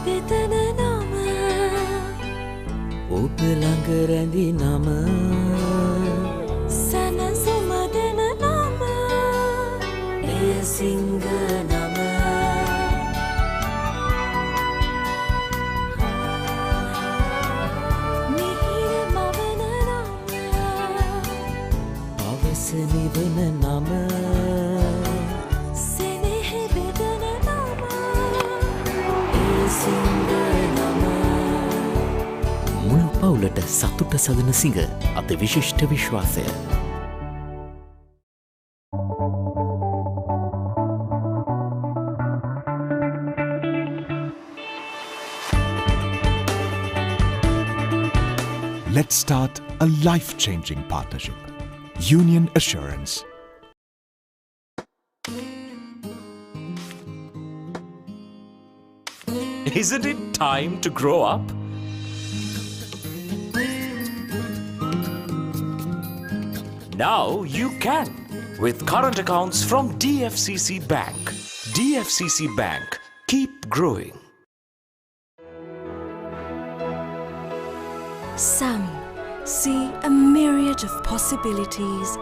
බෙදන නම ඔබ ළඟ රැඳි නම සනසුම දෙන නම එය සිංහ නම මිහිර මවන නම අවස නිවන නම මුළු පවුලට සතුට සදන සිඟ අති විශිෂ්ට විශ්වාසය. Let's start a life-changing partnership. Union Assurance. Isn't it time to grow up? Now you can with current accounts from DFCC Bank. DFCC Bank. Keep growing. Some see a myriad of possibilities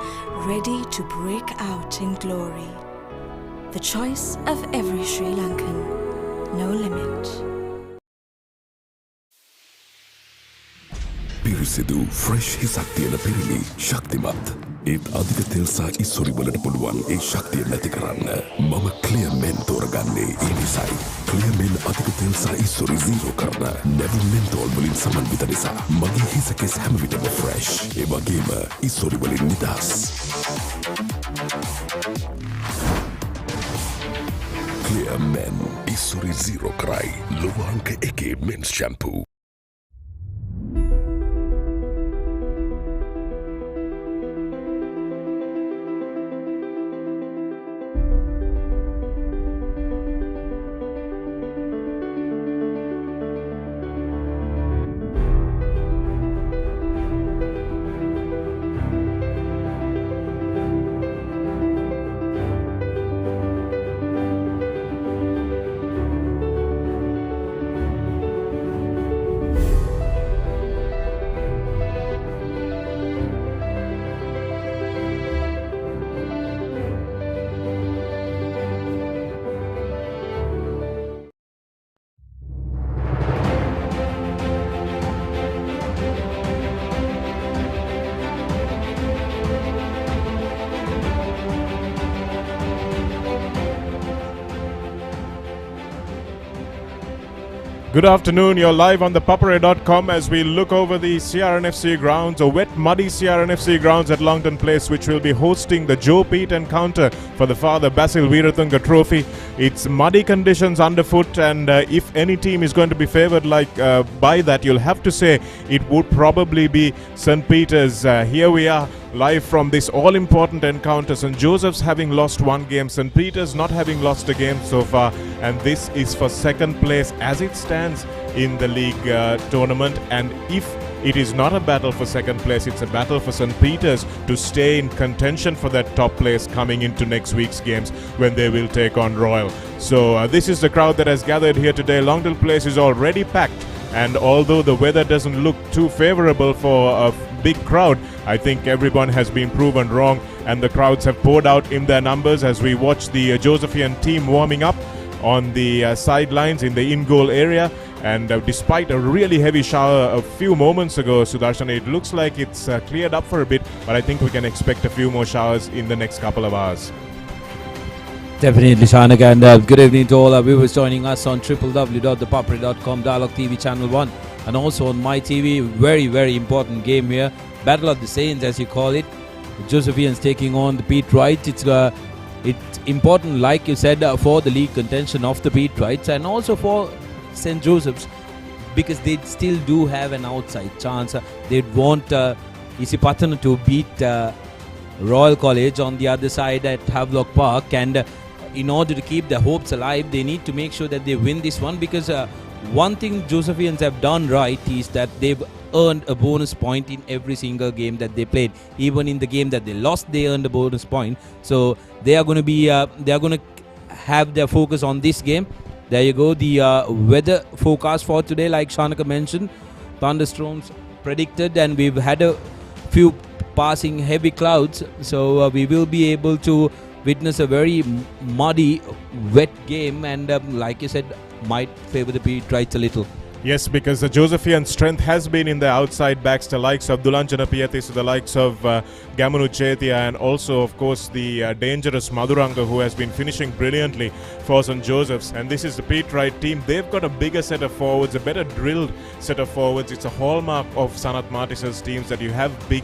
ready to break out in glory. The choice of every Sri Lankan. No limit. පිරිසිදු fresh හිසක් තියෙන පිරිලි ශක්තිමත් ඒත් අධික තෙල් සහ ඉස්සොරි වලට පුළුවන් ඒ ශක්තිය නැති කරන්න මම ක්ලියර් මෙන් තෝරගන්නේ ඒ නිසායි ක්ලියර් මෙන් අධික තෙල් සහ ඉස්සොරි zero කරන නැවුම් මෙන්තෝල් වලින් සමන්විත නිසා මගේ හිස කෙස් හැම විටම ෆ්‍රෙෂ් ඒ වගේම ඉස්සොරි වලින් නිදහස් ක්ලියර් මෙන් ඉස්සොරි zero කරයි ලෝවාංක එකේ මෙන්ස් shampoo Good afternoon, you're live on ThePapare.com as we look over the CRNFC grounds, a wet, muddy CRNFC grounds at Longton Place, which will be hosting the Joe Pete encounter for the Father Basil Veeratunga Trophy. It's muddy conditions underfoot, and if any team is going to be favoured by that, you'll have to say it would probably be St. Peter's. Here we are, live from this all-important encounter. St. Joseph's having lost one game, St. Peter's not having lost a game so far, and this is for second place as it stands in the league tournament. And if it is not a battle for second place, it's a battle for St. Peter's to stay in contention for that top place coming into next week's games when they will take on Royal. So this is the crowd that has gathered here today. Longton Place is already packed, and although the weather doesn't look too favourable for a big crowd, I think everyone has been proven wrong, and the crowds have poured out in their numbers as we watch the Josephian team warming up on the sidelines in the in-goal area. And despite a really heavy shower a few moments ago, Sudarshan, it looks like it's cleared up for a bit, but I think we can expect a few more showers in the next couple of hours. Definitely, Shanak, and good evening to all our viewers joining us on www.thepapare.com, Dialogue TV Channel 1, and also on My TV. Very, very important game here. Battle of the Saints, as you call it. Josephians taking on the Pete Wrights. It's important, like you said, for the league contention of the Pete Wrights and also for St. Joseph's, because they still do have an outside chance. They'd want Isipatana to beat Royal College on the other side at Havelock Park, and in order to keep their hopes alive, they need to make sure that they win this one, because one thing Josephians have done right is that they've earned a bonus point in every single game that they played. Even in the game that they lost, they earned a bonus point. So they are going to be they are going to have their focus on this game there you go. The weather forecast for today, like Shanaka mentioned, thunderstorms predicted, and we've had a few passing heavy clouds, so we will be able to witness a very muddy, wet game, and like you said, might favor the Petrites a little. Yes, because the Josephian strength has been in the outside backs, the likes of Dulanjana Piyathis, the likes of Gamanu Chetia, and also, of course, the dangerous Madhuranga, who has been finishing brilliantly for St. Joseph's. And this is the Petrite team. They've got a bigger set of forwards, a better drilled set of forwards. It's a hallmark of Sanat Martis's teams that you have big,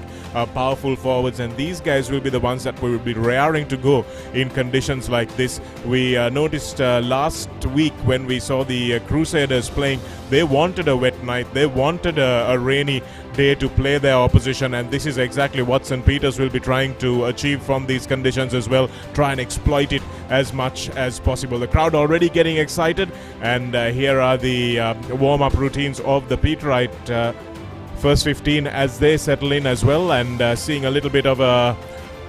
powerful forwards, and these guys will be the ones that will be raring to go in conditions like this. We noticed last week when we saw the Crusaders playing, they wanted a wet night, they wanted a rainy day to play their opposition, and this is exactly what St. Peter's will be trying to achieve from these conditions as well. Try and exploit it as much as possible. The crowd already getting excited, and here are the warm-up routines of the Peterite first 15 as they settle in as well, and seeing a little bit of a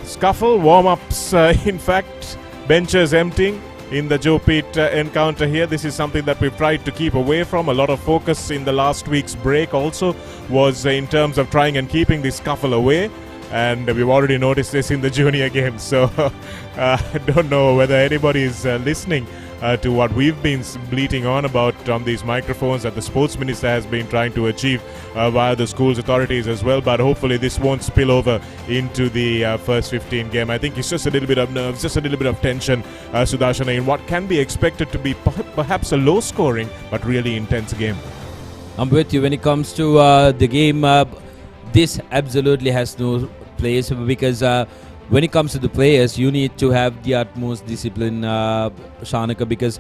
scuffle. Warm-ups, in fact, benches emptying in the Joe Pete encounter here. This is something that we've tried to keep away from. A lot of focus in the last week's break also was in terms of trying and keeping this scuffle away, and we've already noticed this in the junior games. So I don't know whether anybody is listening to what we've been bleating on about on these microphones that the sports minister has been trying to achieve via the school's authorities as well, but hopefully this won't spill over into the first 15 game. I think it's just a little bit of nerves, just a little bit of tension, Sudarshana, in what can be expected to be perhaps a low scoring but really intense game. I'm with you when it comes to the game. This absolutely has no place, because when it comes to the players, you need to have the utmost discipline, Shanaka, because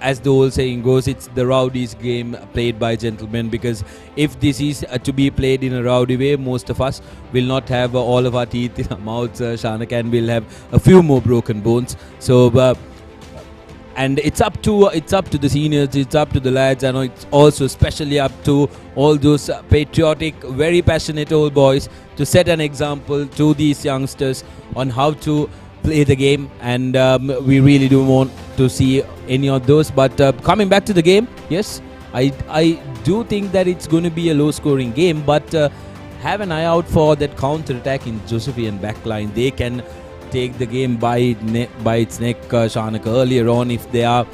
as the old saying goes, it's the rowdy's game played by gentlemen. Because if this is to be played in a rowdy way, most of us will not have all of our teeth in our mouths, Shanaka, and we'll have a few more broken bones. So and it's up to the seniors, it's up to the lads, and it's also especially up to all those patriotic, very passionate old boys to set an example to these youngsters on how to play the game, and we really do want to see any of those. But coming back to the game, yes, I do think that it's going to be a low scoring game, but have an eye out for that counter attack in Josephian backline. They can take the game by its neck, Shanaka, earlier on. If they are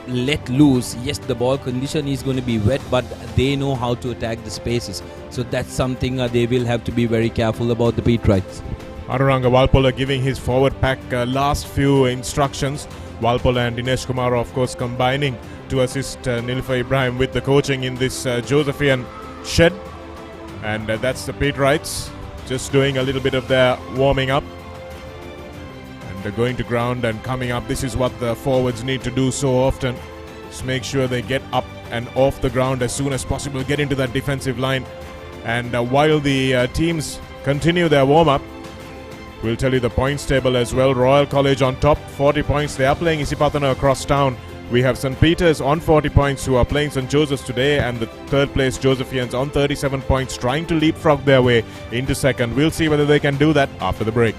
let loose, yes, the ball condition is going to be wet, but they know how to attack the spaces. So that's something they will have to be very careful about, the Petrites. Anuranga Walpola giving his forward pack last few instructions. Walpola and Dinesh Kumar, of course, combining to assist Nilfa Ibrahim with the coaching in this Josephian shed. And that's the Petrites just doing a little bit of their warming up. They're going to ground and coming up. This is what the forwards need to do so often. Just make sure they get up and off the ground as soon as possible, get into that defensive line. And while the teams continue their warm-up, we'll tell you the points table as well. Royal College on top, 40 points. They are playing Isipatana across town. We have St. Peter's on 40 points, who are playing St. Joseph's today, and the third place Josephians on 37 points, trying to leapfrog their way into second. We'll see whether they can do that after the break.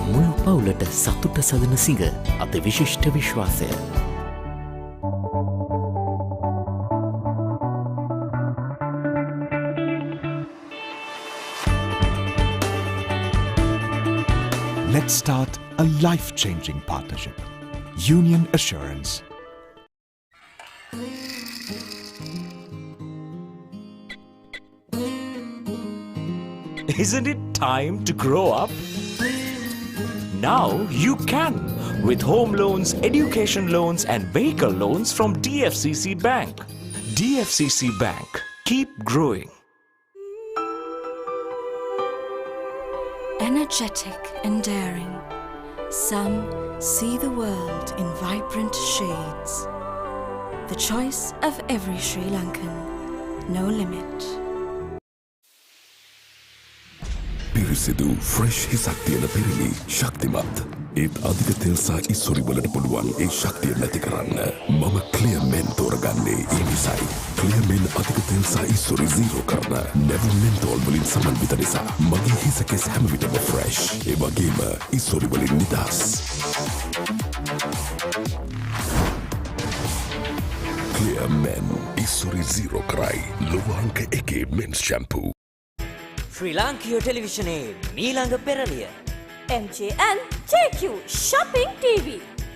මුළු පවුලට සතුට සදන සිඟ අති විශිෂ්ට විශ්වාසය. Let's start a life-changing partnership. Union Assurance. Isn't it time to grow up? Now you can with home loans, education loans and vehicle loans from DFCC Bank. DFCC Bank. Keep growing. Energetic and daring, some see the world in vibrant shades. The choice of every Sri Lankan, no limit. පිරිසිදු fresh හිසක් තියෙන පිරිමි ශක්තිමත් ඒත් අධික තෙල් සහ ඉස්සොරි වලට පුළුවන් ඒ ශක්තිය නැති කරන්න මම ක්ලියර් මෙන් තෝරගන්නේ ඒ නිසයි ක්ලියර් මෙන් අධික තෙල් සහ ඉස්සොරි zero කරන never menthol වලින් සමන්විත නිසා මගේ හිස කෙස් හැම විටම ෆ්‍රෙෂ් ඒ වගේම ඉස්සොරි වලින් නිදහස් ක්ලියර් මෙන් ඉස්සොරි zero කරයි ලෝවාංක එකේ මෙන්ස් ෂැම්පූ ශ්‍රී ලාංකීය ටෙලිවිෂනයේ මීළඟ පෙරළිය MJN JQ Shopping TV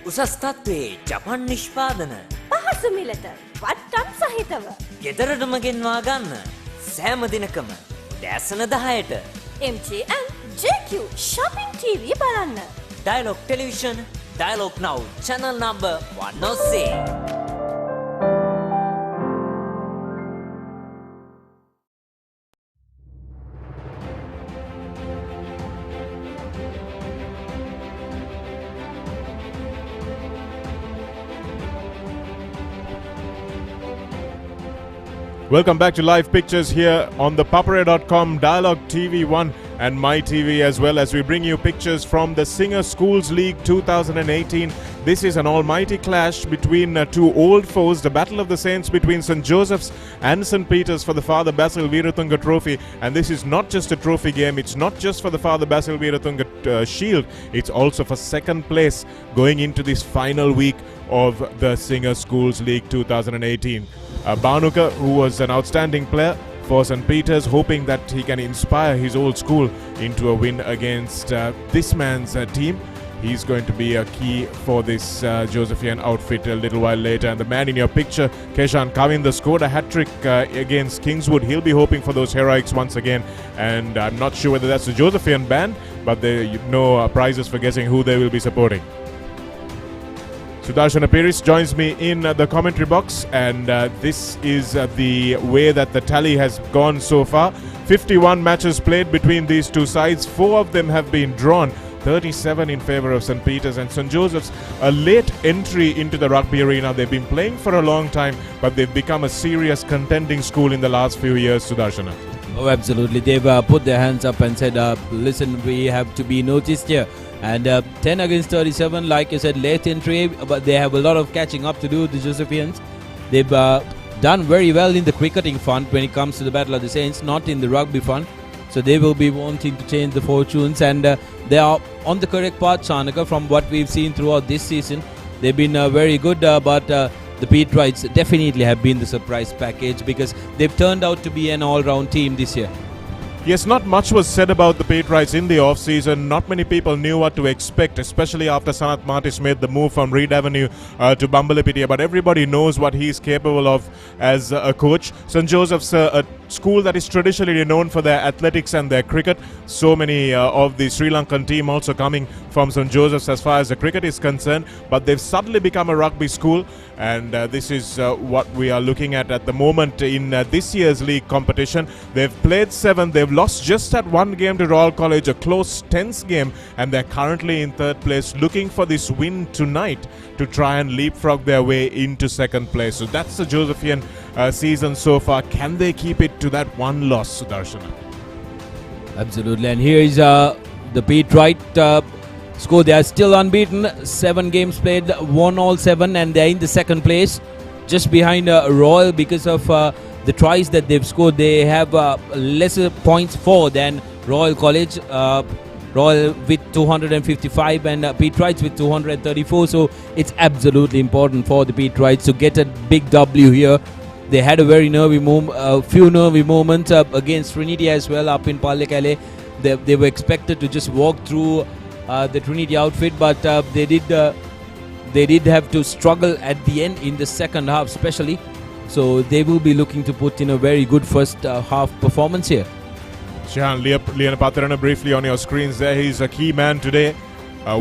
උසස් තත්ත්වයේ ජපන් නිෂ්පාදන පහසු මිලට වට්ටම් සහිතව ගෙදරටම ගෙන්වා ගන්න සෑම දිනකම දැසන 10ට MJN JQ Shopping TV බලන්න Dialog television Dialog now channel number 106 Welcome back to live pictures here on ThePapare.com, Dialogue TV1 and My TV, as well as we bring you pictures from the Singer Schools League 2018. This is an almighty clash between two old foes, the Battle of the Saints between St. Joseph's and St. Peter's for the Father Basil Veeratunga Trophy. And this is not just a trophy game, it's not just for the Father Basil Veeratunga Shield, it's also for second place going into this final week of the Singer Schools League 2018. Banuka, who was an outstanding player for St. Peter's, hoping that he can inspire his old school into a win against this man's team. He's going to be a key for this Josephian outfit a little while later. And the man in your picture, Keshan Kavinda, scored a hat-trick against Kingswood. He'll be hoping for those heroics once again. And I'm not sure whether that's the Josephian band, but there are no prizes for guessing who they will be supporting. Sudarshana Piris joins me in the commentary box, and this is the way that the tally has gone so far. 51 matches played between these two sides. 4 of them have been drawn. 37 in favour of St. Peter's, and St. Joseph's a late entry into the rugby arena. They've been playing for a long time, but they've become a serious contending school in the last few years, Sudarshana. Oh, absolutely. They've put their hands up and said, listen, we have to be noticed here. And 10 against 37, like you said, late entry, but they have a lot of catching up to do, the Josephians. They've done very well in the cricketing front when it comes to the Battle of the Saints, not in the rugby front. So they will be wanting to change the fortunes, and they are on the correct path, Chanaka, from what we've seen throughout this season. They've been very good, but the Peterites definitely have been the surprise package because they've turned out to be an all-round team this year. Yes, not much was said about the Peterites in the off-season. Not many people knew what to expect, especially after Sanath Martis made the move from Reed Avenue to Bambalapitiya. But everybody knows what he's capable of as a coach. St. Joseph's a school that is traditionally known for their athletics and their cricket. So many of the Sri Lankan team also coming from St. Joseph's as far as the cricket is concerned. But they've suddenly become a rugby school, and this is what we are looking at the moment in this year's league competition. They've played 7. They've lost just at 1 game to Royal College, a close, tense game, and they're currently in 3rd place, looking for this win tonight to try and leapfrog their way into 2nd place. So that's the Josephian season so far. Can they keep it to that 1 loss, Sudarshana? Absolutely. And here is the Peterite score. They are still unbeaten. 7 games played, won all 7, and they're in the 2nd place, just behind Royal because of the tries that they've scored. They have lesser points for than Royal College. Royal with 255 and Peterites with 234. So it's absolutely important for the Peterites to get a big W here. They had a very nervy few nervy moments against Trinity as well up in Pallekele. They were expected to just walk through the Trinity outfit, but they did have to struggle at the end in the 2nd half especially. So they will be looking to put in a very good first half performance here. Shehan Lianapatirana briefly on your screens there. He's a key man today.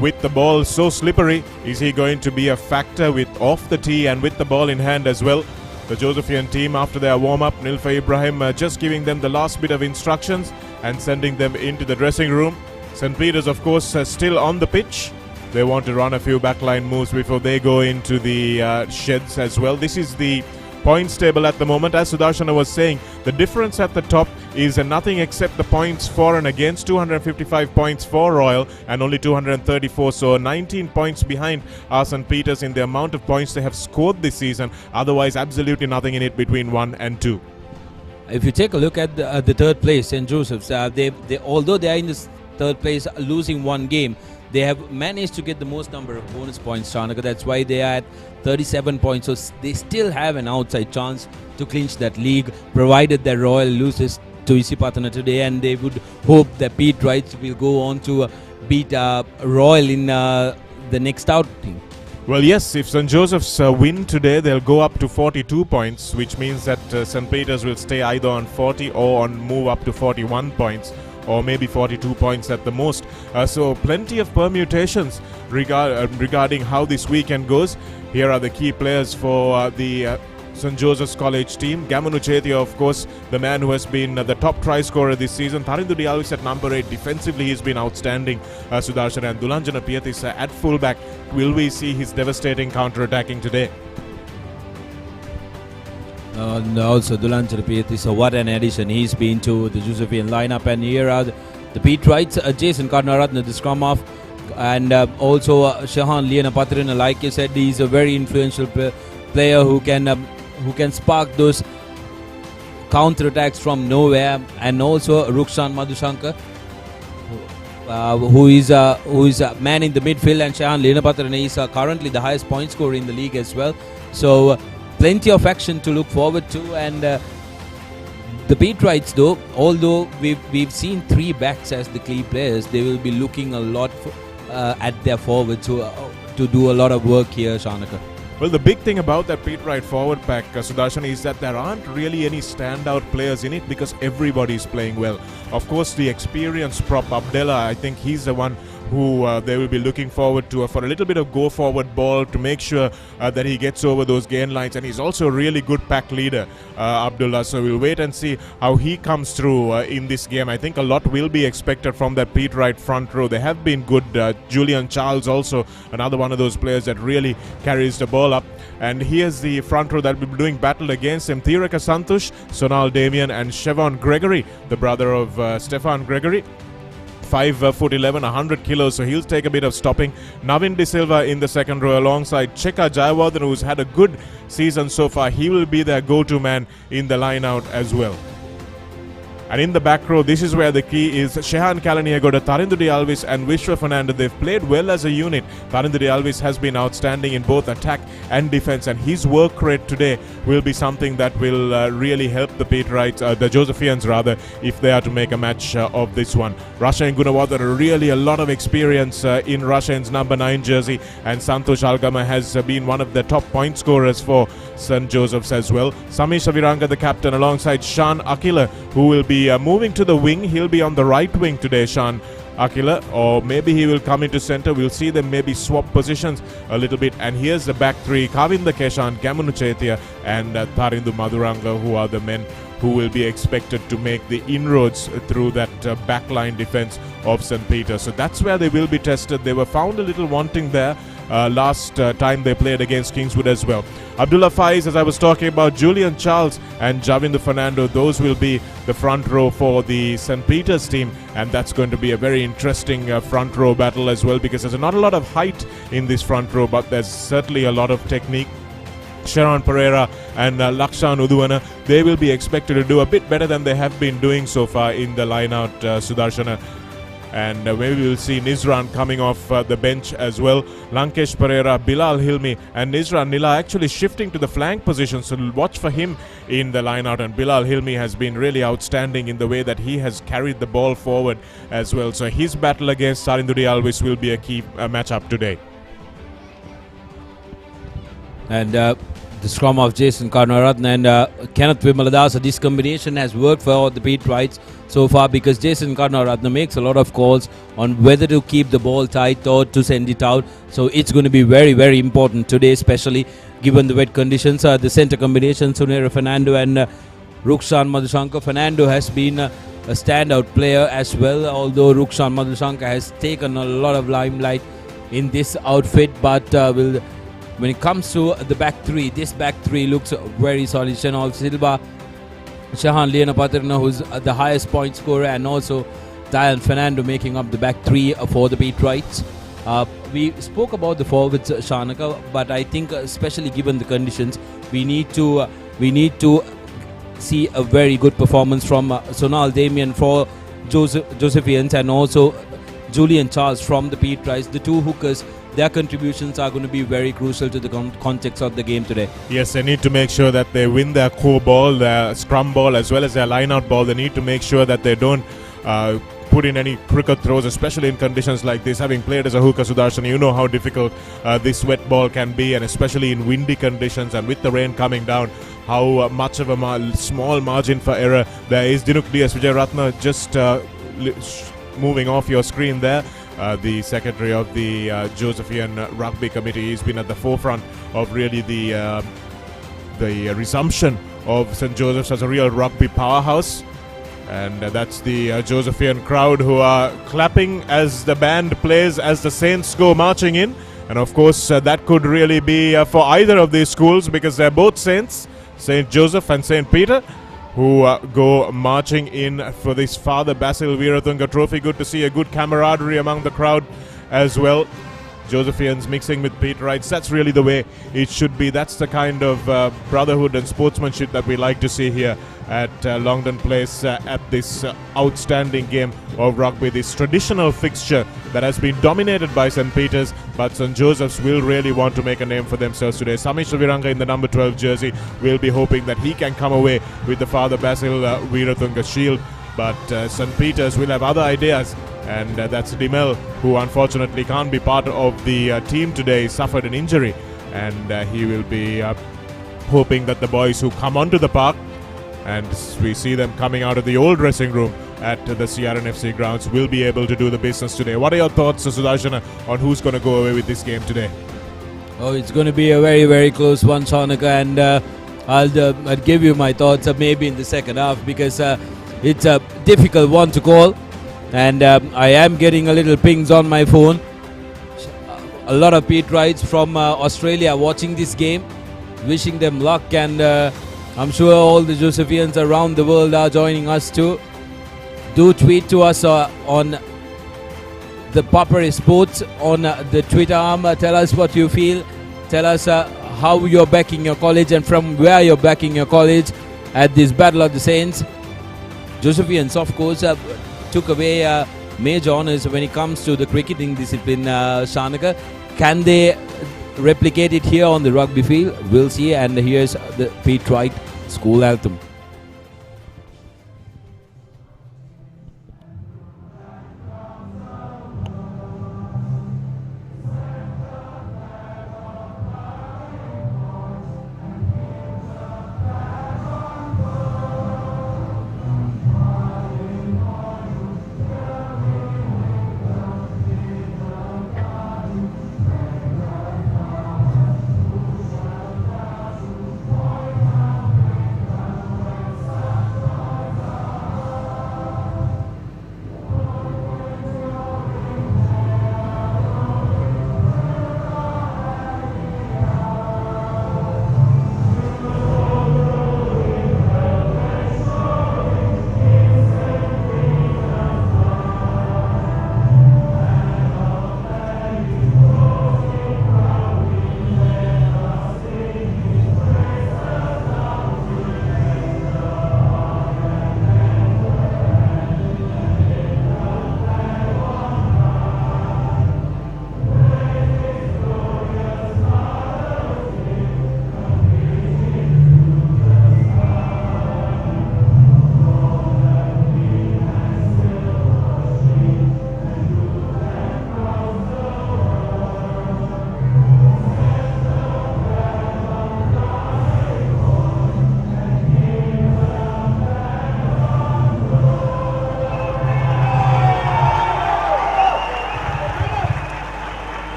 With the ball so slippery, is he going to be a factor with off the tee and with the ball in hand as well? The Josephian team, after their warm-up, Nilfa Ibrahim just giving them the last bit of instructions and sending them into the dressing room. St. Peter's, of course, still on the pitch. They want to run a few backline moves before they go into the sheds as well. This is the points table at the moment. As Sudarshana was saying, the difference at the top is nothing except the points for and against. 255 points for Royal and only 234, so 19 points behind are St. Peter's in the amount of points they have scored this season. Otherwise, absolutely nothing in it between 1 and 2. If you take a look at the third place, St. Joseph's, they although they are in this third place, losing one game, they have managed to get the most number of bonus points, Chanaka. That's why they are at 37 points. So they still have an outside chance to clinch that league, provided that Royal loses to Isipatana today. And they would hope that Pete Wrights will go on to beat Royal in the next outing. Well, yes, if St. Joseph's win today, they'll go up to 42 points, which means that St. Peter's will stay either on 40 or on move up to 41 points. Or maybe 42 points at the most. So plenty of permutations regarding how this weekend goes. Here are the key players for the St. Joseph's College team. Gamanu Chetia, of course, the man who has been the top try scorer this season. Tharindu Dialvis at number 8. Defensively, he's been outstanding. Sudarshan and Dulanjana Piyathis at fullback. Will we see his devastating counter-attacking today? Also, Dulanjana Piyathis, so what an addition he's been to the Josephian lineup. And here are the Pete Wrights, Jason Karnaratna, the scrum half, and also Shehan Lianapatirana. Like you said, he's a very influential player who can spark those counter attacks from nowhere. And also Rukshan Madhushankar, who is a man in the midfield, and Shehan Lianapatirana is currently the highest point scorer in the league as well. So plenty of action to look forward to. And the Pete Wrights, though, although we've seen 3 backs as the key players, they will be looking a lot at their forwards to do a lot of work here, Shanaka. Well, the big thing about that Pete Wright forward pack, Sudarshan, is that there aren't really any standout players in it because everybody is playing well. Of course, the experienced prop Abdullah, I think he's the one who they will be looking forward to for a little bit of go-forward ball to make sure that he gets over those gain lines. And he's also a really good pack leader, Abdullah. So we'll wait and see how he comes through in this game. I think a lot will be expected from that Pete Wright front row. They have been good. Julian Charles also another one of those players that really carries the ball up. And here's the front row that will be doing battle against him. Thiraka Santush, Sonal Damien and Chevon Gregory, the brother of Stefan Gregory. 5'11", 100 kilos, so he'll take a bit of stopping. Navin De Silva in the second row alongside Cheka Jayawardhan, who's had a good season so far. He will be their go-to man in the line-out as well. And in the back row, this is where the key is. Shehan Kalaniagoda, Tharindu Dialvis and Vishwa Fernando. They've played well as a unit. Tharindu Dialvis has been outstanding in both attack and defense, and his work rate today will be something that will really help the Pete Wrights, the Josephians rather, if they are to make a match of this one. Rashain Gunawardhan, really a lot of experience in Rashain's number 9 jersey, and Santosh Algama has been one of the top point scorers for St. Joseph's as well. Samish Aviranga, the captain, alongside Shan Akila, who will be moving to the wing. He'll be on the right wing today, Shan Akila, or maybe he will come into center. We'll see them maybe swap positions a little bit. And here's the back three: Kavinda Keshan, Gamunu Chetia and Tharindu Madhuranga, who are the men who will be expected to make the inroads through that backline defense of St. Peter. So that's where they will be tested. They were found a little wanting there last time they played against Kingswood as well. Abdullah Faiz, as I was talking about, Julian Charles and Javinder Fernando, those will be the front row for the St. Peter's team, and that's going to be a very interesting front row battle as well, because there's not a lot of height in this front row, but there's certainly a lot of technique. Sharon Pereira and Lakshan Uduana, they will be expected to do a bit better than they have been doing so far in the line-out, Sudarshana. And maybe we'll see Nizran coming off the bench as well. Lankesh Pereira, Bilal Hilmi and Nizran Nila actually shifting to the flank position, so watch for him in the line-out. And Bilal Hilmi has been really outstanding in the way that he has carried the ball forward as well. So his battle against Sarinduri Alvis will be a key matchup today. And the scrum of Jason Karnaratne and Kenneth Vimaladasa. This combination has worked for the Pete Wrights so far because Jason Karnaratne makes a lot of calls on whether to keep the ball tight or to send it out. So it's going to be very, very important today, especially given the wet conditions. The centre combination, Sunera Fernando and Rukshan Madhushankar. Fernando has been a standout player as well, although Rukshan Madhushankar has taken a lot of limelight in this outfit, but when it comes to the back three, this back three looks very solid. Shenol Silva, Shahan Liana Paterna, who's the highest point scorer, and also Dian Fernando making up the back three for the Pete Wrights. We spoke about the forwards, Shanaka, but I think especially given the conditions, we need to see a very good performance from Sonal Damien for Josephians and also Julian Charles from the Pete Wrights. The two hookers, their contributions are going to be very crucial to the context of the game today. Yes, they need to make sure that they win their core ball, their scrum ball, as well as their line-out ball. They need to make sure that they don't put in any crooked throws, especially in conditions like this. Having played as a hooker, Sudarshan, you know how difficult this wet ball can be, and especially in windy conditions and with the rain coming down, how much of a small margin for error there is. Dinuk DS Vijay Ratna just moving off your screen there. The secretary of the Josephian Rugby Committee has been at the forefront of really the resumption of St. Joseph's as a real rugby powerhouse. And that's the Josephian crowd who are clapping as the band plays, as the Saints go marching in. And of course, that could really be for either of these schools because they're both Saints, St. Joseph and St. Peter, who go marching in for this Father Basil Veeratunga Trophy. Good to see a good camaraderie among the crowd as well. Josephians mixing with Pete Wrights. That's really the way it should be. That's the kind of brotherhood and sportsmanship that we like to see here at Longdon Place at this outstanding game of rugby, this traditional fixture that has been dominated by St. Peter's, but St. Joseph's will really want to make a name for themselves today. Samish Viranga in the number 12 jersey will be hoping that he can come away with the Father Basil Veeratunga shield, but St. Peter's will have other ideas, and that's Dimel, who unfortunately can't be part of the team today. He suffered an injury, and he will be hoping that the boys who come onto the park, and we see them coming out of the old dressing room at the CRNFC grounds, will be able to do the business today. What are your thoughts, Sudarshana, on who's going to go away with this game today? Oh, it's going to be a very, very close one, Shanika, and I'll give you my thoughts maybe in the second half because it's a difficult one to call, and I am getting a little pings on my phone. A lot of Pete Wrights from Australia watching this game, wishing them luck, and I'm sure all the Josephians around the world are joining us too. Do tweet to us on ThePapare Sports on the Twitter arm. Tell us what you feel. Tell us how you're backing your college and from where you're backing your college at this Battle of the Saints. Josephians, of course, took away major honours when it comes to the cricketing discipline, Shanaka. Can they replicate it here on the rugby field? We'll see. And here's the Pete Wright school anthem.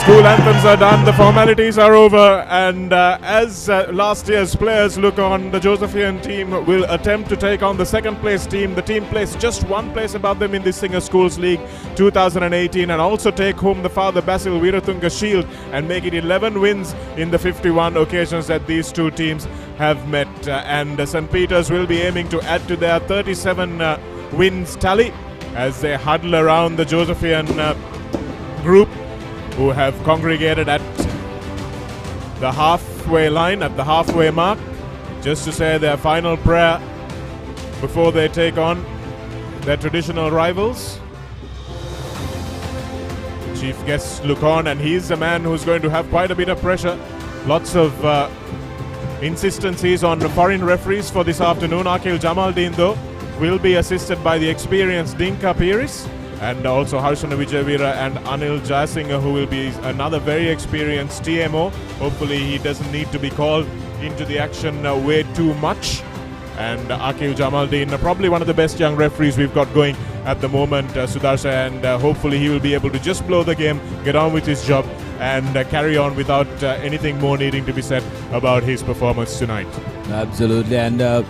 School anthems are done, the formalities are over, and as last year's players look on, the Josephian team will attempt to take on the second place team. The team placed just one place above them in the Singer Schools League 2018, and also take home the Father Basil Veeratunga Shield and make it 11 wins in the 51 occasions that these two teams have met. And St. Peter's will be aiming to add to their 37 wins tally as they huddle around the Josephian group, who have congregated at the halfway line, at the halfway mark, just to say their final prayer before they take on their traditional rivals. Chief guests look on, and he's a man who's going to have quite a bit of pressure. Lots of insistencies on the foreign referees for this afternoon. Akil Jamaldeen, though, will be assisted by the experienced Dinka Piris, and also Harshana Vijayveera and Anil Jayasinghe, who will be another very experienced TMO. Hopefully he doesn't need to be called into the action way too much. And Akil Jamaldeen, probably one of the best young referees we've got going at the moment, Sudarsha, and hopefully he will be able to just blow the game, get on with his job, and carry on without anything more needing to be said about his performance tonight. Absolutely, and the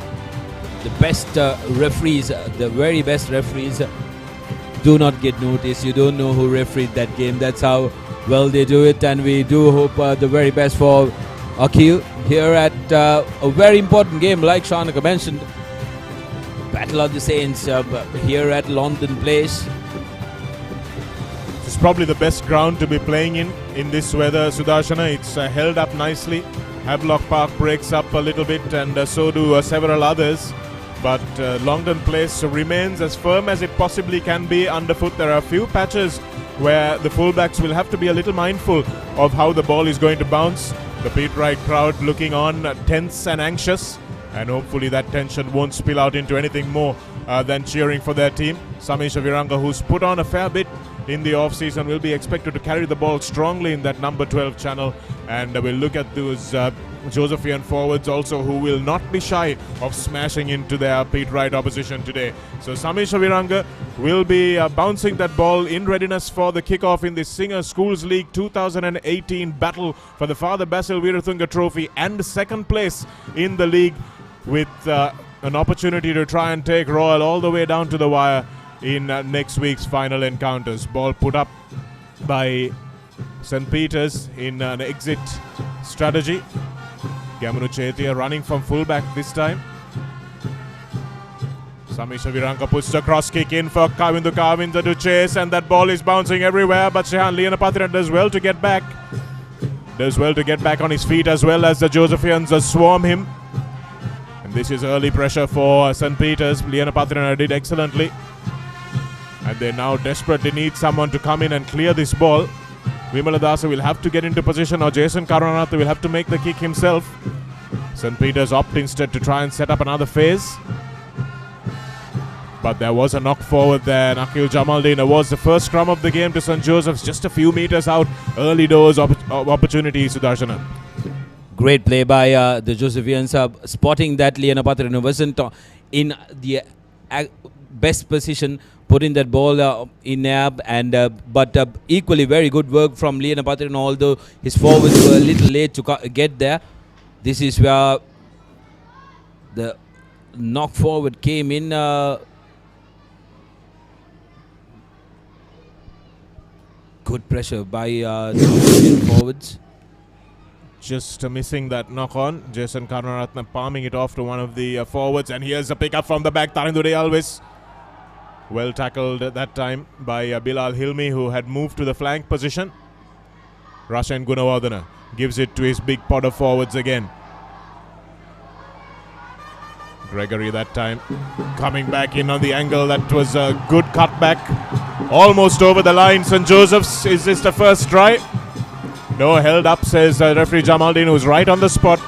best referees, the very best referees, do not get noticed. You don't know who refereed that game. That's how well they do it, and we do hope the very best for Akil here at a very important game, like Shanaka mentioned. Battle of the Saints here at London Place. It's probably the best ground to be playing in this weather, Sudarshana. It's held up nicely. Havelock Park breaks up a little bit, and so do several others. But Longdon Place remains as firm as it possibly can be underfoot. There are a few patches where the fullbacks will have to be a little mindful of how the ball is going to bounce. The Pete Wright crowd looking on, tense and anxious, and hopefully that tension won't spill out into anything more than cheering for their team. Samisha Viranga, who's put on a fair bit in the off-season, will be expected to carry the ball strongly in that number 12 channel, and we'll look at those Josephian forwards also, who will not be shy of smashing into their Pete Wright opposition today. So Samisha Viranga will be bouncing that ball in readiness for the kickoff in the Singer Schools League 2018 battle for the Father Basil Veeratunga Trophy and second place in the league, with an opportunity to try and take Royal all the way down to the wire in next week's final encounters. Ball put up by St. Peter's in an exit strategy. Gamanu Chetia running from fullback this time. Samisha Viranga puts the cross kick in for Kavindu Kavinda to chase, and that ball is bouncing everywhere, but Shehan Lianapathiran does well to get back. Does well to get back on his feet, as well as the Josephians swarm him. And this is early pressure for St. Peter's. Lianapathiran did excellently. And they now desperately need someone to come in and clear this ball. Vimaladasa will have to get into position, or Jason Karunanatha will have to make the kick himself. St. Peter's opt instead to try and set up another phase. But there was a knock forward there, and Akil Jamaldeen was the first scrum of the game to St. Joseph's, just a few meters out. Early doors opportunity, Sudarshana. Great play by the Josephians, spotting that Lianapathiran wasn't in the best position, putting that ball in nab, and but equally very good work from Lianapathiran, although his forwards were a little late to get there. This is where the knock forward came in. Good pressure by the forwards. Just missing that knock on. Jason Karunaratne palming it off to one of the forwards, and here's a pick up from the back. Tarindure Alves. Well tackled at that time by Bilal Hilmi, who had moved to the flank position. Rashan Gunawardana gives it to his big pod of forwards again. Gregory that time coming back in on the angle. That was a good cutback. Almost over the line. St. Joseph's, is this the first try? No, held up, says referee Jamaldeen, who's right on the spot.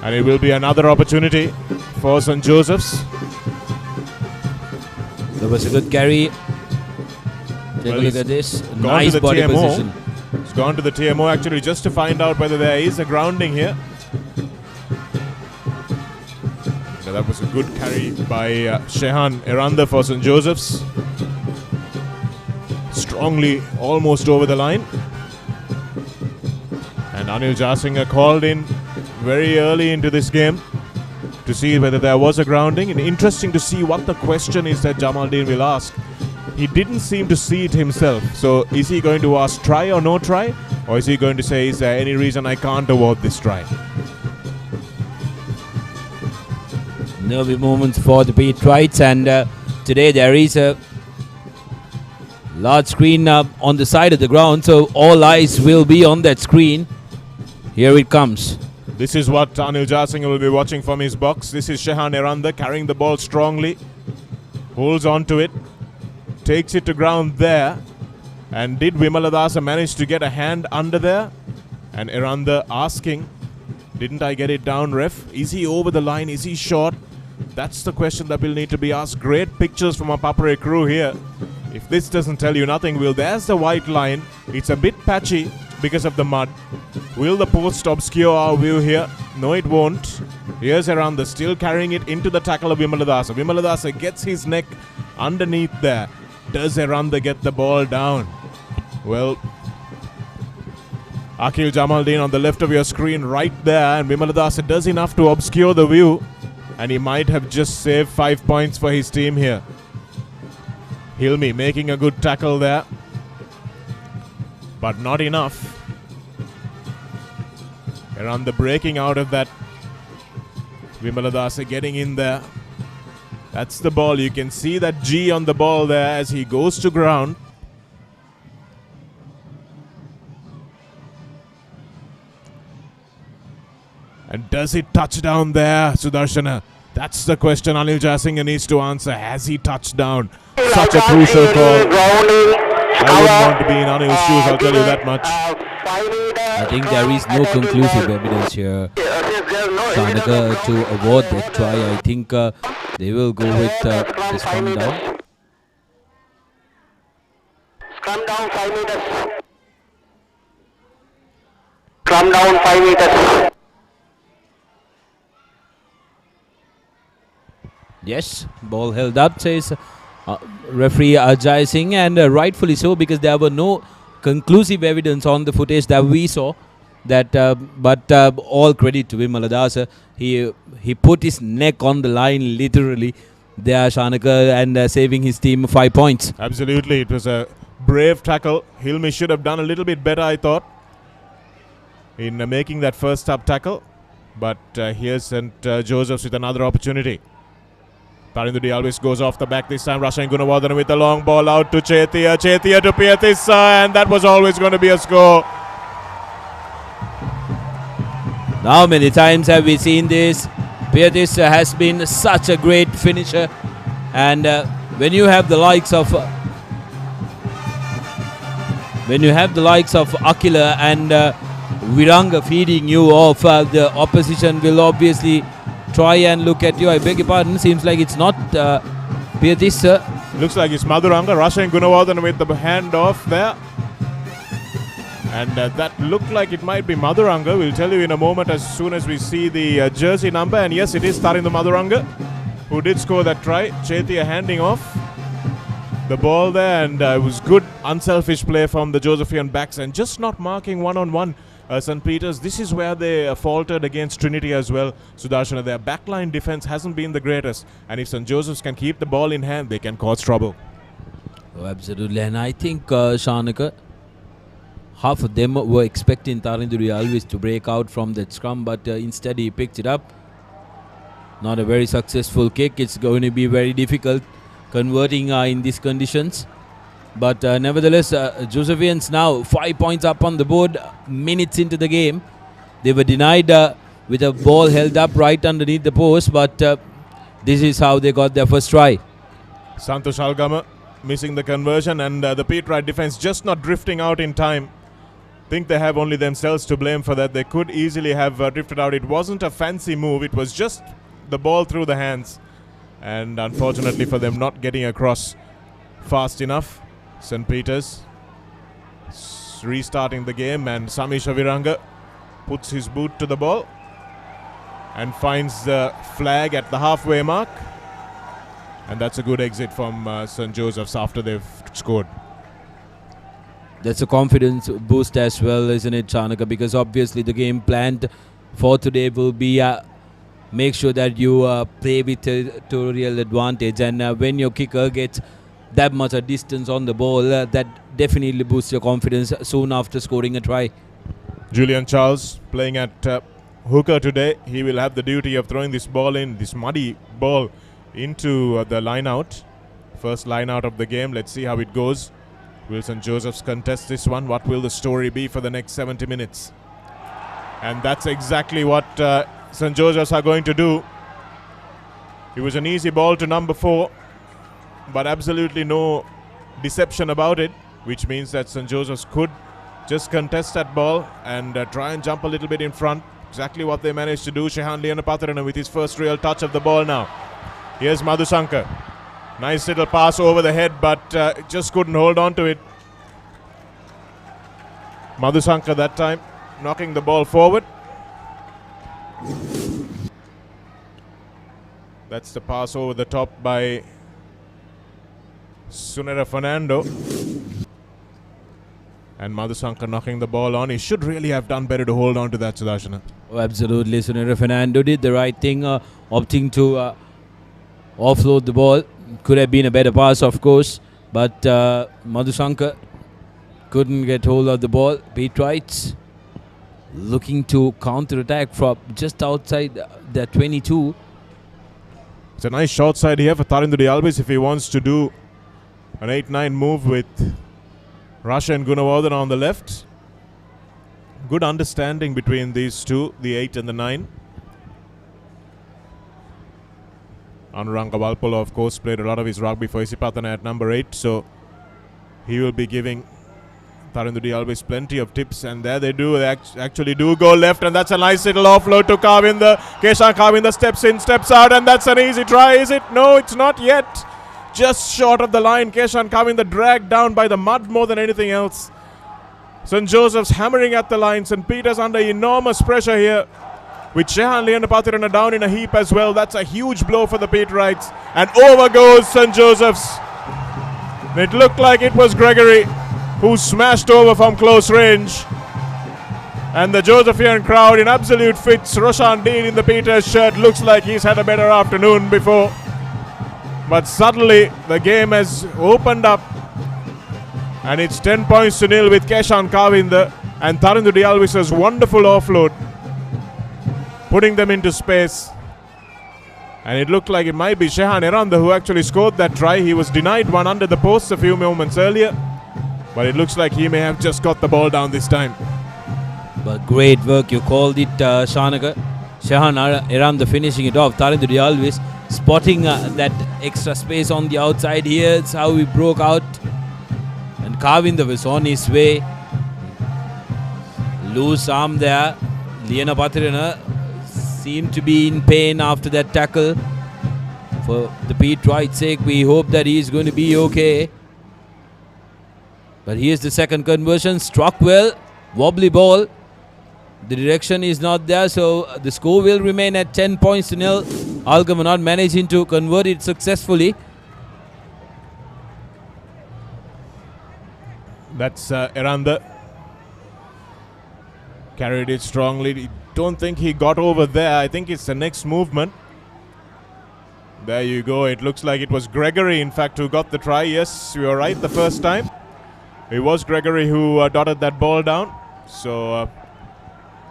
And it will be another opportunity for St. Joseph's. That was a good carry. Take a look at this. Nice body position. He's gone to the TMO actually just to find out whether there is a grounding here. So that was a good carry by Shehan Eranda for St. Joseph's. strongly almost over the line. And Anil Jasinga called in very early into this game to see whether there was a grounding. And interesting to see what the question is that Jamaldeen will ask. He didn't seem to see it himself. So is he going to ask try or no try? Or is he going to say, is there any reason I can't award this try? Nervy moments for the Pete Wrights, and today there is a large screen on the side of the ground, so all eyes will be on that screen. Here it comes. This is what Anil Jasinga will be watching from his box. This is Shehan Eranda carrying the ball strongly, holds on to it, takes it to ground there. And did Vimaladasa manage to get a hand under there? And Eranda asking, didn't I get it down, ref? Is he over the line? Is he short? That's the question that will need to be asked. Great pictures from our ThePapare crew here. If this doesn't tell you nothing, there's the white line. It's a bit patchy because of the mud. Will the post obscure our view here? No, it won't. Here's Eranda still carrying it into the tackle of Vimaladasa. Vimaladasa gets his neck underneath there. Does Eranda get the ball down? Well, Akil Jamaldeen on the left of your screen right there, and Vimaladasa does enough to obscure the view, and he might have just saved 5 points for his team here. Hilmi making a good tackle there, but not enough. Eranda breaking out of that. Vimaladasa getting in there. That's the ball. You can see that G on the ball there as he goes to ground. And does it touch down there, Sudarshana? That's the question Anil Jasinga needs to answer. Has he touched down? Such a crucial call. I wouldn't want to be in Anil's shoes, I'll tell you that much. I think there is no conclusive evidence here, Shanaka, to award that try. I think they will go with the scrum down. Scrum down 5 meters. Scrum down 5 meters. Yes, ball held up, says referee Ajay Singh, and rightfully so, because there were no conclusive evidence on the footage that we saw. That, but all credit to Vimaladasa. He put his neck on the line literally there, Shanaka, and saving his team 5 points. Absolutely, it was a brave tackle. Hilmi should have done a little bit better, I thought, in making that first up tackle. But here's St. Joseph's with another opportunity. Parindudi always goes off the back this time. Rashan Gunawardhan with a long ball out to Chetia. Chetia to Piatissa, and that was always going to be a score. How many times have we seen this? Piatissa has been such a great finisher, and when you have the likes of Akila and Viranga feeding you off, the opposition will obviously try and look at you. I beg your pardon. Seems like it's not Piatissa. Looks like it's Madhuranga. Rashan Gunawardhan with the hand off there. And that looked like it might be Madhuranga. We'll tell you in a moment as soon as we see the jersey number. And yes, it is Tarindu Madhuranga who did score that try. Chetia handing off the ball there, and it was good unselfish play from the Josephian backs and just not marking one-on-one. St. Peter's, this is where they faltered against Trinity as well. Sudarshana, their backline defense hasn't been the greatest, and if St. Joseph's can keep the ball in hand, they can cause trouble. Oh, absolutely. And I think Shanaka, half of them were expecting Tarinduri always to break out from that scrum, but instead he picked it up. Not a very successful kick. It's going to be very difficult converting in these conditions. But nevertheless, Josephians now 5 points up on the board, minutes into the game. They were denied with a ball held up right underneath the post, but this is how they got their first try. Santosh Algama missing the conversion, and the Pete Wright defense just not drifting out in time. Think they have only themselves to blame for that. They could easily have drifted out. It wasn't a fancy move. It was just the ball through the hands. And unfortunately for them, not getting across fast enough. St. Peter's restarting the game, and Sami Shaviranga puts his boot to the ball and finds the flag at the halfway mark. And that's a good exit from St. Joseph's after they've scored. That's a confidence boost as well, isn't it, Chanaka? Because obviously the game planned for today will be make sure that you play with territorial advantage, and when your kicker gets that much a distance on the ball, that definitely boosts your confidence soon after scoring a try. Julian Charles playing at hooker today. He will have the duty of throwing this ball in, this muddy ball, into the line out. First line out of the game. Let's see how it goes. Will St. Joseph's contest this one? What will the story be for the next 70 minutes? And that's exactly what St. Joseph's are going to do. It was an easy ball to number 4, but absolutely no deception about it, which means that St. Joseph's could just contest that ball and try and jump a little bit in front. Exactly what they managed to do. Shehan Lianapathirana with his first real touch of the ball now. Here's Madhusankar. Nice little pass over the head, but just couldn't hold on to it. Madhusankar that time knocking the ball forward. That's the pass over the top by Sunera Fernando. And Madhusankar knocking the ball on. He should really have done better to hold on to that, Sudarshana. Oh, absolutely. Sunera Fernando did the right thing, opting to offload the ball. Could have been a better pass, of course, but Madhusankar couldn't get hold of the ball. Pete Wright looking to counter-attack from just outside the 22. It's a nice short side here for Tharinduri Alvis if he wants to do an 8-9 move with Rasha and Gunawardhan on the left. Good understanding between these two, the 8 and the 9. Anuranga Valpola, of course, played a lot of his rugby for Isipatana at number 8, so he will be giving Tharinduri Alvis plenty of tips, and there they do. They actually do go left, and that's a nice little offload to Kavinda. Keshan Kavinda steps in, steps out, and that's an easy try, is it? No, it's not yet. Just short of the line. Keshan Kavinda dragged down by the mud more than anything else. St. Joseph's hammering at the line. St. Peter's under enormous pressure here, with Shehan Lianapathirana down in a heap as well. That's a huge blow for the Pete Wrights. And over goes St. Joseph's. It looked like it was Gregory who smashed over from close range. And the Josephian crowd in absolute fits. Roshan Dean in the Peters shirt looks like he's had a better afternoon before. But suddenly the game has opened up. And it's 10 points to nil with Keshan Kavinda and Tharinduri Alvis's wonderful offload, putting them into space. And it looked like it might be Shehan Eranda who actually scored that try. He was denied one under the post a few moments earlier, but it looks like he may have just got the ball down this time. But great work, you called it, Shanaka. Shehan Eranda finishing it off. Tharinduri Alvis spotting that extra space on the outside. Here's how he broke out. And Kavinda was on his way. Loose arm there. Lianapathirana seemed to be in pain after that tackle. For the Pete Wright's sake, we hope that he is going to be okay. But here's the second conversion. Struck well. Wobbly ball. The direction is not there, so the score will remain at 10 points to nil. Algama not managing to convert it successfully. That's Eranda. Carried it strongly. Don't think he got over there. I think it's the next movement. There you go. It looks like it was Gregory, in fact, who got the try. Yes, you were right the first time. It was Gregory who dotted that ball down. So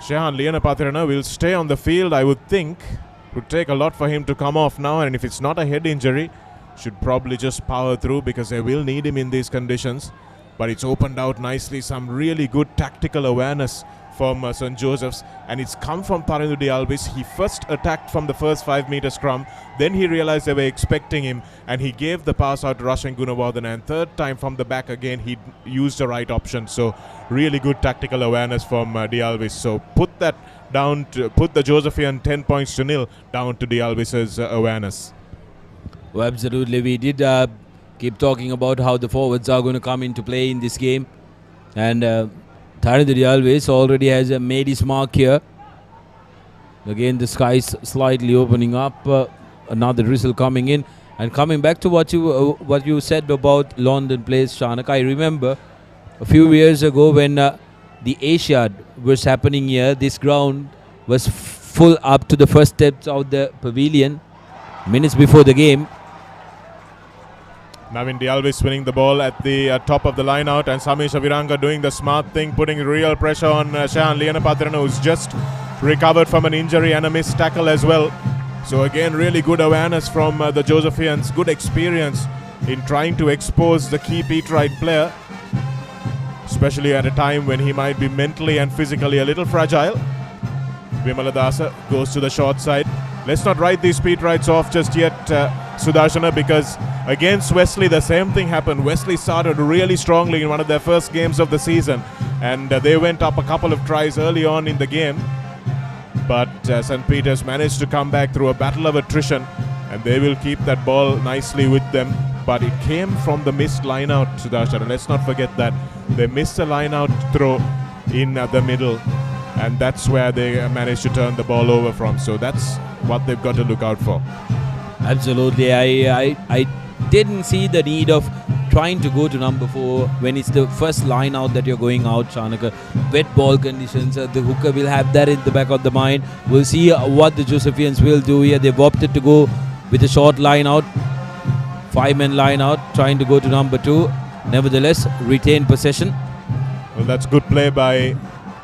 Shehan Lianapathirana will stay on the field, I would think. It would take a lot for him to come off now, and if it's not a head injury, should probably just power through because they will need him in these conditions. But it's opened out nicely. Some really good tactical awareness from St. Joseph's, and it's come from Tharinduri Alvis. He first attacked from the first 5 meter scrum, then he realized they were expecting him, and he gave the pass out to Rashan Gunawardhan, and third time from the back again he used the right option. So really good tactical awareness from D. Alvis. So put that down to put the Josephian 10 points to nil down to D. Alvis's awareness. Oh, absolutely. We did keep talking about how the forwards are going to come into play in this game, and Tharinduri Alvis already has made his mark here. Again, the sky's slightly opening up. Another drizzle coming in. And coming back to what you said about London Place, Shanak, I remember a few years ago when the Asiad was happening here, this ground was full up to the first steps of the pavilion minutes before the game. Navin Dialvis winning the ball at the top of the line out, and Sami Shaviranga doing the smart thing, putting real pressure on Shahan Lianapathirana, who's just recovered from an injury and a missed tackle as well. So again, really good awareness from the Josephians, good experience in trying to expose the key Pete Wright player, especially at a time when he might be mentally and physically a little fragile. Vimaladasa goes to the short side. Let's not write these Pete Wrights off just yet, Sudarshana, because against Wesley the same thing happened. Wesley started really strongly in one of their first games of the season, and they went up a couple of tries early on in the game, but St. Peter's managed to come back through a battle of attrition, and they will keep that ball nicely with them. But it came from the missed line out, Sudarshana. Let's not forget that they missed a line out throw in the middle, and that's where they managed to turn the ball over from. So that's what they've got to look out for. Absolutely. I didn't see the need of trying to go to number 4 when it's the first line out that you're going out, Shanaka. Wet ball conditions, the hooker will have that in the back of the mind. We'll see what the Josephians will do here. They've opted to go with a short line out, 5-man line out, trying to go to number 2. Nevertheless, retain possession. Well, that's good play by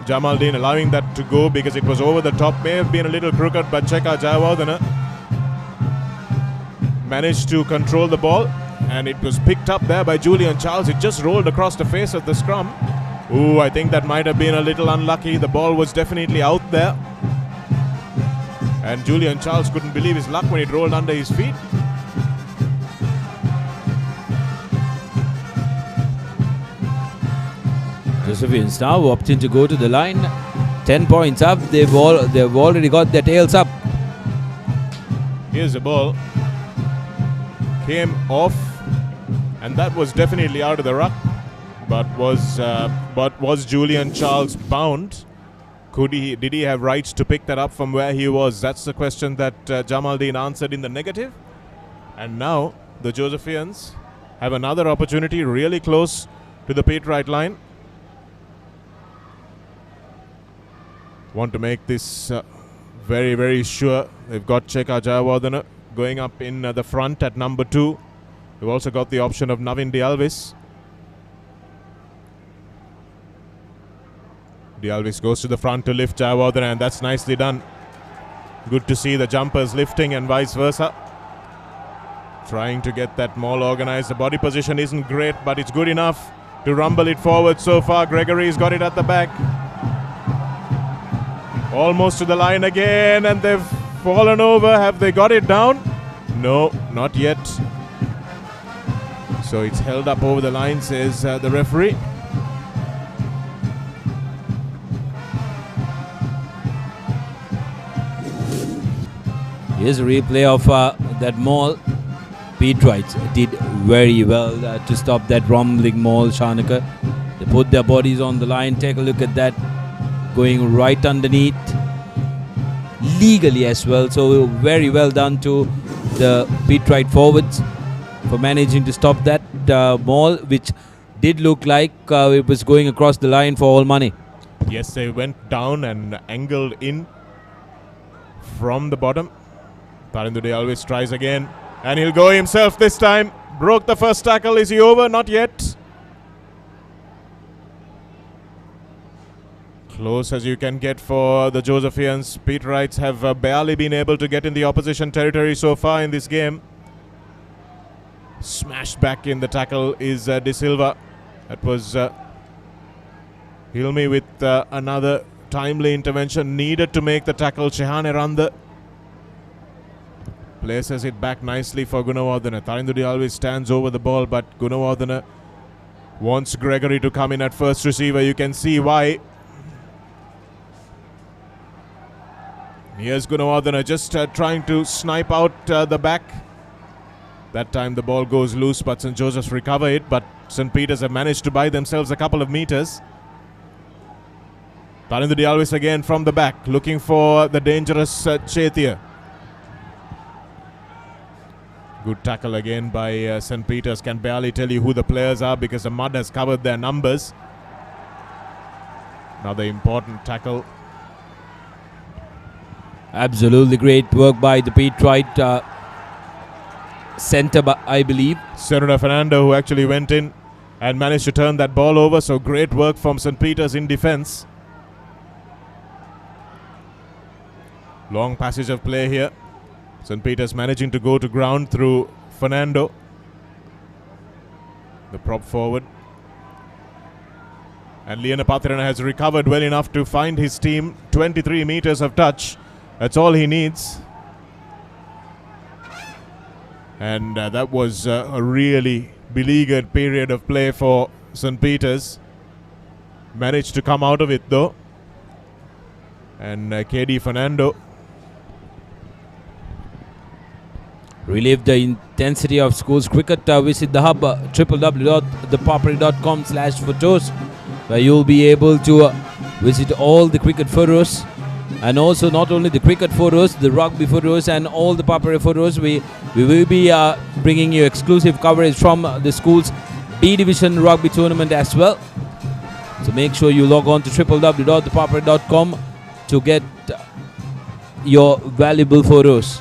Jamaldeen, allowing that to go because it was over the top. May have been a little crooked, but Cheka Jayawardena managed to control the ball, and it was picked up there by Julian Charles. It just rolled across the face of the scrum. Ooh, I think that might have been a little unlucky. The ball was definitely out there, and Julian Charles couldn't believe his luck when it rolled under his feet. Josephians now opting to go to the line. 10 points up. They've already got their tails up. Here's the ball. Came off, and that was definitely out of the ruck. But was Julian Charles bound? Did he have rights to pick that up from where he was? That's the question that Jamaldeen answered in the negative. And now the Josephians have another opportunity really close to the Pete Wright line. Want to make this very, very sure. They've got Cheka Jayawardena going up in the front at number 2. They've also got the option of Navin Dialvis. Dialvis goes to the front to lift Jayawardena, and that's nicely done. Good to see the jumpers lifting and vice versa. Trying to get that maul organized. The body position isn't great, but it's good enough to rumble it forward so far. Gregory's got it at the back. Almost to the line again, and they've fallen over. Have they got it down? No, not yet. So it's held up over the line, says the referee. Here's a replay of that maul. Pete Wright did very well to stop that rumbling maul, Shanaka. They put their bodies on the line. Take a look at that. Going right underneath, legally as well. So very well done to the Pete Wright forwards for managing to stop that maul, which did look like it was going across the line for all money. Yes, they went down and angled in from the bottom. Tarindude always tries again, and he'll go himself this time. Broke the first tackle. Is he over? Not yet. Close as you can get for the Josephians. Pete Wrights have barely been able to get in the opposition territory so far in this game. Smashed back in the tackle is De Silva. That was Hilmi with another timely intervention needed to make the tackle. Shehan Eranda places it back nicely for Gunawardena. Tarindudi always stands over the ball, but Gunawardena wants Gregory to come in at first receiver. You can see why. Here's Gunawardena just trying to snipe out the back. That time the ball goes loose, but St. Joseph's recover it, but St. Peter's have managed to buy themselves a couple of meters. Tarindudi Alvis again from the back, looking for the dangerous Chetia. Good tackle again by St. Peter's. Can barely tell you who the players are because the mud has covered their numbers. Another important tackle. Absolutely great work by the Pete Wright centre, I believe. Senator Fernando, who actually went in and managed to turn that ball over. So great work from St. Peter's in defence. Long passage of play here. St. Peter's managing to go to ground through Fernando, the prop forward. And Lianapathirana has recovered well enough to find his team 23 metres of touch. That's all he needs. And that was a really beleaguered period of play for St. Peter's. Managed to come out of it though. And KD Fernando relive the intensity of schools cricket. Visit the hub www.thepapare.com/photos, where you'll be able to visit all the cricket photos, and also not only the cricket photos, the rugby photos and all the Papare photos. We will be bringing you exclusive coverage from the school's B Division rugby tournament as well. So make sure you log on to www.thepapare.com to get your valuable photos.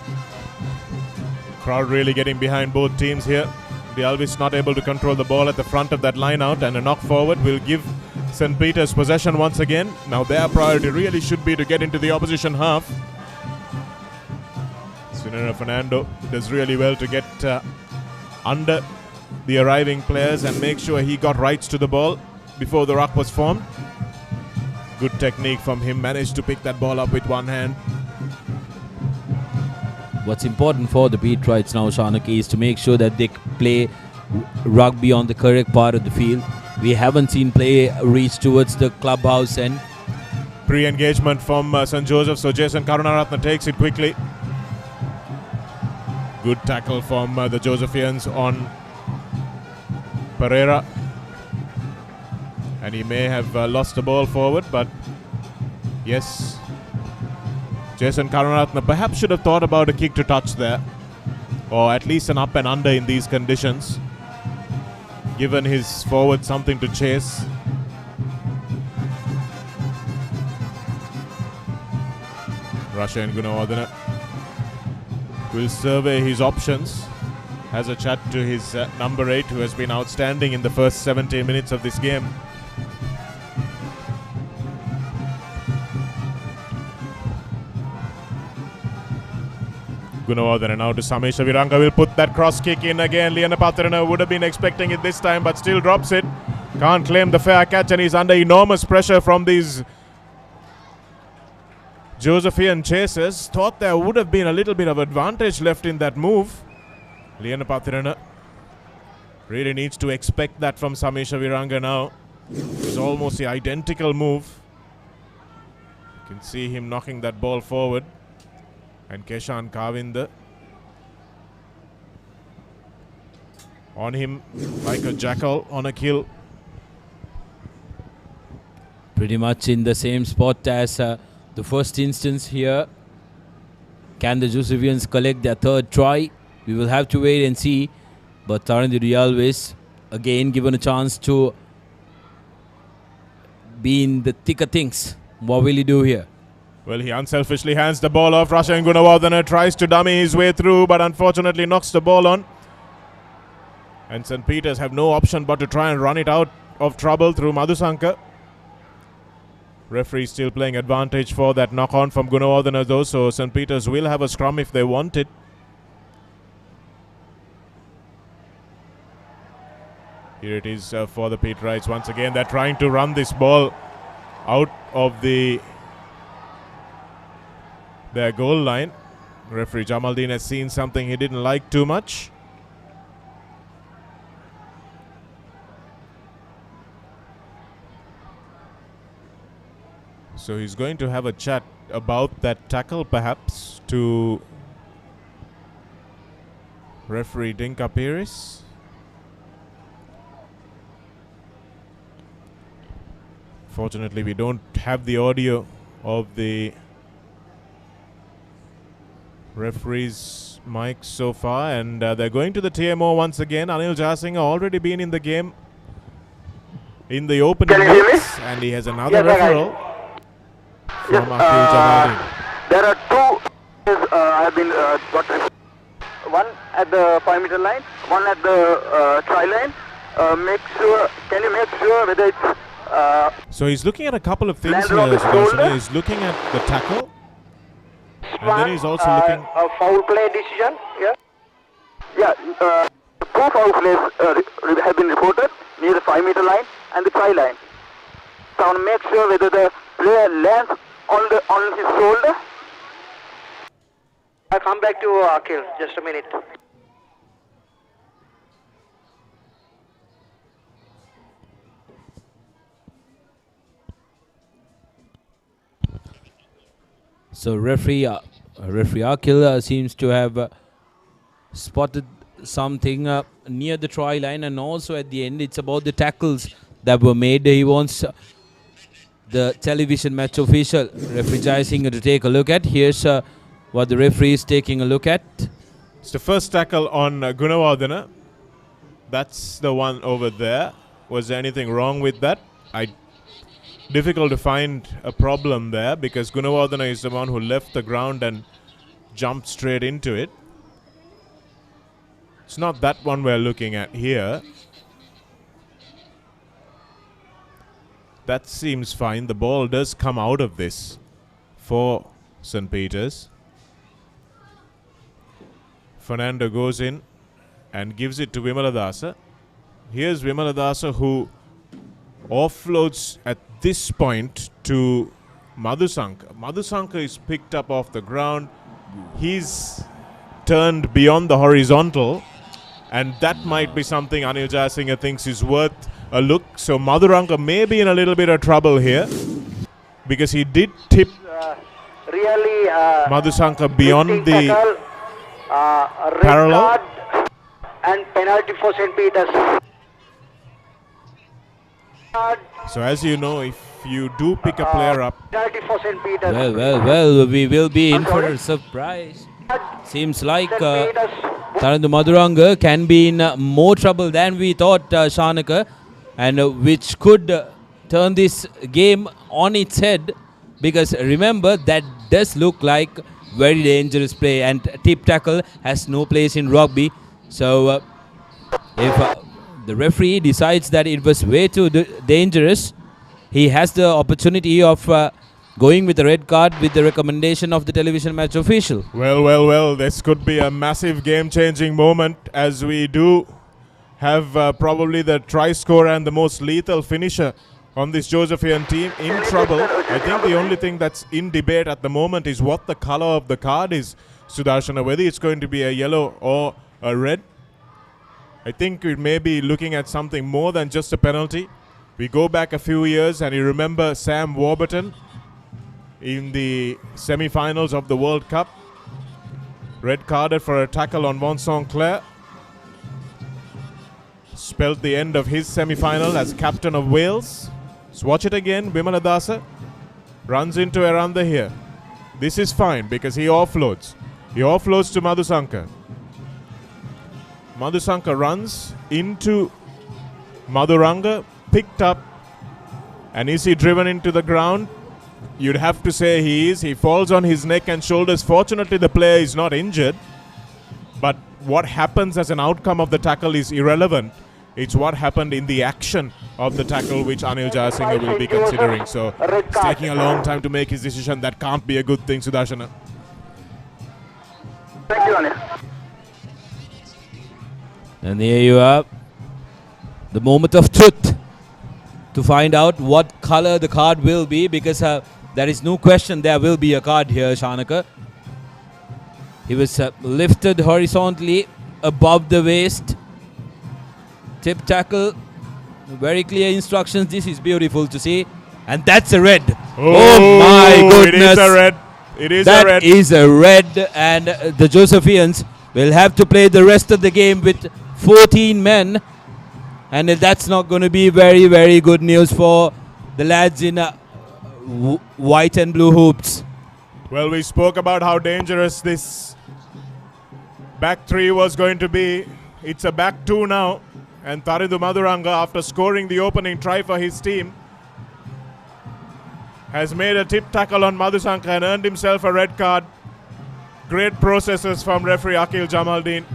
Crowd really getting behind both teams here. The Alvis not able to control the ball at the front of that line out, and a knock forward will give St. Peter's possession once again. Now their priority really should be to get into the opposition half. Senator Fernando does really well to get under the arriving players and make sure he got rights to the ball before the ruck was formed. Good technique from him, managed to pick that ball up with one hand. What's important for the Pete Wrights now, Shanaki, is to make sure that they play rugby on the correct part of the field. We haven't seen play reach towards the clubhouse end. Pre-engagement from St. Joseph, so Jason Karunaratne takes it quickly. Good tackle from the Josephians on Pereira. And he may have lost the ball forward, but yes, Jason Karunaratne perhaps should have thought about a kick to touch there, or at least an up and under in these conditions, given his forward something to chase. Rasha and Gunawardena will survey his options, has a chat to his number 8, who has been outstanding in the first 70 minutes of this game. Gunawardena now to Samesha Viranga, will put that cross kick in again. Lianapathirana would have been expecting it this time, but still drops it. Can't claim the fair catch, and he's under enormous pressure from these Josephian chasers. Thought there would have been a little bit of advantage left in that move. Lianapathirana really needs to expect that from Samesha Viranga now. It was almost the identical move. You can see him knocking that ball forward. And Keshan Kavinda on him like a jackal on a kill. Pretty much in the same spot as the first instance here. Can the Josephians collect their third try? We will have to wait and see. But Tarandi Alves again given a chance to be in the thick of things. What will he do here? Well, he unselfishly hands the ball off. Rashan Gunawardena tries to dummy his way through, but unfortunately knocks the ball on. And St. Peter's have no option but to try and run it out of trouble through Madhusankar. Referee still playing advantage for that knock on from Gunawardena though, so St. Peter's will have a scrum if they want it. Here it is for the Pete Wrights once again. They're trying to run this ball out of their goal line. Referee Jamaldeen has seen something he didn't like too much. So he's going to have a chat about that tackle perhaps to referee Dinka Pires. Fortunately, we don't have the audio of the Referee's mic so far, and they're going to the TMO once again. Anil Jasinghe already been in the game in the opening minutes, and he has another referral from Akil Jamaluddin. There are two have been got one at the 5 meter line, one at the try line. Can you make sure whether it's So he's looking at a couple of things here, Sudarshan. He's looking at the tackle, and then he's also looking a foul play decision. Two foul plays have been reported near the 5 meter line and the try line. So I want to make sure whether the player lands on his shoulder. I'll come back to Akhil, just a minute. So referee Akhil seems to have spotted something near the try line, and also at the end it's about the tackles that were made. He wants the television match official, referee Jayasinghe, to take a look at. Here's what the referee is taking a look at. It's the first tackle on Gunawardena. That's the one over there. Was there anything wrong with that? Difficult to find a problem there, because Gunawardena is the one who left the ground and jumped straight into it. It's not that one we're looking at here. That seems fine. The ball does come out of this for St. Peter's. Fernando goes in and gives it to Vimaladasa. Here's Vimaladasa, who offloads at this point to Madhusanka. Madhusanka is picked up off the ground. He's turned beyond the horizontal, and that might be something Anil Jayasinghe thinks is worth a look. So Madhuranka may be in a little bit of trouble here, because he did tip Really Madhusanka beyond the red parallel. card and penalty for St. Peter's. So as you know, if you do pick a player up, Penalty for St. Peter's. Well, we will be in for a surprise. Seems like Tarandu Madhuranga can be in more trouble than we thought, Shanaka, and which could turn this game on its head, because remember, that does look like very dangerous play, and tip tackle has no place in rugby. So if the referee decides that it was way too dangerous, he has the opportunity of going with a red card with the recommendation of the television match official. Well, this could be a massive game-changing moment, as we do have probably the try scorer and the most lethal finisher on this Josephian team in trouble. I think the only thing that's in debate at the moment is what the color of the card is, Sudarshana, whether it's going to be a yellow or a red. I think we may be looking at something more than just a penalty. We go back a few years and you remember Sam Warburton in the semi-finals of the World Cup. Red carded for a tackle on Vincent Clare. Spelled the end of his semi-final as captain of Wales. Let's watch it again. Vimaladasa runs into Aranda here. This is fine because he offloads. He offloads to Madhusanka. Madhusanka runs into Madhuranga, picked up, and is he driven into the ground? You'd have to say he is. He falls on his neck and shoulders. Fortunately, the player is not injured. But what happens as an outcome of the tackle is irrelevant. It's what happened in the action of the tackle which Anil Jayasinghe will be considering. So it's taking a long time to make his decision. That can't be a good thing, Sudarshana. Thank you, Anil. And there you are. The moment of truth to find out what color the card will be, because there is no question there will be a card here, Shanaka. He was lifted horizontally above the waist. Tip tackle. Very clear instructions. This is beautiful to see. And that's a red. Oh my goodness. It is a red. It is a red. That is a red. And the Josephians will have to play the rest of the game with 14 men. And that's not going to be very, very good news for the lads in white and blue hoops. Well, we spoke about how dangerous this Back 3 was going to be, it's a back 2 now. And Tarindu Maduranga, after scoring the opening try for his team, has made a tip tackle on Madhusanka and earned himself a red card. Great processes from referee Akil Jamaldeen.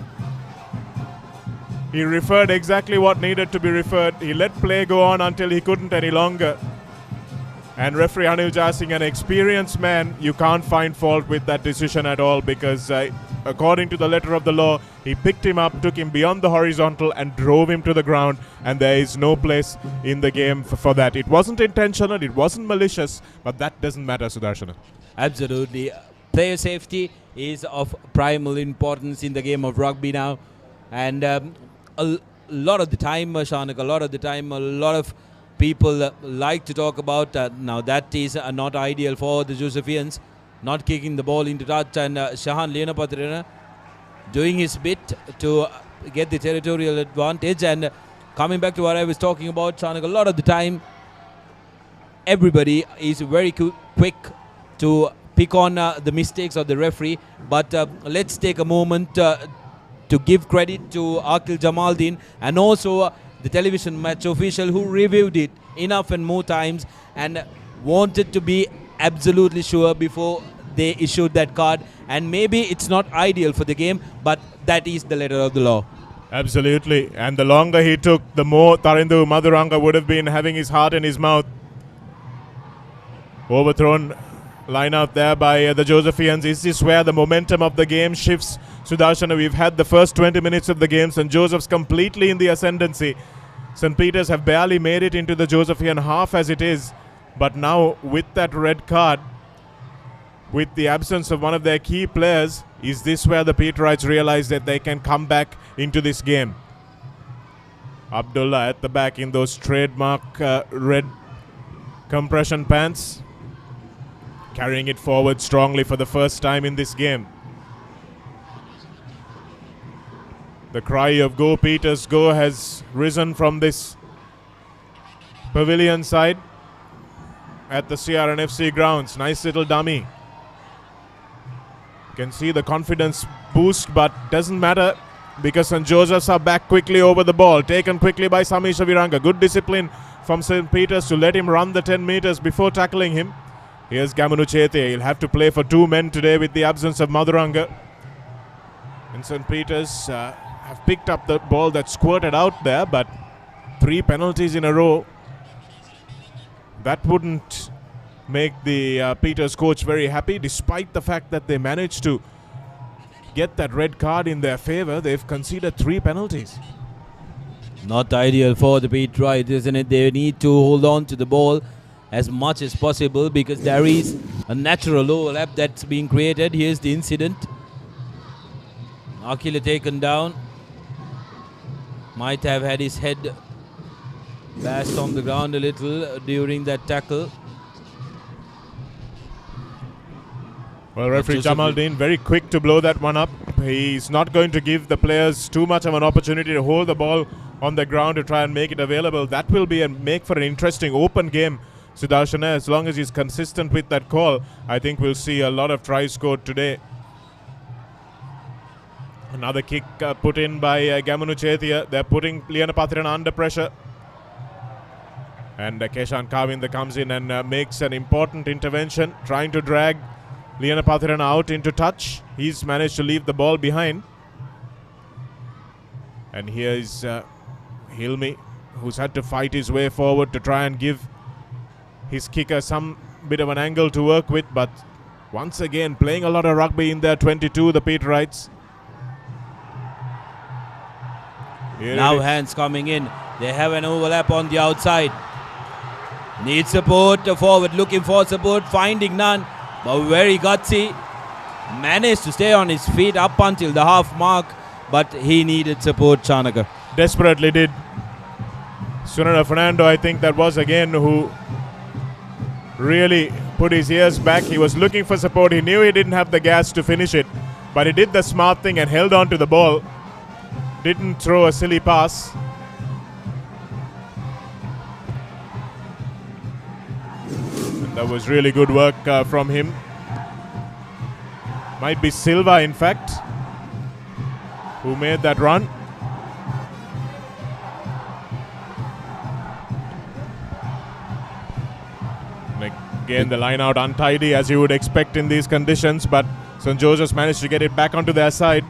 He referred exactly what needed to be referred. He let play go on until he couldn't any longer. And referee Anil Jasing, an experienced man, you can't find fault with that decision at all, because according to the letter of the law, he picked him up, took him beyond the horizontal and drove him to the ground, and there is no place in the game for that. It wasn't intentional, it wasn't malicious, but that doesn't matter, Sudarshana. Absolutely. Player safety is of primal importance in the game of rugby now. And a lot of the time, Shanak, a lot of people like to talk about now that is not ideal for the Josephians, not kicking the ball into touch, and Shahan Lienapatrana doing his bit to get the territorial advantage. And coming back to what I was talking about, Shanak, a lot of the time everybody is very quick to pick on the mistakes of the referee, but let's take a moment to give credit to Akil Jamaldeen and also the television match official who reviewed it enough and more times and wanted to be absolutely sure before they issued that card. And maybe it's not ideal for the game, but that is the letter of the law. Absolutely. And the longer he took, the more Tarindu Maduranga would have been having his heart in his mouth. Overthrown line out there by the Josephians. Is this where the momentum of the game shifts? Sudarshana, we've had the first 20 minutes of the game. St. Joseph's completely in the ascendancy. St. Peter's have barely made it into the Josephian half as it is. But now with that red card, with the absence of one of their key players, is this where the Peterites realize that they can come back into this game? Abdullah at the back in those trademark red compression pants, carrying it forward strongly for the first time in this game. The cry of "Go Peters, go" has risen from this pavilion side at the CRNFC grounds. Nice little dummy. You can see the confidence boost, but doesn't matter because St. Joseph's are back quickly over the ball. Taken quickly by Samisha Viranga. Good discipline from St. Peter's to let him run the 10 meters before tackling him. Here's Gamanu Chete. He'll have to play for 2 men today with the absence of Maduranga. And St. Peter's have picked up the ball that squirted out there, but 3 penalties in a row. That wouldn't make the Peters coach very happy, despite the fact that they managed to get that red card in their favor. They've conceded 3 penalties. Not ideal for the Peterites, isn't it? They need to hold on to the ball as much as possible because there is a natural overlap that's being created. Here's the incident. Akila taken down. Might have had his head bashed on the ground a little during that tackle. Well, referee Jamaldeen very quick to blow that one up. He's not going to give the players too much of an opportunity to hold the ball on the ground to try and make it available. That will be make for an interesting open game, Sudarshana. As long as he's consistent with that call, I think we'll see a lot of tries scored today. Another kick put in by Gamanu Chetia. They're putting Liana Pathirana under pressure. And Keshan Kavinda comes in and makes an important intervention, trying to drag Liana Pathirana out into touch. He's managed to leave the ball behind. And here is Hilmi, who's had to fight his way forward to try and give his kicker some bit of an angle to work with. But once again, playing a lot of rugby in their 22, the Peterites. Now hands coming in. They have an overlap on the outside. Needs support, forward looking for support, finding none. But very gutsy. Managed to stay on his feet up until the half mark. But he needed support, Chanaka. Desperately did. Sunana Fernando, I think that was again who really put his ears back. He was looking for support. He knew he didn't have the gas to finish it. But he did the smart thing and held on to the ball. Didn't throw a silly pass. And that was really good work from him. Might be Silva, in fact. who made that run. And again, the line out untidy as you would expect in these conditions, but St. Joseph's managed to get it back onto their side.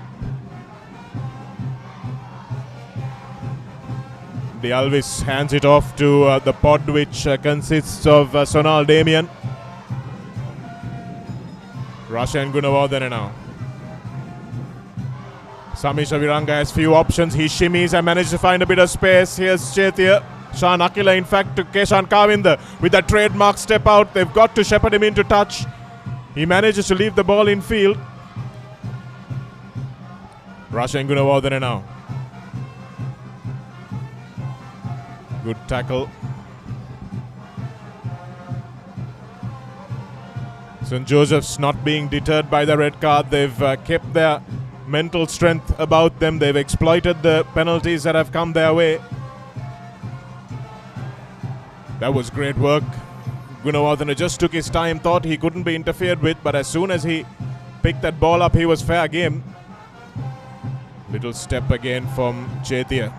The Alvis hands it off to the pod, which consists of Sonal Damien, Rasha and Gunawardene now. Samisha Viranga has few options. He shimmies and manages to find a bit of space. Here's Chaitya. Shan Akila, in fact, to Keshan Kavinda with that trademark step out. They've got to shepherd him into touch. He manages to leave the ball in field. Rasha and Gunawardene now. Good tackle. St. Joseph's not being deterred by the red card. They've kept their mental strength about them. They've exploited the penalties that have come their way. That was great work. Gunawardene just took his time, thought he couldn't be interfered with, but as soon as he picked that ball up, he was fair game. Little step again from Chaitya.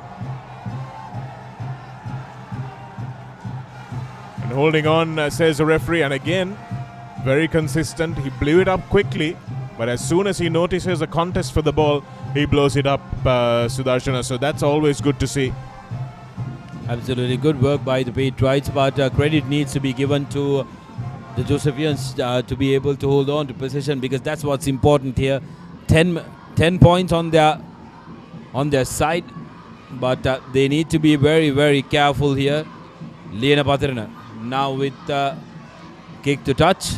And holding on, says the referee, and again, very consistent. He blew it up quickly, but as soon as he notices a contest for the ball, he blows it up, Sudarshana. So that's always good to see. Absolutely good work by the Patriots, but credit needs to be given to the Josephians to be able to hold on to possession, because that's what's important here. 10 points on their side, but they need to be very, very careful here. Liana Patirana now with kick to touch.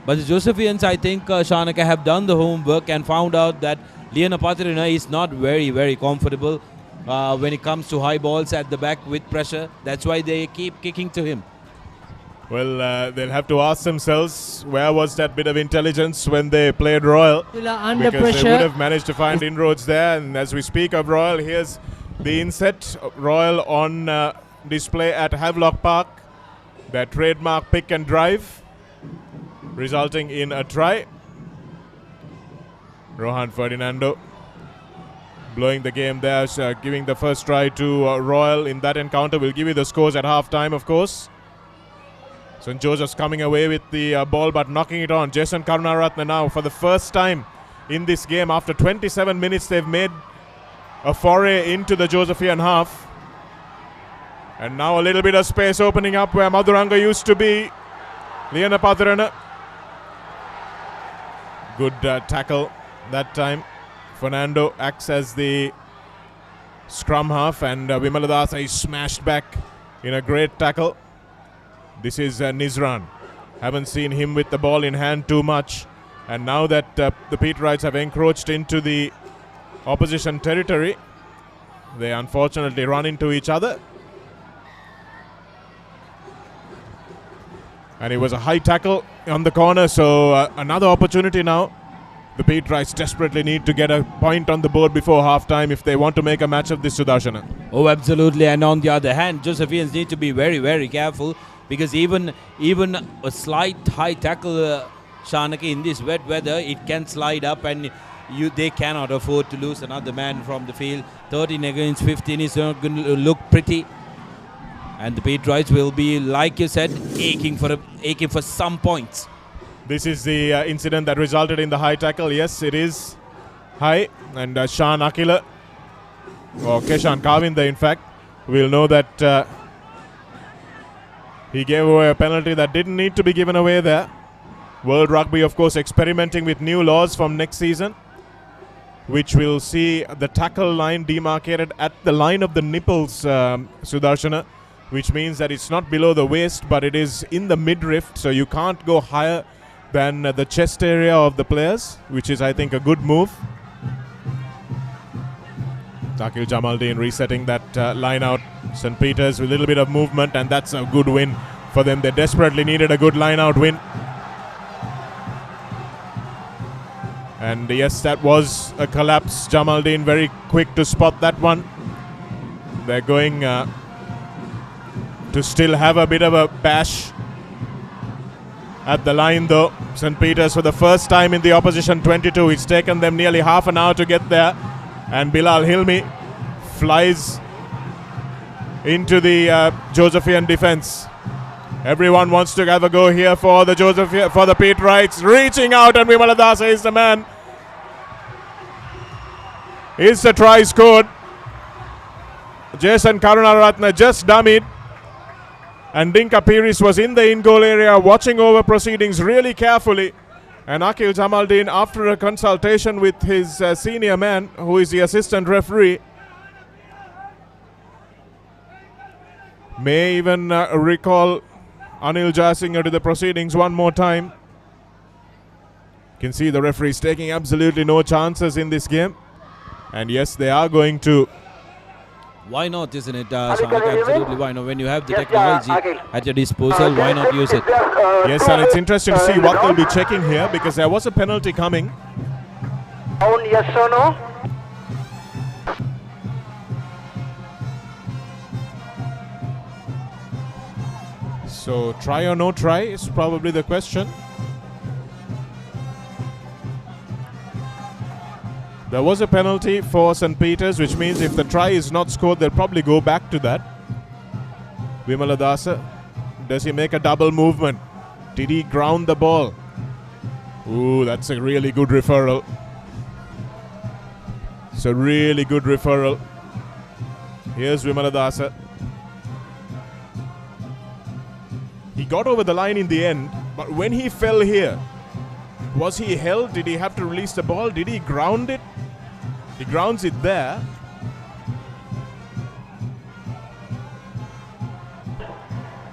But the Josephians, I think, Shanaka, have done the homework and found out that Liana Patirana is not very, very comfortable when it comes to high balls at the back with pressure. That's why they keep kicking to him. Well, they'll have to ask themselves, where was that bit of intelligence when they played Royal? Under because pressure. They would have managed to find inroads there. And as we speak of Royal, here's the inset. Royal on display at Havelock Park. Their trademark pick and drive, resulting in a try. Rohan Ferdinando blowing the game there, giving the first try to Royal in that encounter. We'll give you the scores at half time, of course. St. Joseph's coming away with the ball but knocking it on. Jason Karunaratne now for the first time in this game. After 27 minutes, they've made a foray into the Josephian half. And now a little bit of space opening up where Madhuranga used to be. Liana Patirana. Good tackle that time. Fernando acts as the scrum half, and Vimaladasa is smashed back in a great tackle. This is Nizran. Haven't seen him with the ball in hand too much. And now that the Peterites have encroached into the opposition territory, they unfortunately run into each other. And it was a high tackle on the corner, so another opportunity now. The Peterites desperately need to get a point on the board before half-time if they want to make a match of this, Sudarshana. Oh, absolutely. And on the other hand, Josephians need to be very, very careful, because even a slight high tackle, Shanaki, in this wet weather, it can slide up, and they cannot afford to lose another man from the field. 13 against 15 is not going to look pretty. And the Patriots will be, like you said, aching for some points. This is the incident that resulted in the high tackle. Yes, it is high. And Shan Akila, or Keshan Kavinda, in fact, will know that he gave away a penalty that didn't need to be given away there. World Rugby, of course, experimenting with new laws from next season, which will see the tackle line demarcated at the line of the nipples, Sudarshana, which means that it's not below the waist, but it is in the midriff, so you can't go higher than the chest area of the players, which is, I think, a good move. Takil Jamaldeen resetting that line out. St. Peter's with a little bit of movement, and that's a good win for them. They desperately needed a good line out win. And yes, that was a collapse. Jamaldeen very quick to spot that one. They're going to still have a bit of a bash at the line, though. St. Peter's for the first time in the opposition 22. It's taken them nearly half an hour to get there. And Bilal Hilmi flies into the Josephian defense. Everyone wants to have a go here for the for the Pete Wrights. Reaching out, and Vimala Dasa is the man. Is the try scored? Jason Karunaratne just dummied. And Dinka Piris was in the in-goal area watching over proceedings really carefully. And Akil Jamaldeen, after a consultation with his senior man, who is the assistant referee, may even recall Anil Jayasinghe to the proceedings one more time. You can see the referees taking absolutely no chances in this game. And yes, they are going to. Why not, isn't it, Shanak? Absolutely, why not? When you have the technology at your disposal, why not use it? Yes, and it's interesting to see what they'll be checking here, because there was a penalty coming. Yes or no? So, try or no try is probably the question. There was a penalty for St. Peter's, which means if the try is not scored, they'll probably go back to that. Vimala Dasa, does he make a double movement? Did he ground the ball? Ooh, that's a really good referral. It's a really good referral. Here's Vimala Dasa. He got over the line in the end, but when he fell here, was he held? Did he have to release the ball? Did he ground it? He grounds it there.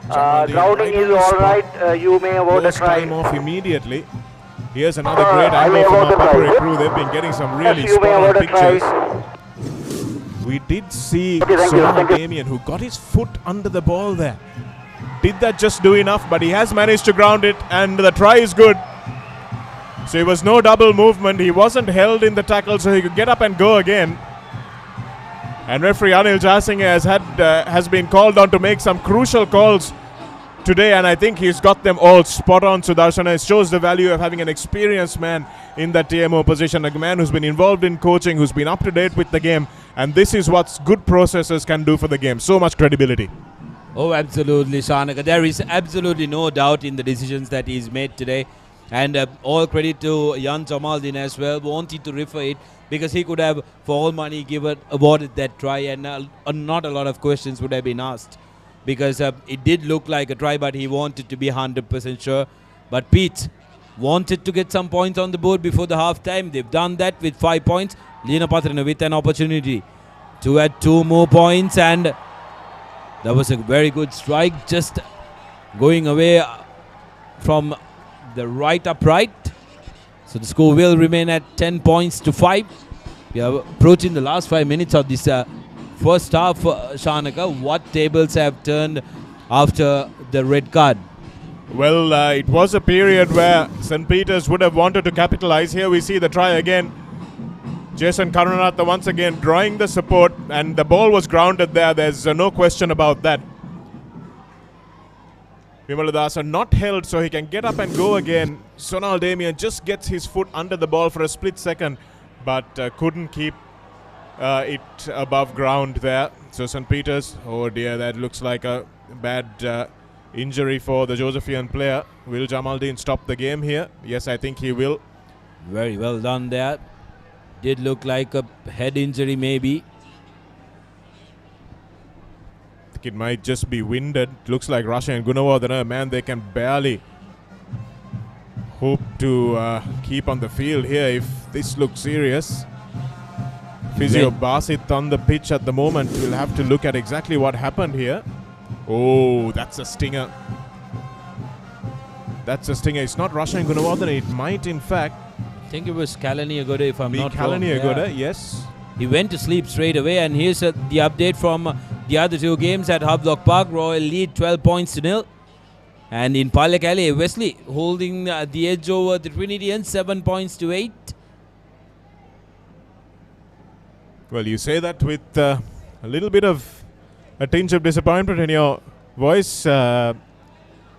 Grounding is alright. You may award a try. Time off immediately. Here's another great angle from our Papare crew. They've been getting some really spot-on pictures. We did see Sonal Damien, who got his foot under the ball there. Did that just do enough? But he has managed to ground it, and the try is good. So it was no double movement. He wasn't held in the tackle, so he could get up and go again. And referee Anil Jayasinghe has been called on to make some crucial calls today, and I think he's got them all spot on, Sudarshana. It shows the value of having an experienced man in that TMO position, a man who's been involved in coaching, who's been up to date with the game, and this is what good processors can do for the game. So much credibility. Oh, absolutely, Shanaka. There is absolutely no doubt in the decisions that he's made today. And all credit to Jan Jamaldeen as well, wanted to refer it, because he could have, for all money, awarded that try, and not a lot of questions would have been asked, because it did look like a try, but he wanted to be 100% sure. But Pete wanted to get some points on the board before the half time. They've done that with 5 points. Lina Patrana with an opportunity to add 2 more points, and that was a very good strike, just going away from the right upright. So the score will remain at 10 points to 5. We are approaching the last 5 minutes of this first half, Shanaka. What tables have turned after the red card? Well, it was a period where St. Peter's would have wanted to capitalize. Here we see the try again. Jason Karunaratne once again drawing the support, and the ball was grounded there. There's no question about that. Vimala Dasa not held, so he can get up and go again. Sonal Damien just gets his foot under the ball for a split second, but couldn't keep it above ground there. So St. Peter's, oh dear, that looks like a bad injury for the Josephian player. Will Jamaldeen stop the game here? Yes, I think he will. Very well done there. Did look like a head injury maybe. It might just be winded. Looks like Russia and Gunawardena, man, they can barely hope to keep on the field here if this looks serious. Physio Basit on the pitch at the moment. We'll have to look at exactly what happened here. Oh, that's a stinger. That's a stinger. It's not Russia and Gunawardena. It might, in fact, I think it was Kalani Agoda, if I'm not wrong. Kalani Agoda, yes. He went to sleep straight away, and here's the update from the other 2 games at Havelock Park. Royal lead 12 points to 0. And in Palekale, Wesley holding the edge over the Trinitians, 7 points to 8. Well, you say that with a little bit of a tinge of disappointment in your voice,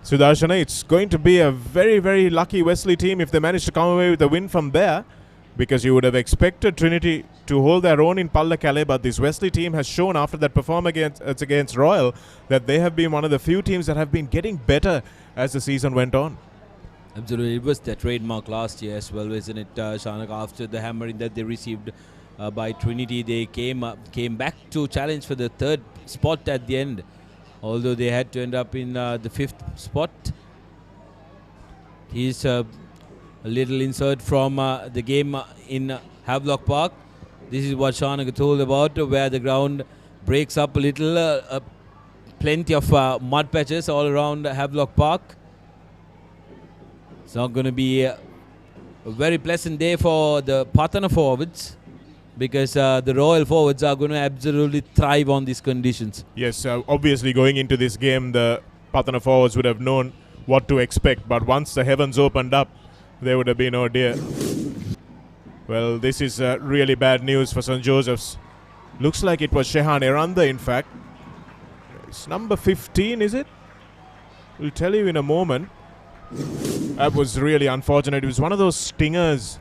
Sudarshana. It's going to be a very, very lucky Wesley team if they manage to come away with a win from there, because you would have expected Trinity to hold their own in Pallakele, but this Wesley team has shown after that performance against Royal that they have been one of the few teams that have been getting better as the season went on. Absolutely, it was their trademark last year as well, isn't it, Shanak? After the hammering that they received by Trinity, they came back to challenge for the third spot at the end, although they had to end up in the fifth spot. He's a little insert from the game in Havelock Park. This is what Shanak told about, where the ground breaks up a little, plenty of mud patches all around Havelock Park. It's not going to be a very pleasant day for the Patana forwards, because the Royal forwards are going to absolutely thrive on these conditions. Yes, obviously going into this game, the Patana forwards would have known what to expect, but once the heavens opened up, they would have been, oh dear. Well, this is really bad news for St. Joseph's. Looks like it was Shehan Eranda, in fact. It's number 15, is it? We'll tell you in a moment. That was really unfortunate. It was one of those stingers,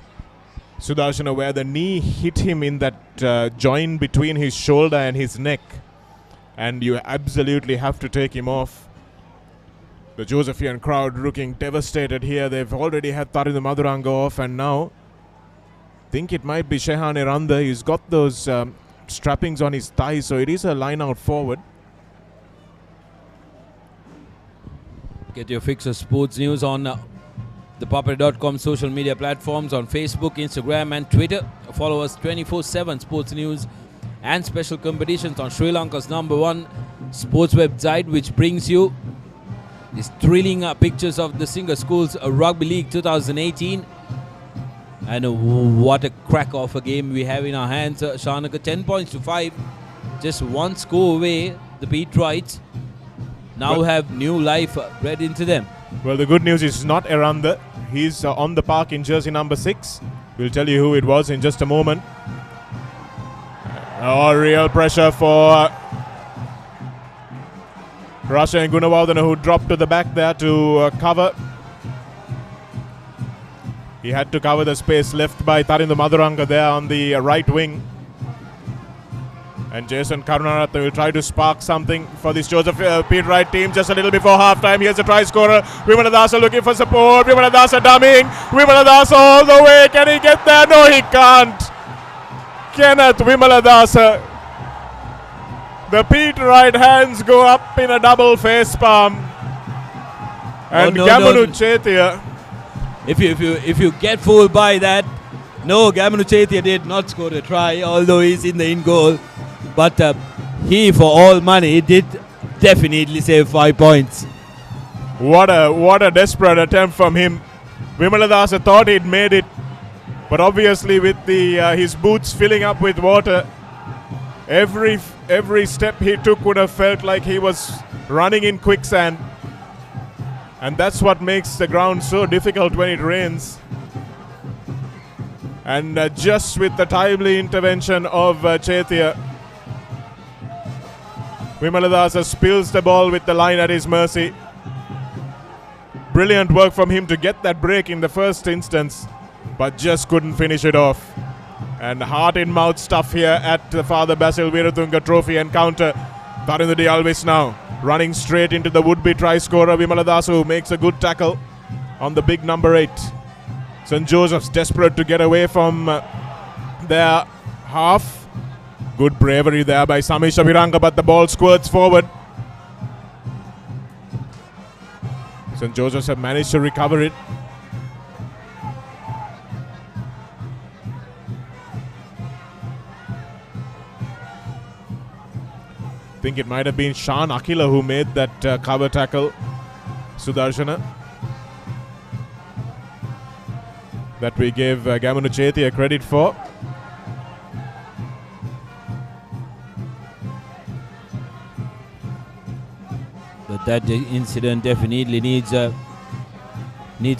Sudarshana, where the knee hit him in that joint between his shoulder and his neck. And you absolutely have to take him off. The Josephian crowd looking devastated here. They've already had Tarindu Maduranga off, and now I think it might be Shehan Eranda. He's got those strappings on his thighs, so it is a line out forward. Get your fix of sports news on ThePapare.com social media platforms on Facebook, Instagram and Twitter. Follow us 24/7 sports news and special competitions on Sri Lanka's #1 sports website, which brings you these thrilling pictures of the Singer Schools Rugby League 2018. And what a crack of a game we have in our hands. Shanaka 10 points to 5. Just one score away. The Pete Wrights now have new life bred into them. Well, the good news is not Eranda. He's on the park in jersey number 6. We'll tell you who it was in just a moment. Oh, real pressure for Rasha and Gunawardana, who dropped to the back there to cover. He had to cover the space left by Tarindu Maduranga there on the right wing. And Jason Karunaratne will try to spark something for this Joseph Pete Wright team just a little before half-time. Here's a try scorer. Vimaladasa looking for support. Vimaladasa dummying. Vimaladasa all the way. Can he get there? No, he can't. Kenneth Vimaladasa. The Pete Wright hands go up in a double face palm. And Gamanu Chetia. If you get fooled by that, no, Gamanu Chetia did not score a try, although he's in the in goal. But he, for all money, did definitely save 5 points. What a desperate attempt from him. Vimaladasa thought he'd made it, but obviously with his boots filling up with water, every step he took would have felt like he was running in quicksand. And that's what makes the ground so difficult when it rains. And just with the timely intervention of Chetia, Vimaladasa spills the ball with the line at his mercy. Brilliant work from him to get that break in the first instance, but just couldn't finish it off. And heart-in-mouth stuff here at the Father Basil Veeratunga Trophy encounter. Tarindu De Alvis now running straight into the would-be try-scorer Vimaladasa, who makes a good tackle on the big number 8. St. Joseph's desperate to get away from their half. Good bravery there by Samisha Viranga, but the ball squirts forward. St. Joseph's have managed to recover it. I think it might have been Shan Akila who made that cover tackle, Sudarshana, that we gave Gamanu Chetia credit for. But that incident definitely needs a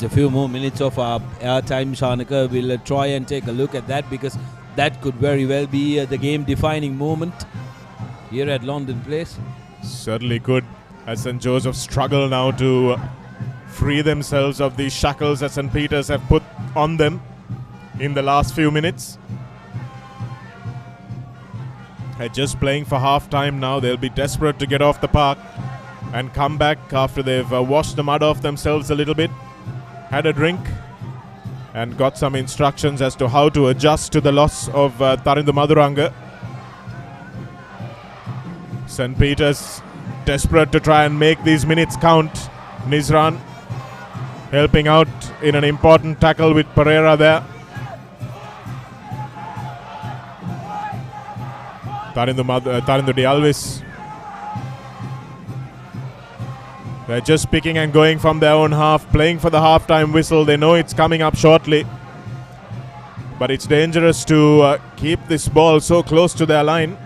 few more minutes of our airtime. Shanaka will try and take a look at that, because that could very well be the game-defining moment here at London Place. Certainly could, as St. Joseph struggle now to free themselves of these shackles that St. Peter's have put on them in the last few minutes. They're just playing for half time now. They'll be desperate to get off the park and come back after they've washed the mud off themselves a little bit, had a drink, and got some instructions as to how to adjust to the loss of Tarindu Maduranga. St. Peter's desperate to try and make these minutes count. Nizran helping out in an important tackle with Pereira there. Tarindu de Alves. They're just picking and going from their own half, playing for the half-time whistle. They know it's coming up shortly. But it's dangerous to keep this ball so close to their line.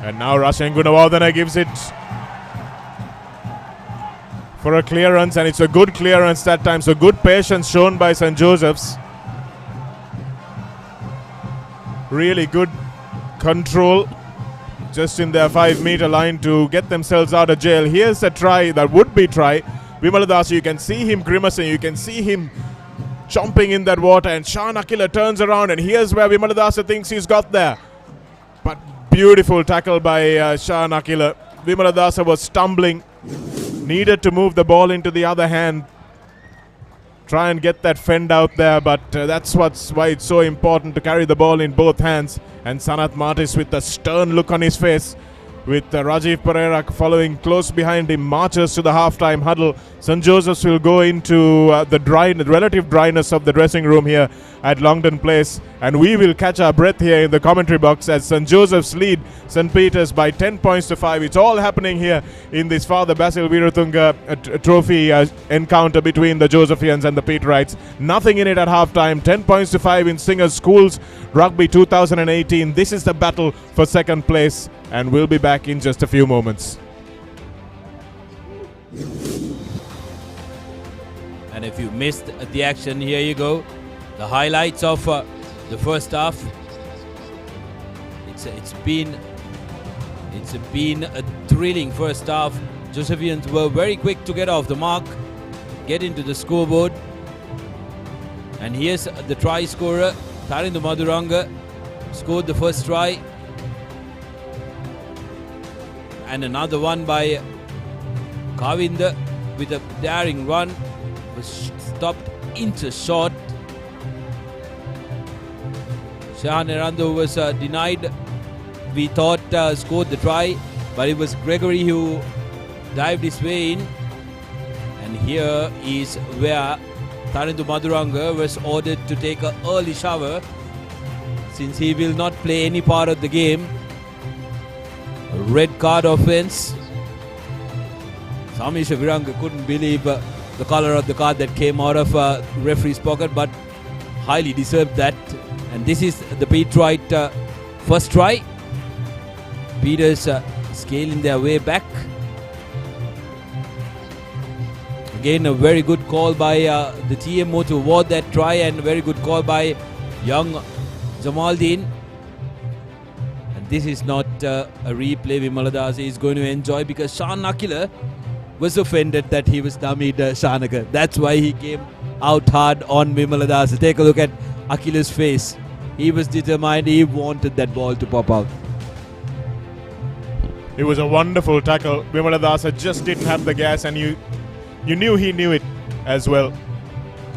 And now Rashan Gunawardena gives it for a clearance, and it's a good clearance that time. So good patience shown by St. Joseph's. Really good control just in their 5-meter line to get themselves out of jail. Here's a try, that would be try. Vimaladasa, you can see him grimacing, you can see him chomping in that water, and Sean Akila turns around, and here's where Vimaladasa thinks he's got there. But beautiful tackle by Sean Akila. Vimaladasa was stumbling, needed to move the ball into the other hand, try and get that fend out there, but that's why it's so important to carry the ball in both hands. And Sanath Martis with a stern look on his face, with Rajiv Pereira following close behind him, marches to the half-time huddle. St. Joseph's will go into the relative dryness of the dressing room here at Longden Place, and we will catch our breath here in the commentary box as St. Joseph's lead St. Peter's by 10 points to 5. It's all happening here in this Father Basil Veeratunga trophy encounter between the Josephians and the Peterites. Nothing in it at half-time. 10 points to 5 in Singers Schools Rugby 2018. This is the battle for second place, and we'll be back in just a few moments. And if you missed the action, here you go. The highlights of the first half. It's been a thrilling first half. Josephians were very quick to get off the mark, get into the scoreboard. And here's the try scorer, Tarindu Maduranga, scored the first try. And another one by Kavinda with a daring run, was stopped inches short. Shahan Erando was denied. We thought scored the try, but it was Gregory who dived his way in. And here is where Tarindu Maduranga was ordered to take an early shower, since he will not play any part of the game. A red card offense. Samisha Viranga couldn't believe the color of the card that came out of referee's pocket, but highly deserved that. And this is the Peterite first try. Peters scaling their way back. Again, a very good call by the TMO to award that try, and a very good call by young Jamaldeen. And this is not a replay Vimaladasa is going to enjoy, because Sean Akila was offended that he was dummied Shanaka. That's why he came out hard on Vimaladasa. Take a look at Akila's face. He was determined, he wanted that ball to pop out. It was a wonderful tackle. Vimaladasa just didn't have the gas, and you knew he knew it as well.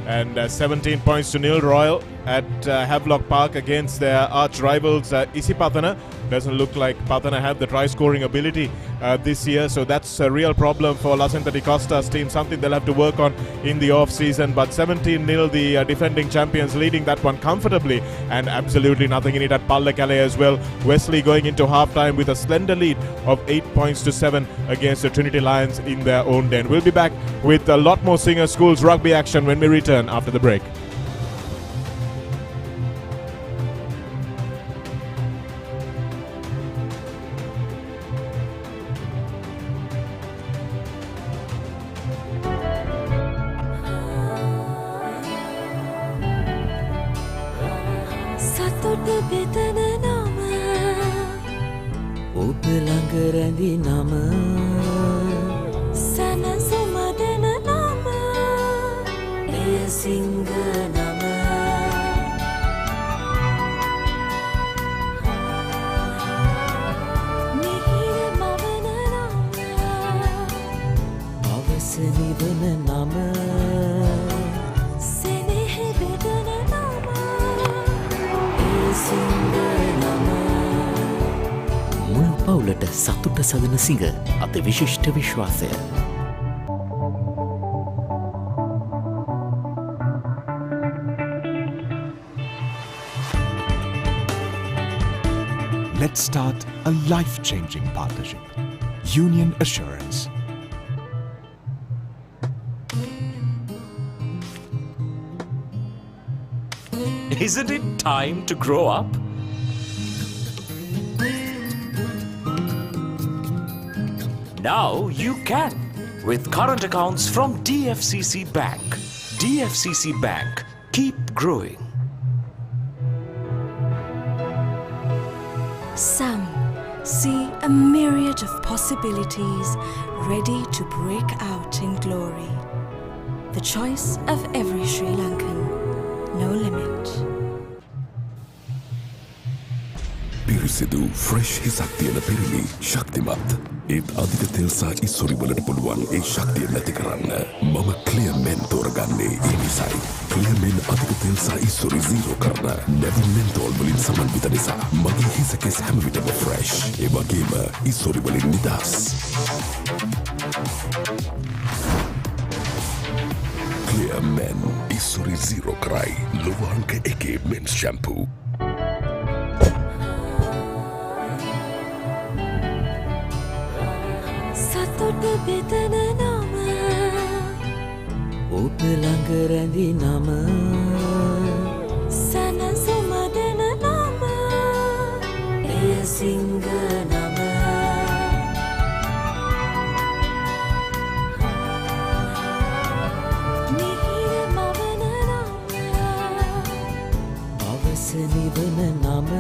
And 17 points to nil Royal at Havelock Park against their arch rivals Isi Pathana. Doesn't look like Pathana have the try scoring ability this year, so that's a real problem for Lacenta Di Costa's team, something they'll have to work on in the off season. But 17-0, the defending champions leading that one comfortably, and absolutely nothing in it at Pallekele as well. Wesley going into half-time with a slender lead of 8 points to 7 against the Trinity Lions in their own den. We'll be back with a lot more Singer Schools rugby action when we return after the break. ඔබ ළඟ රැඳි නම සනසුමදන නම එය සිංහ නම පවුලට සතුට සදන සිඟ අති විශිෂ්ට විශ්වාසය. Let's start a life-changing partnership. Union Assurance. Isn't it time to grow up? Now you can with current accounts from DFCC Bank. DFCC Bank. Keep growing. Some see a myriad of possibilities ready to break out in glory. The choice of every Sri Lankan, no limit. පිරිසිදු fresh හිසක් තියෙන පිරිමි ශක්තිමත් ඒත් අධික තෙල් සහ ඉස්සුරි වලට පුළුවන් ඒ ශක්තිය නැති කරන්න මම ක්ලියර් මෙන් තෝරගන්නේ ඒ නිසායි ක්ලියර් මෙන් අධික තෙල් සහ ඉස්සුරි zero කරන නැවි මෙන්තෝල් වලින් සමන්විත නිසා මගේ හිස කෙස් හැම විටම ෆ්‍රෙෂ් ඒ වගේම ඉස්සුරි වලින් නිදහස් ක්ලියර් මෙන් ඉස්සුරි zero කරයි ලෝවාංක එකේ මෙන්ස් ෂැම්පූ සතුට බෙදන නම ඔබ ළඟ රැඳි නම සනසුම දෙන නම එය සිංහ නම මිහිර මවන නම අවස නිවන නම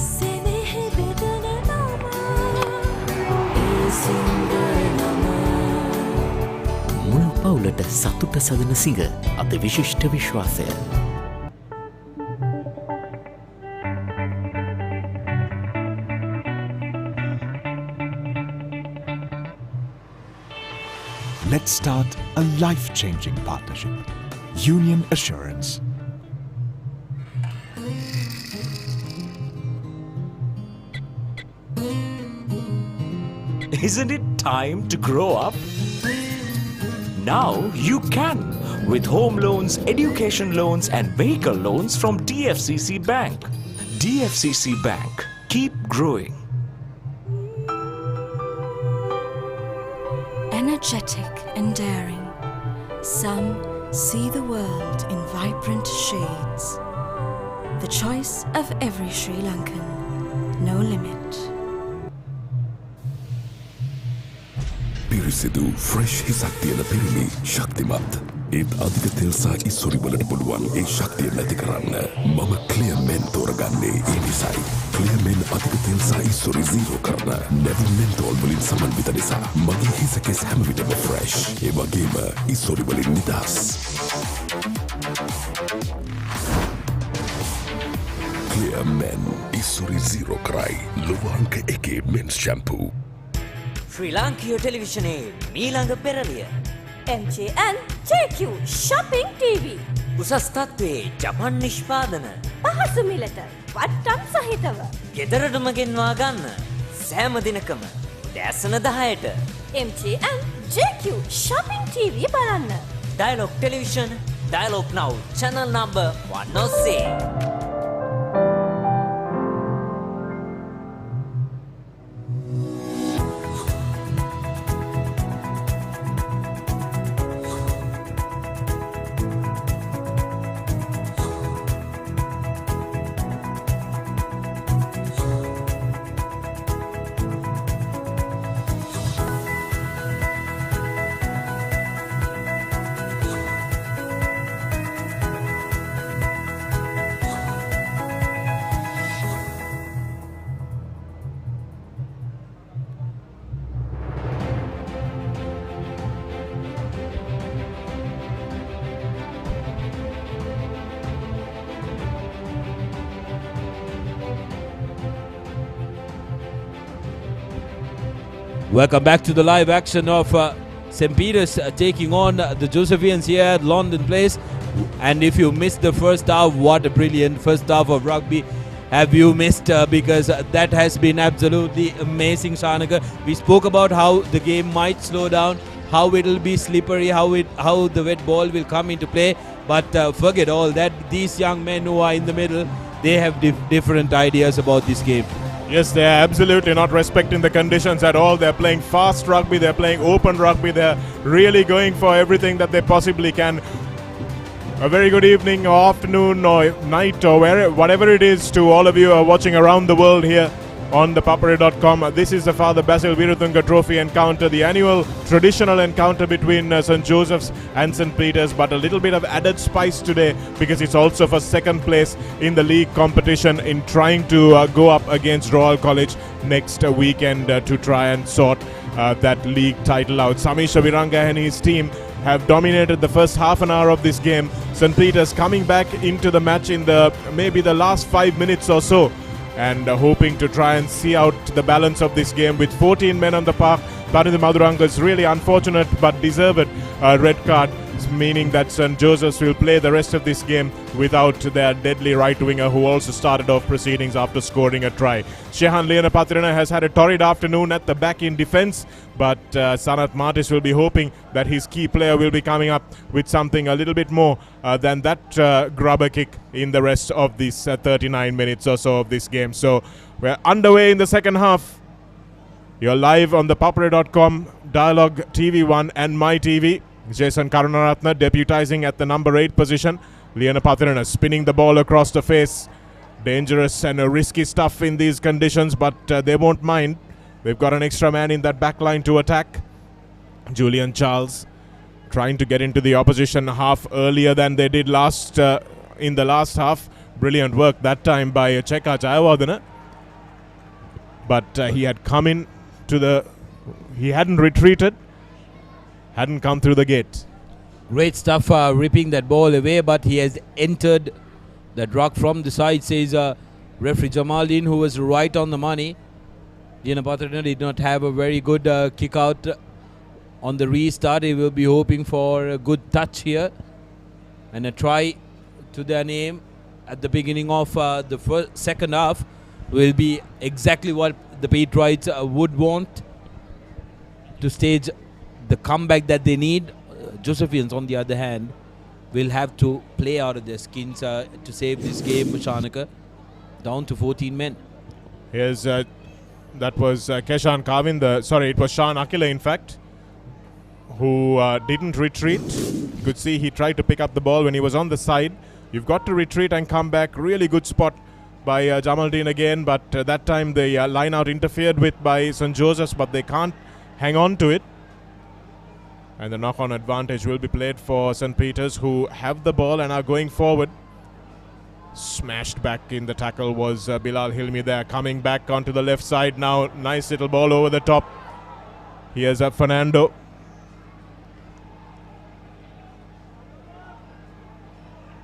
සෙනෙහ බෙදන නම සිංහ නම මුළු පවුලට සතුට සදන සිඟ අති විශිෂ්ට විශ්වාසය. Let's start a life-changing partnership. Union Assurance. Isn't it time to grow up? Now you can with home loans, education loans and vehicle loans from DFCC Bank. DFCC Bank. Keep growing. Energetic and daring, some see the world in vibrant shades. The choice of every Sri Lankan, no limit. පිරිසිදු fresh හිසක් තියෙන පිරිමි ශක්තිමත් ඒත් අධික තෙල් සහ ඉස්සුරි වලට පුළුවන් ඒ ශක්තිය නැති කරන්න මම ක්ලියර් මෙන් තෝරගන්නේ ඒ නිසායි ක්ලියර් මෙන් අධික තෙල් සහ ඉස්සුරි zero කරන නැවි මෙන්තෝල් වලින් සමන්විත නිසා මගේ හිස කෙස් හැම විටම ෆ්‍රෙෂ් ඒ වගේම ඉස්සුරි වලින් නිදහස් ක්ලියර් මෙන් ඉස්සුරි zero කරයි ලෝවාංක එකේ මෙන්ස් ෂැම්පූ ශ්‍රී ලාංකීය ටෙලිවිෂනයේ මීළඟ පෙරළිය MJN JQ Shopping TV උසස් තත්ත්වයේ ජපන් නිෂ්පාදන පහසු මිලට වට්ටම් සහිතව ගෙදරටම ගෙන්වා ගන්න සෑම දිනකම දැසන 10ට MJN JQ Shopping TV බලන්න Dialog television Dialog now channel number 106 Welcome back to the live action of St. Peter's taking on the Josephians here at London Place. And if you missed the first half, what a brilliant first half of rugby. have you missed? Because that has been absolutely amazing, Shanaka. We spoke about how the game might slow down, how it will be slippery, how the wet ball will come into play. But forget all that. These young men who are in the middle, they have different ideas about this game. Yes, they are absolutely not respecting the conditions at all. They're playing fast rugby, they're playing open rugby, they're really going for everything that they possibly can. A very good evening or afternoon or night or whatever it is to all of you who are watching around the world here on ThePapare.com. This is the Father Basil Virutunga Trophy encounter, the annual traditional encounter between St. Joseph's and St. Peter's, but a little bit of added spice today because it's also for second place in the league competition in trying to go up against Royal College next weekend to try and sort that league title out. Samisha Viranga and his team have dominated the first half an hour of this game. St. Peter's coming back into the match in maybe the last 5 minutes or so, and hoping to try and see out the balance of this game with 14 men on the park. Taridu Maduranga's really unfortunate but deserved red card, meaning that St. Joseph's will play the rest of this game without their deadly right winger who also started off proceedings after scoring a try. Shehan Leonapatrina has had a torrid afternoon at the back in defence, but Sanath Martis will be hoping that his key player will be coming up with something a little bit more than that grubber kick in the rest of these 39 minutes or so of this game. So we're underway in the second half. You're live on ThePapare.com, Dialogue TV1 and MyTV. Jason Karunaratne deputizing at the number 8 position. Leona Pathirana spinning the ball across the face. Dangerous and risky stuff in these conditions, but they won't mind. They've got an extra man in that back line to attack. Julian Charles trying to get into the opposition half earlier than they did in the last half. Brilliant work that time by Cheka Jayawardena. But he had come in he hadn't retreated, hadn't come through the gate. Great stuff, ripping that ball away, but he has entered that rock from the side, says referee Jamaldin, who was right on the money. Leona Patrina did not have a very good kick out on the restart. He will be hoping for a good touch here and a try to their name at the beginning of the second half will be exactly what the Patriots would want to stage the comeback that they need. Josephians, on the other hand, will have to play out of their skins to save this game. Shanaka down to 14 men. Here's that was Keshan Kavin, it was Shan Akila in fact, who didn't retreat. You could see he tried to pick up the ball when he was on the side. You've got to retreat and come back. Really good spot by Jamaldin again, but that time the line out interfered with by St. Joseph's, but they can't hang on to it. And the knock-on advantage will be played for St. Peter's, who have the ball and are going forward. Smashed back in the tackle was Bilal Hilmi there, coming back onto the left side now. Nice little ball over the top. Here's Fernando.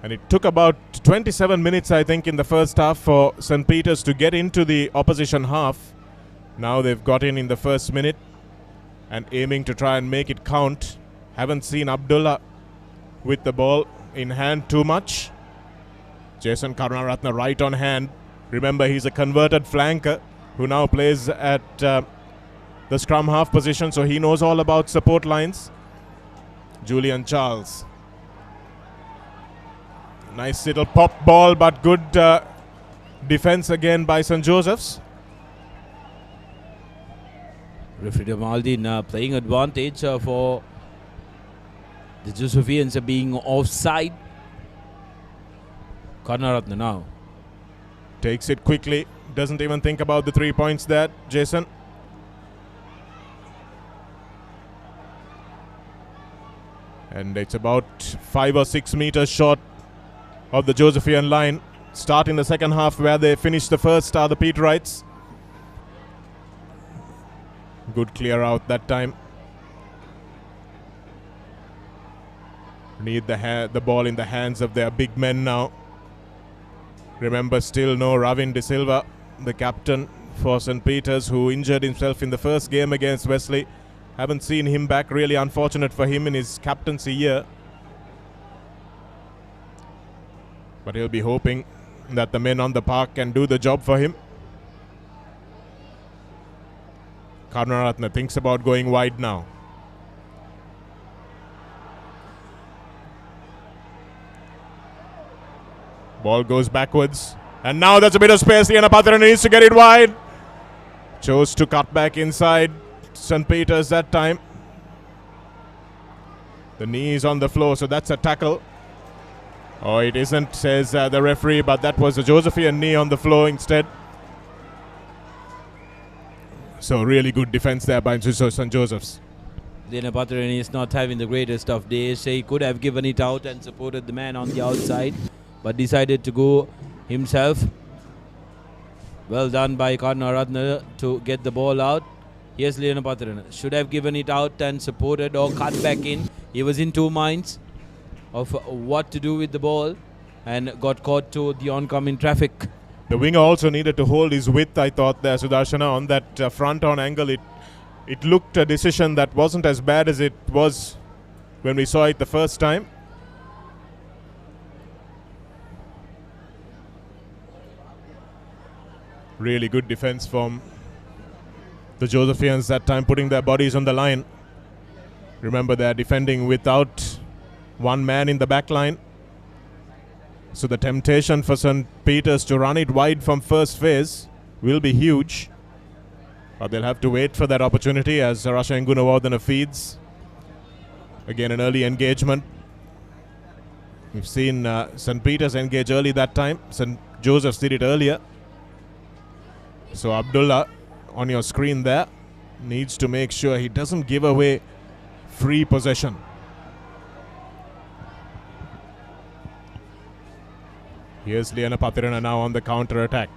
And it took about 27 minutes, I think, in the first half for St. Peter's to get into the opposition half. Now they've got in the first minute and aiming to try and make it count. Haven't seen Abdullah with the ball in hand too much. Jason Karunaratne right on hand. Remember, he's a converted flanker who now plays at the scrum half position, so he knows all about support lines. Julian Charles. Nice little pop ball, but good defense again by St. Joseph's. Referee Jamaldin playing advantage for the Josephians being offside. Karunaratne now takes it quickly. Doesn't even think about the 3 points there, Jason. And it's about 5 or 6 meters short of the Josephian line. Start in the second half where they finished the first are the Peterites. Good clear out that time. Need the ball in the hands of their big men now. Remember, still no Ravin De Silva, the captain for St. Peter's, who injured himself in the first game against Wesley. Haven't seen him back. Really unfortunate for him in his captaincy year. But he'll be hoping that the men on the park can do the job for him. Karunaratne thinks about going wide now. Ball goes backwards. And now there's a bit of space. Lianapathirana needs to get it wide. Chose to cut back inside St. Peter's that time. The knee is on the floor, so that's a tackle. Oh, it isn't, says the referee, but that was a Josephian knee on the floor instead. So really good defense there by St. Joseph's. Lianapathirana is not having the greatest of days. He could have given it out and supported the man on the outside, but decided to go himself. Well done by Karunaratne to get the ball out. Here's Lianapathirana. Should have given it out and supported or cut back in. He was in two minds of what to do with the ball and got caught to the oncoming traffic. The winger also needed to hold his width, I thought, there, Sudarshana, on that front-on angle. It looked a decision that wasn't as bad as it was when we saw it the first time. Really good defense from the Josephians that time, putting their bodies on the line. Remember, they're defending without one man in the back line. So the temptation for St. Peter's to run it wide from first phase will be huge. But they'll have to wait for that opportunity as Rasha Gunawardena feeds. Again, an early engagement. We've seen St. Peter's engage early that time. St. Joseph's did it earlier. So Abdullah, on your screen there, needs to make sure he doesn't give away free possession. Here's Lianapathirana now on the counter-attack.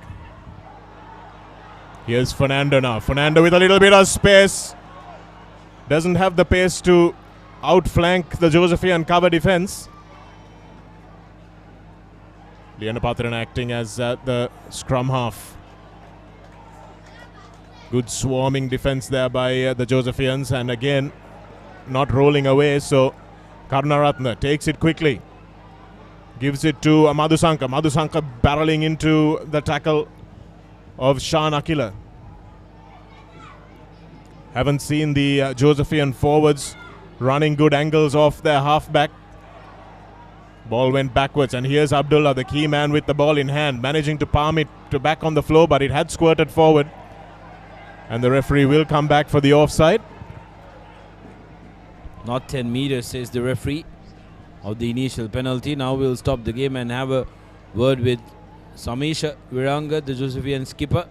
Here's Fernando now. Fernando with a little bit of space. Doesn't have the pace to outflank the Josephian cover defense. Lianapathirana acting as the scrum half. Good swarming defense there by the Josephians, and again not rolling away, so Karunaratne takes it quickly. Gives it to Madhusanka. Madhusanka barreling into the tackle of Shan Akila. Haven't seen the Josephian forwards running good angles off their halfback. Ball went backwards, and here's Abdullah, the key man with the ball in hand, managing to palm it to back on the floor, but it had squirted forward. And the referee will come back for the offside. Not 10 meters, says the referee, of the initial penalty. Now we'll stop the game and have a word with Samisha Viranga, the Josephian skipper.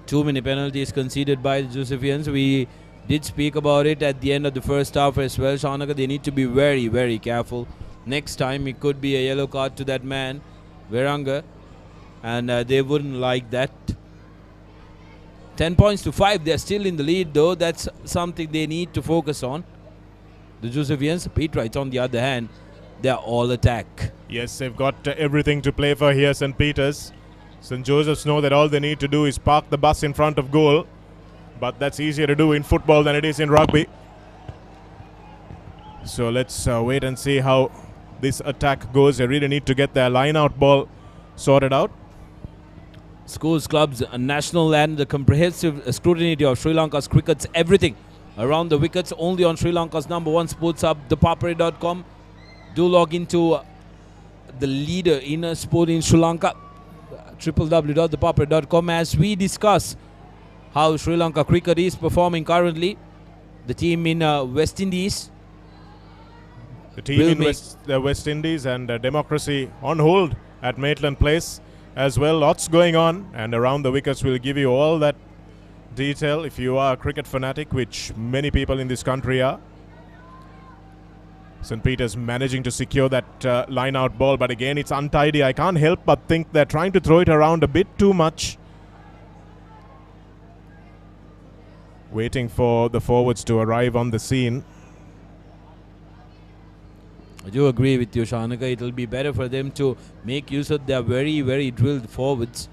Too many penalties conceded by the Josephians. We did speak about it at the end of the first half as well. Shanaka, they need to be very, very careful. Next time it could be a yellow card to that man, Viranga, and they wouldn't like that. 10 points to 5. They're still in the lead, though. That's something they need to focus on. The Josephians, Pete Wright, on the other hand, they're all attack. Yes, they've got everything to play for here, St. Peter's. St. Joseph's know that all they need to do is park the bus in front of goal. But that's easier to do in football than it is in rugby. So let's wait and see how this attack goes. They really need to get their line-out ball sorted out. Schools, clubs, national and the comprehensive scrutiny of Sri Lanka's cricket's everything around the wickets, only on Sri Lanka's #1 sports hub, ThePapare.com. Do log into the leader in sport in Sri Lanka, www.thepapare.com, as we discuss how Sri Lanka cricket is performing currently. The team in West Indies. The team in the West Indies and democracy on hold at Maitland Place as well. Lots going on, and around the wickets we'll give you all that detail if you are a cricket fanatic, which many people in this country are. St. Peter's managing to secure that line-out ball, but again it's untidy. I can't help but think they're trying to throw it around a bit too much. Waiting for the forwards to arrive on the scene. I do agree with you, Shanaka. It will be better for them to make use of their very, very drilled forwards,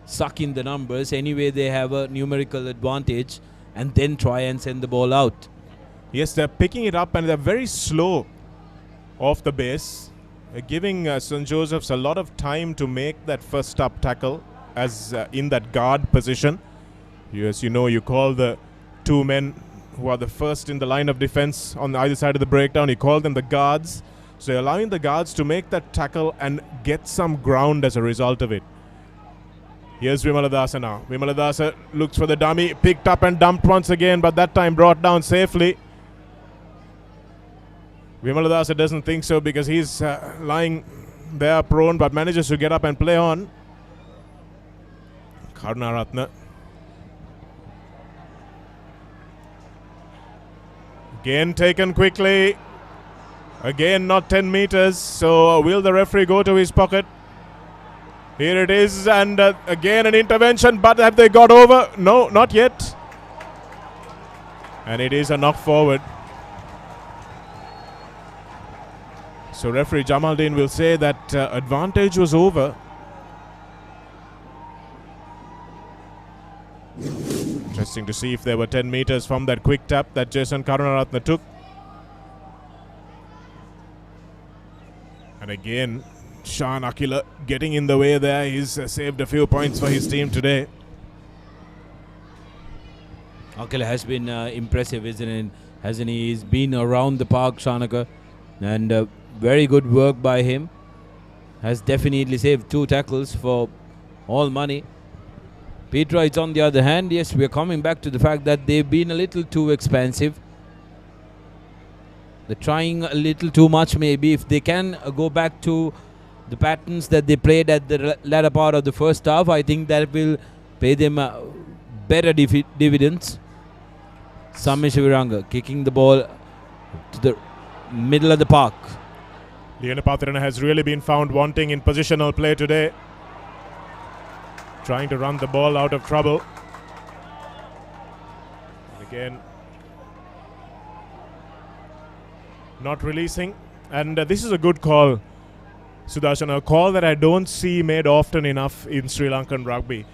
suck in the numbers. Anyway, they have a numerical advantage, and then try and send the ball out. Yes, they're picking it up, and they're very slow off the base. giving St. Joseph's a lot of time to make that first up tackle as in that guard position. As you know, you call the two men who are the first in the line of defense on either side of the breakdown, you call them the guards. So you're allowing the guards to make that tackle and get some ground as a result of it. Here's Vimaladasa now. Vimaladasa looks for the dummy, picked up and dumped once again, but that time brought down safely. Vimaladasa doesn't think so because he's lying there prone, but manages to get up and play on. Karunaratne. Again taken quickly. Again not 10 meters. So will the referee go to his pocket? Here it is, and again an intervention, but have they got over? No, not yet. And it is a knock forward. So referee Jamaldeen will say that advantage was over. Interesting to see if there were 10 meters from that quick tap that Jason Karunaratne took. And again, Shan Akila getting in the way there. He's saved a few points for his team today. Akila has been impressive, isn't it? Hasn't he? He's been around the park, Shanaka, and very good work by him. Has definitely saved 2 tackles for all money. Petrites, on the other hand, yes, we're coming back to the fact that they've been a little too expensive. They're trying a little too much, maybe. If they can go back to the patterns that they played at the latter part of the first half, I think that will pay them better dividends. Samish Viranga kicking the ball to the middle of the park. Liana Pathirana has really been found wanting in positional play today. Trying to run the ball out of trouble. And again, not releasing. And this is a good call, Sudarshan, a call that I don't see made often enough in Sri Lankan rugby.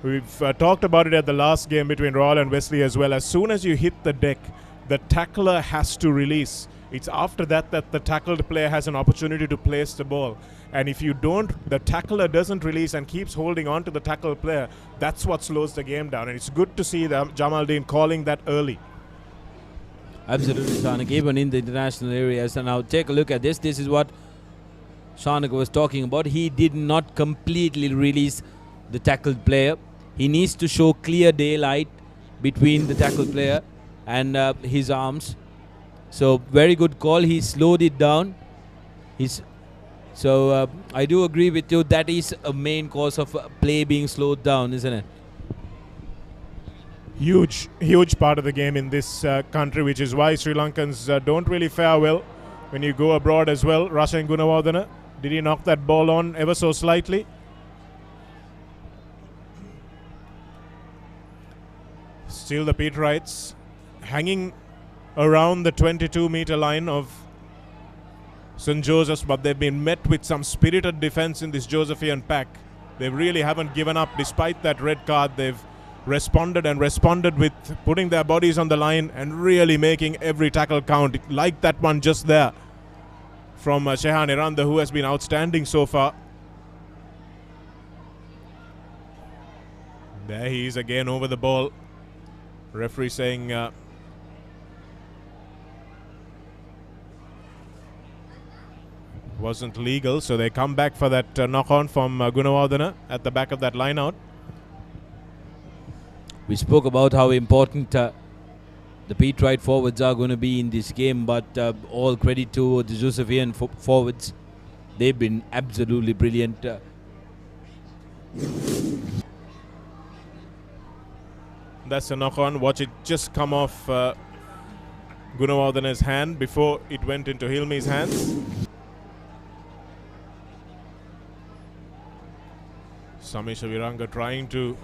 We've talked about it at the last game between Royal and Wesley as well. As soon as you hit the deck, the tackler has to release. It's after that that the tackled player has an opportunity to place the ball. And if you don't, the tackler doesn't release and keeps holding on to the tackled player, that's what slows the game down. And it's good to see Jamaldeen calling that early. Absolutely, Shanak, even in the international areas. And now take a look at this. This is what Shanak was talking about. He did not completely release the tackled player. He needs to show clear daylight between the tackled player and his arms. So very good call. He slowed it down. So I do agree with you. That is a main cause of play being slowed down, isn't it? Huge part of the game in this country, which is why Sri Lankans don't really fare well when you go abroad as well. Rashan Gunawardena, did he knock that ball on ever so slightly? Still the Petrites hanging around the 22-meter line of St. Joseph's, but they've been met with some spirited defense in this Josephian pack. They really haven't given up despite that red card. They've responded with putting their bodies on the line and really making every tackle count, like that one just there from Shehan Iranda, who has been outstanding so far. There he is again over the ball. Referee saying wasn't legal, so they come back for that knock-on from Gunawardena at the back of that line-out. We spoke about how important the Petrite forwards are going to be in this game, but all credit to the Josephian forwards. They've been absolutely brilliant. That's a knock-on. Watch it just come off Gunawardena's hand before it went into Hilmi's hands. Samisha Viranga trying to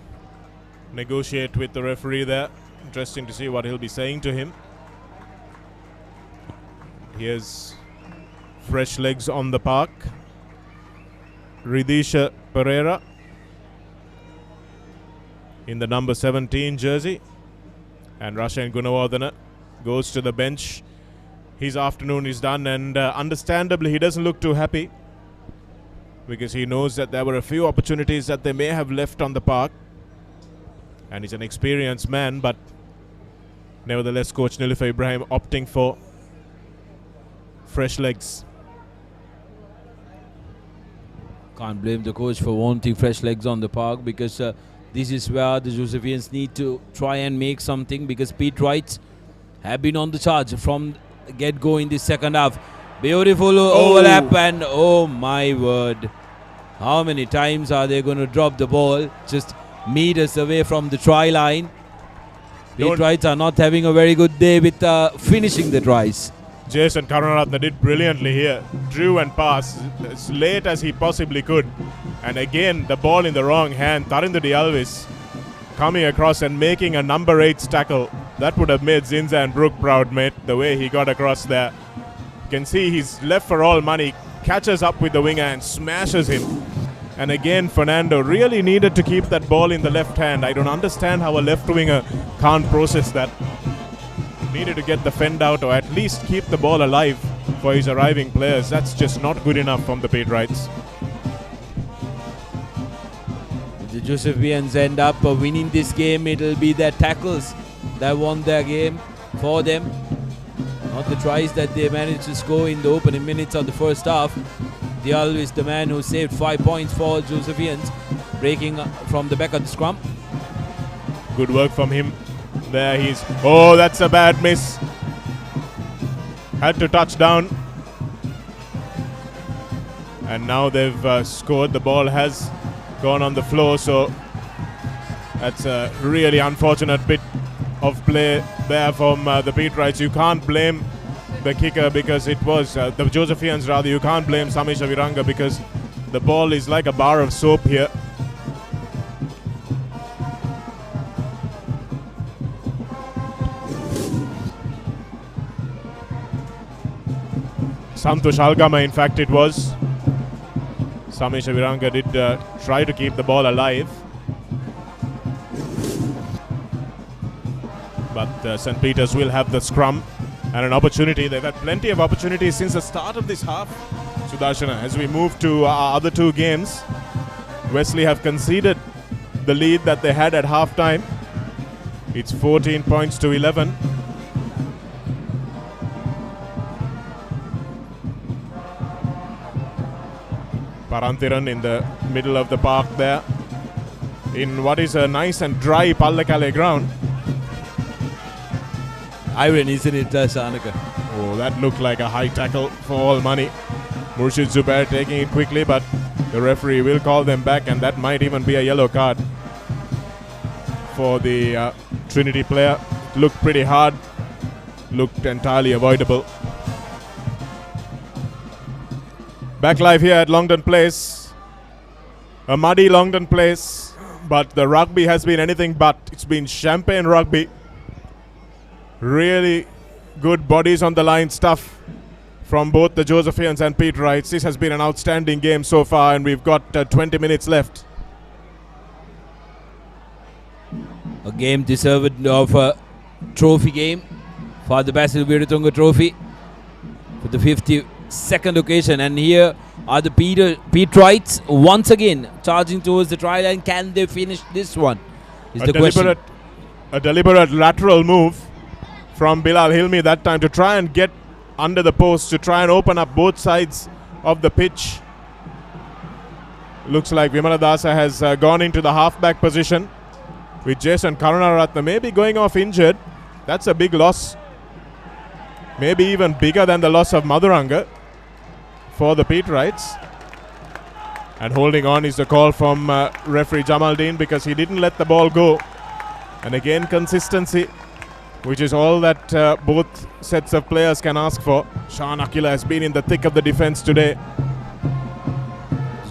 negotiate with the referee there. Interesting to see what he'll be saying to him. Here's fresh legs on the park. Ridisha Pereira in the number 17 jersey. And Rashan Gunawardena goes to the bench. His afternoon is done, and understandably he doesn't look too happy. because he knows that there were a few opportunities that they may have left on the park. And he's an experienced man, but nevertheless, Coach Nilufar Ibrahim opting for fresh legs. Can't blame the coach for wanting fresh legs on the park, because this is where the Josephians need to try and make something, because Pete Wrights have been on the charge from get-go in the second half. Beautiful overlap, and oh my word. How many times are they going to drop the ball just meters away from the try line? Pete Wrights are not having a very good day with finishing the tries. Jason Karunaratne did brilliantly here. Drew and passed as late as he possibly could. And again, the ball in the wrong hand. Tarinder Alves coming across and making a number 8 tackle. That would have made Zinza and Brook proud, mate, the way he got across there. You can see he's left for all money. Catches up with the winger and smashes him. And again, Fernando really needed to keep that ball in the left hand. I don't understand how a left winger can't process that. Needed to get the fend out, or at least keep the ball alive for his arriving players. That's just not good enough from the Pete Wrights. If the Josephians end up winning this game, it'll be their tackles that won their game for them, not the tries that they managed to score in the opening minutes of the first half. Diallo is the man who saved 5 points for Josephians, breaking from the back of the scrum. Good work from him. There he's... Oh, that's a bad miss. Had to touch down. And now they've scored. The ball has gone on the floor, so that's a really unfortunate bit of play there from the Pete Wrights. You can't blame the kicker, because it was the Josephians rather. You can't blame Samisha Viranga, because the ball is like a bar of soap here. Santosh Algama, in fact, it was. Samisha Viranga did try to keep the ball alive. But St. Peter's will have the scrum and an opportunity. They've had plenty of opportunities since the start of this half. Sudarshana, as we move to our other two games, Wesley have conceded the lead that they had at half-time. It's 14 points to 11. Paranthiran in the middle of the park there, in what is a nice and dry Pallekale ground. Iron, isn't it, Shanaka? Oh, that looked like a high tackle for all money. Murshid Zubair taking it quickly, but the referee will call them back, and that might even be a yellow card for the Trinity player. Looked pretty hard, looked entirely avoidable. Back live here at Longdon Place. A muddy Longdon Place, but the rugby has been anything but. It's been champagne rugby. Really good bodies on the line stuff from both the Josephians and Pete Wrights. This has been an outstanding game so far, and we've got 20 minutes left. A game deserved of a trophy game for the Basil Viratunga Trophy for the 52nd occasion. And here are the Pete Wrights once again charging towards the try line. Can they finish this one? Is the question. A deliberate lateral move from Bilal Hilmi that time to try and get under the post, to try and open up both sides of the pitch. Looks like Vimala Dasa has gone into the halfback position, with Jason Karunaratne maybe going off injured. That's a big loss. Maybe even bigger than the loss of Madhuranga for the Pete Wrights. And holding on is the call from referee Jamaldeen, because he didn't let the ball go. And again, consistency, which is all that both sets of players can ask for. Sean Akila has been in the thick of the defense today.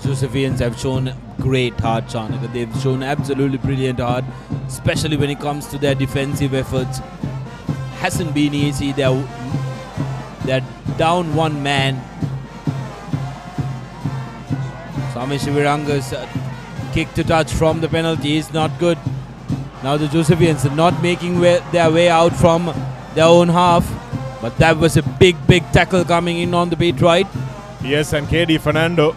The Josephians have shown great heart, Chanaka. They've shown absolutely brilliant heart, especially when it comes to their defensive efforts. Hasn't been easy. They're down one man. Samish Viranga's kick to touch from the penalty is not good. Now the Josephians are not making their way out from their own half. But that was a big tackle coming in on the Pete Wright. Yes, and KD Fernando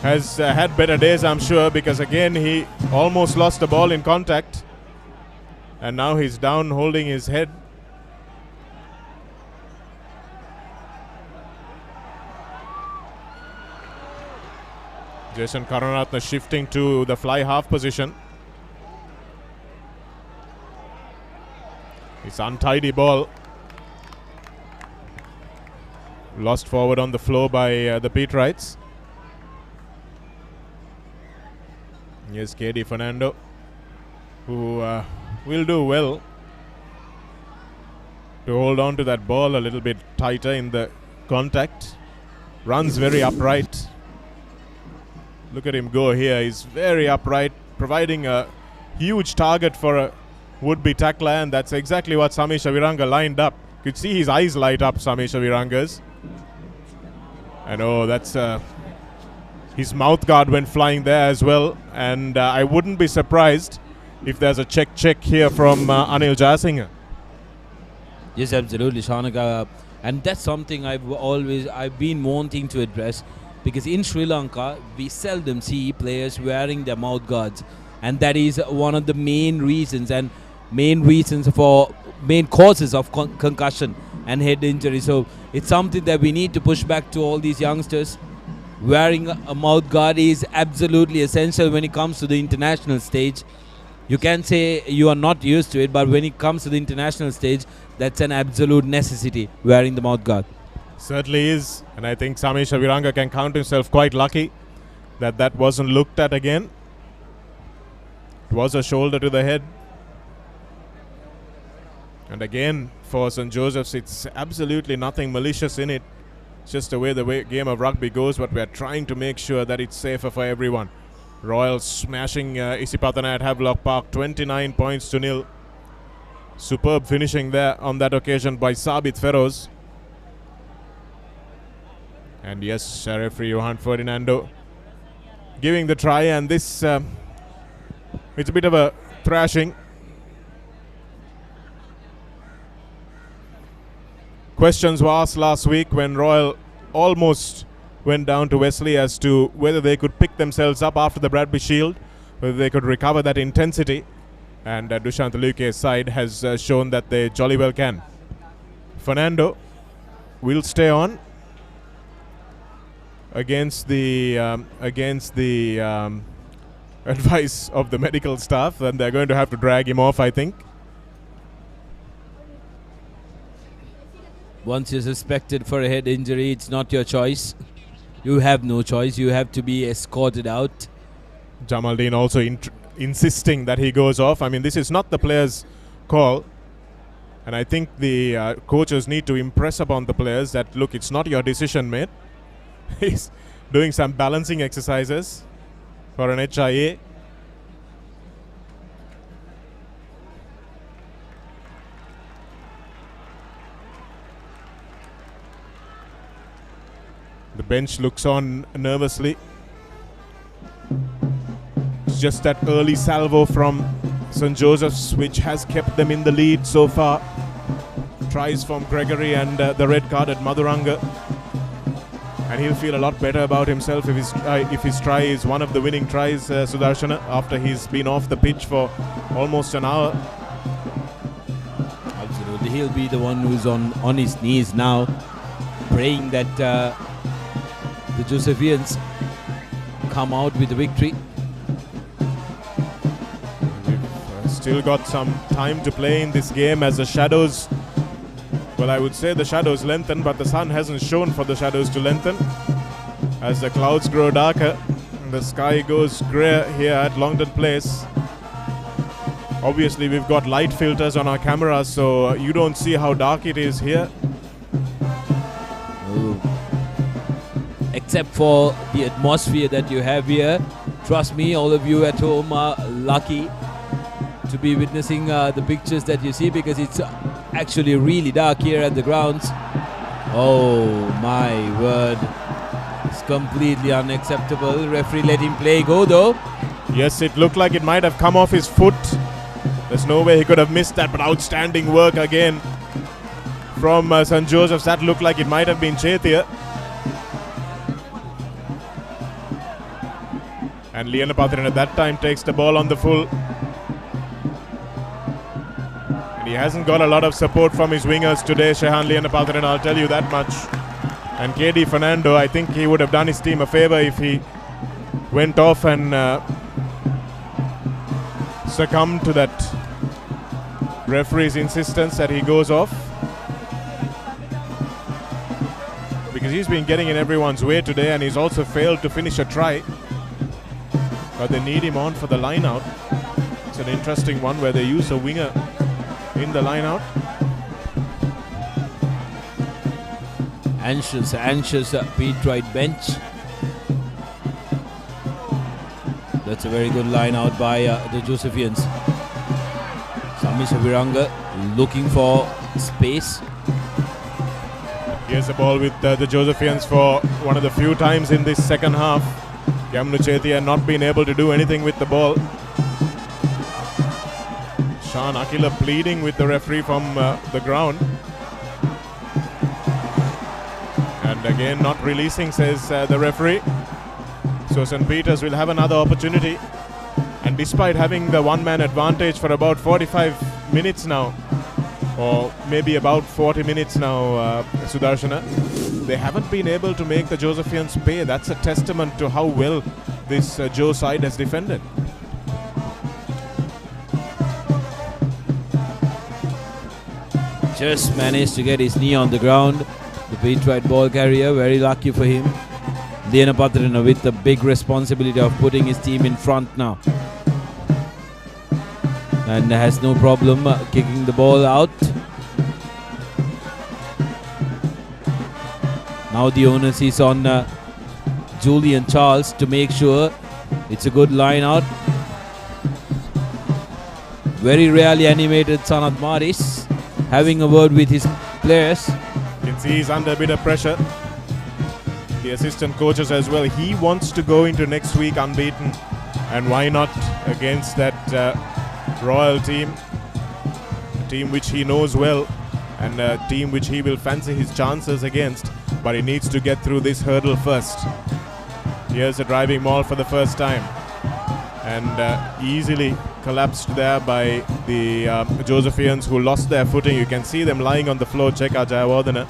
has had better days, I'm sure, because again he almost lost the ball in contact. And now he's down holding his head. Jason Karunaratne shifting to the fly half position. It's untidy ball. Lost forward on the floor by the Peterites. Yes, KD Fernando, who will do well to hold on to that ball a little bit tighter in the contact. Runs very upright. Look at him go here. He's very upright, providing a huge target for a would-be tackler, and that's exactly what Sami Shaviranga lined up. You could see his eyes light up, Sami Shaviranga's. And oh, that's his mouth guard went flying there as well. And I wouldn't be surprised if there's a check here from Anil Jayasinghe. Yes, absolutely, Shanaga. And that's something I've been wanting to address, because in Sri Lanka we seldom see players wearing their mouth guards, and that is one of the main reasons for main causes of concussion and head injury. So it's something that we need to push back to all these youngsters. Wearing a mouth guard is absolutely essential when it comes to the international stage. You can say you are not used to it, but when it comes to the international stage, that's an absolute necessity, wearing the mouth guard. Certainly is, and I think Sami Shaviranga can count himself quite lucky that that wasn't looked at again. It was a shoulder to the head. And again, for St. Joseph's, it's absolutely nothing malicious in it. It's just the way game of rugby goes, but we're trying to make sure that it's safer for everyone. Royals smashing Isipatana at Havelock Park, 29 points to 0. Superb finishing there on that occasion by Sabit Feroz. And yes, referee Johan Ferdinando giving the try, and this it's a bit of a thrashing. Questions were asked last week when Royal almost went down to Wesley as to whether they could pick themselves up after the Bradby Shield, whether they could recover that intensity. And Dushant Luke's side has shown that they jolly well can. Fernando will stay on against the advice of the medical staff, and they're going to have to drag him off, I think. Once you're suspected for a head injury, it's not your choice. You have no choice. You have to be escorted out. Jamaldeen also insisting that he goes off. I mean, this is not the player's call. And I think the coaches need to impress upon the players that, look, it's not your decision, mate. He's doing some balancing exercises for an HIA. The bench looks on nervously. It's just that early salvo from St. Joseph's which has kept them in the lead so far. Tries from Gregory and the red card at Madhuranga. And he'll feel a lot better about himself if his try is one of the winning tries, Sudarshana, after he's been off the pitch for almost an hour. Absolutely. He'll be the one who's on his knees now, praying that the Josephians come out with the victory. We've still got some time to play in this game as the shadows, well, I would say the shadows lengthen, but the sun hasn't shown for the shadows to lengthen. As the clouds grow darker, the sky goes grey here at Longton Place. Obviously, we've got light filters on our cameras, so you don't see how dark it is here. Except for the atmosphere that you have here. Trust me, all of you at home are lucky to be witnessing the pictures that you see, because it's actually really dark here at the grounds. Oh my word. It's completely unacceptable. Referee let him play go though. Yes, it looked like it might have come off his foot. There's no way he could have missed that, but outstanding work again from St. Joseph's. That looked like it might have been Chetia. And Lianapatharan at that time takes the ball on the full. And he hasn't got a lot of support from his wingers today, Shehan Lianapatharan, I'll tell you that much. And KD Fernando, I think he would have done his team a favor if he went off and succumbed to that referee's insistence that he goes off. Because he's been getting in everyone's way today, and he's also failed to finish a try. But they need him on for the line out. It's an interesting one where they use a winger in the line out. Anxious Pete Wright bench. That's a very good line out by the Josephians. Samisha Viranga looking for space. Here's the ball with the Josephians for one of the few times in this second half. Yamnu Chetia not been able to do anything with the ball. Shan Akila pleading with the referee from the ground. And again not releasing, says the referee. So St. Peter's will have another opportunity. And despite having the one-man advantage for about 45 minutes now, or maybe about 40 minutes now, Sudarshana, they haven't been able to make the Josephians pay. That's a testament to how well this Joe side has defended. Just managed to get his knee on the ground. The Pete Wright ball carrier, very lucky for him. Lianapatharan with the big responsibility of putting his team in front now. And has no problem kicking the ball out. Now the onus is on Julian Charles to make sure it's a good line out. Very rarely animated Sanat Maris having a word with his players. You can see he's under a bit of pressure. The assistant coaches as well. He wants to go into next week unbeaten. And why not against that Royal team? A team which he knows well. And a team which he will fancy his chances against. But he needs to get through this hurdle first. Here's a driving maul for the first time. And easily collapsed there by the Josephians, who lost their footing. You can see them lying on the floor. Cheka Jayawardena.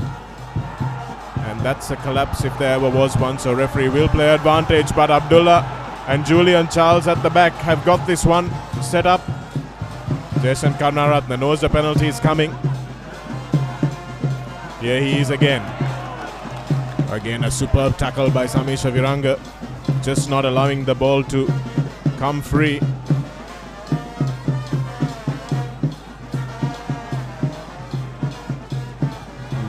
And that's a collapse if there ever was one. So referee will play advantage. But Abdullah and Julian Charles at the back have got this one set up. Jason Karnaratne knows the penalty is coming. Here he is again. Again a superb tackle by Samisha Viranga. Just not allowing the ball to come free.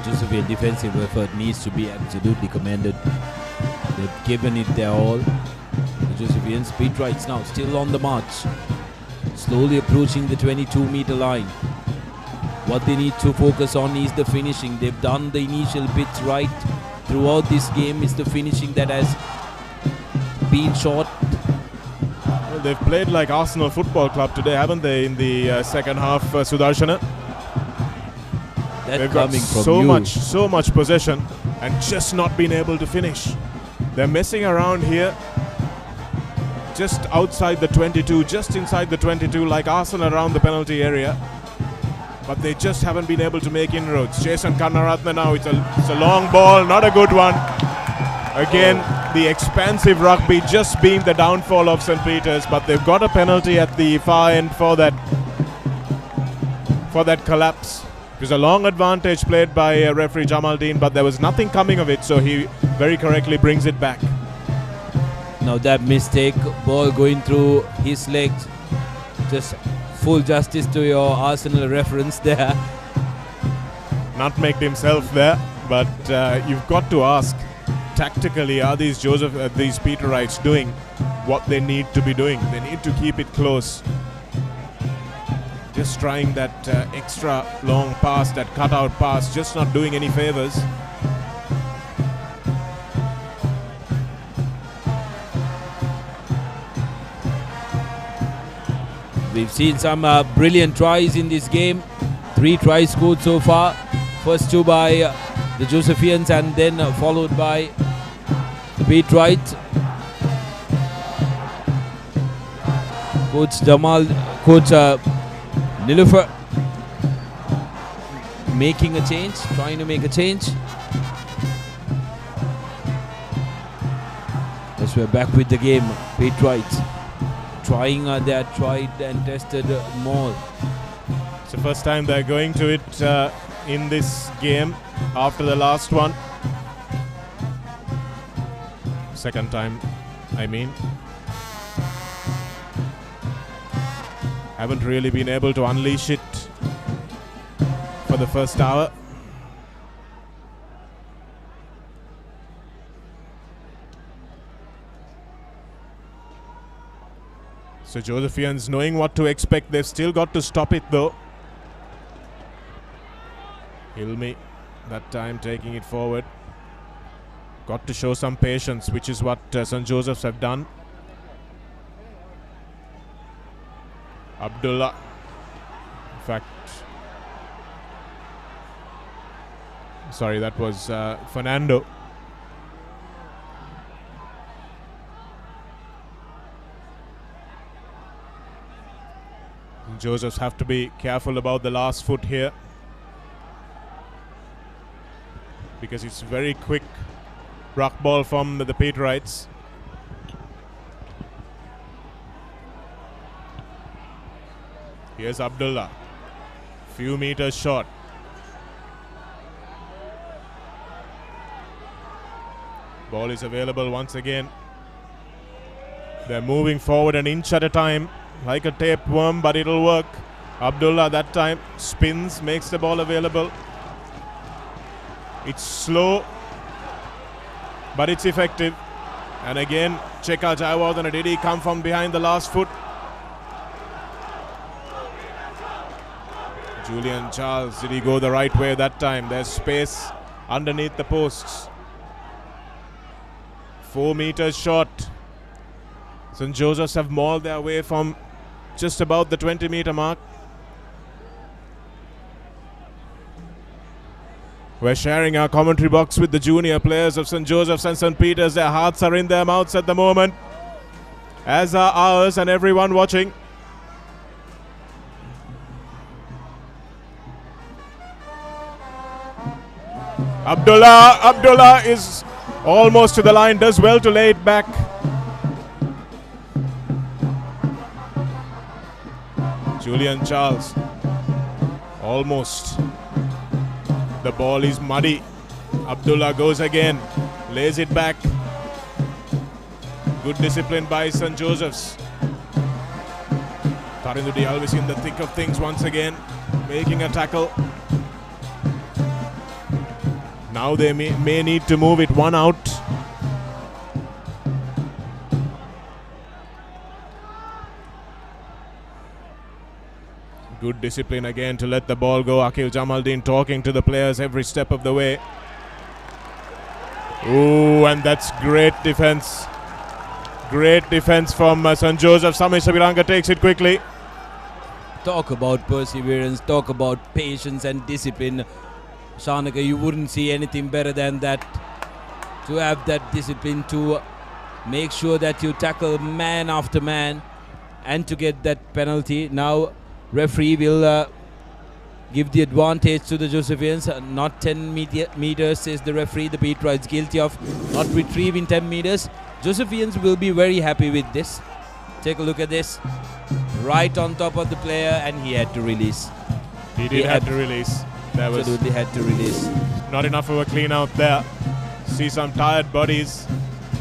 Josephian defensive effort needs to be absolutely commended. They've given it their all. The Josephian Pete Wright's now still on the march. Slowly approaching the 22-meter line. What they need to focus on is the finishing. They've done the initial bits right. Throughout this game is the finishing that has been short. Well, they've played like Arsenal Football Club today, haven't they, in the second half, Sudarshana? That they've got coming from so much possession and just not been able to finish. They're messing around here just outside the 22, just inside the 22, like Arsenal around the penalty area. But they just haven't been able to make inroads. Jason Karnaratne now, it's a long ball, not a good one. Again, the expansive rugby just being the downfall of St. Peter's, but they've got a penalty at the far end for that collapse. It was a long advantage played by referee Jamaldeen, but there was nothing coming of it, so he very correctly brings it back. Now that mistake, ball going through his legs, just full justice to your Arsenal reference there. Nutmegged himself there, but you've got to ask, tactically, are these Peter Wrights doing what they need to be doing? They need to keep it close. Just trying that extra long pass, that cutout pass, just not doing any favors. We've seen some brilliant tries in this game. 3 tries scored so far. First 2 by the Josephians and then followed by the Pete Wright. Coach Nilufer making a change, trying to make a change. As we're back with the game, Patriots trying their tried and tested maul. It's the first time they're going to it in this game after the last one. Second time, I mean. Haven't really been able to unleash it for the first hour. So Josephians knowing what to expect, they've still got to stop it though. Hilmi that time taking it forward. Got to show some patience, which is what St. Joseph's have done. Abdullah, in fact, sorry, that was Fernando. Josephs have to be careful about the last foot here, because it's very quick ruck ball from the Patriots. Here's Abdullah, few meters short. Ball is available once again. They're moving forward an inch at a time, like a tapeworm, but it'll work. Abdullah that time spins, makes the ball available. It's slow, but it's effective. And again, check out Jaiwardhan. Did he come from behind the last foot? Julian Charles, did he go the right way that time? There's space underneath the posts. 4 meters short. St. Joseph's have mauled their way from just about the 20-meter mark. We're sharing our commentary box with the junior players of St. Joseph's and St. Peter's. Their hearts are in their mouths at the moment, as are ours and everyone watching. Abdullah is almost to the line, does well to lay it back. Julian Charles, almost. The ball is muddy. Abdullah goes again, lays it back. Good discipline by St. Joseph's. Tarindudi Alvis in the thick of things once again, making a tackle. Now they may need to move it one out. Good discipline again to let the ball go. Akil Jamaldeen talking to the players every step of the way. Ooh, and that's great defense. Great defense from St. Joseph. Samesh Sabiranga takes it quickly. Talk about perseverance, talk about patience and discipline. Shanaka, you wouldn't see anything better than that. To have that discipline, to make sure that you tackle man after man and to get that penalty. Now referee will give the advantage to the Josephians. Not 10 meters, says the referee. The Patriots guilty of not retrieving 10 meters. Josephians will be very happy with this. Take a look at this. Right on top of the player, and he had to release. He had to release. That was absolutely had to release. Not enough of a clean out there. See some tired bodies.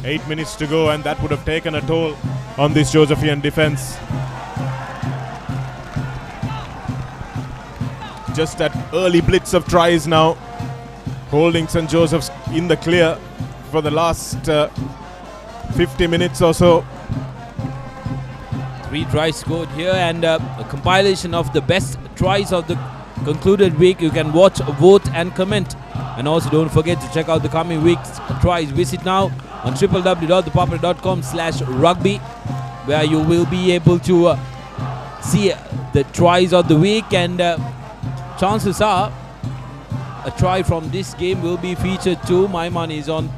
8 minutes to go, and that would have taken a toll on this Josephian defense. Just that early blitz of tries now, holding St. Joseph's in the clear for the last 50 minutes or so. 3 tries scored here, and a compilation of the best tries of the concluded week. You can watch, vote and comment, and also don't forget to check out the coming week's tries. Visit now on www.ThePapare.com/rugby, where you will be able to see the tries of the week, and chances are a try from this game will be featured too. My money is on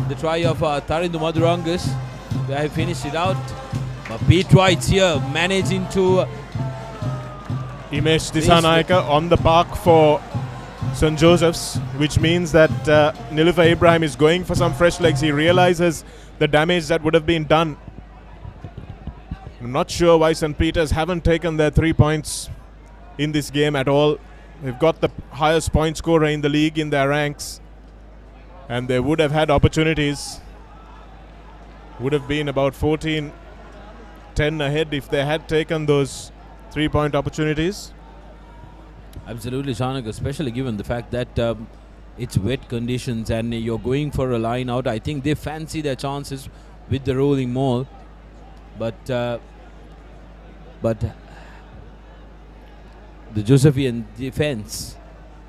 the try of Tarindu Madurangas, where I finished it out. But Pete Wright here managing to Imesh Dissanayake on the park for St. Joseph's, which means that Nilufer Ibrahim is going for some fresh legs. He realizes the damage that would have been done. I'm not sure why St. Peter's haven't taken their 3 points in this game at all. They've got the highest point scorer in the league in their ranks, and they would have had opportunities. Would have been about 14-10 ahead if they had taken those 3-point opportunities. Absolutely, Shanak, especially given the fact that it's wet conditions and you're going for a line out. I think they fancy their chances with the rolling maul, but the Josephian defense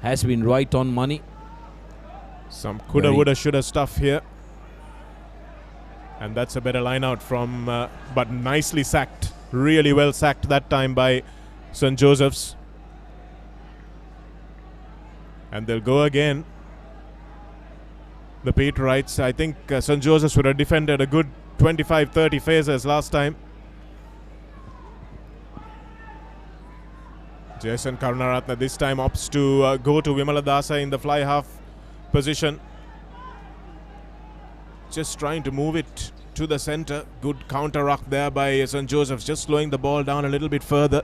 has been right on money. Some coulda, woulda, shoulda stuff here. And that's a better line out from, but nicely sacked. Really well sacked that time by St. Joseph's. And they'll go again. The Pete Wrights, I think St. Joseph's would have defended a good 25-30 phases last time. Jason Karunaratne this time opts to go to Vimala Dasa in the fly half position. Just trying to move it to the center. Good counter ruck there by St. Joseph's, just slowing the ball down a little bit further.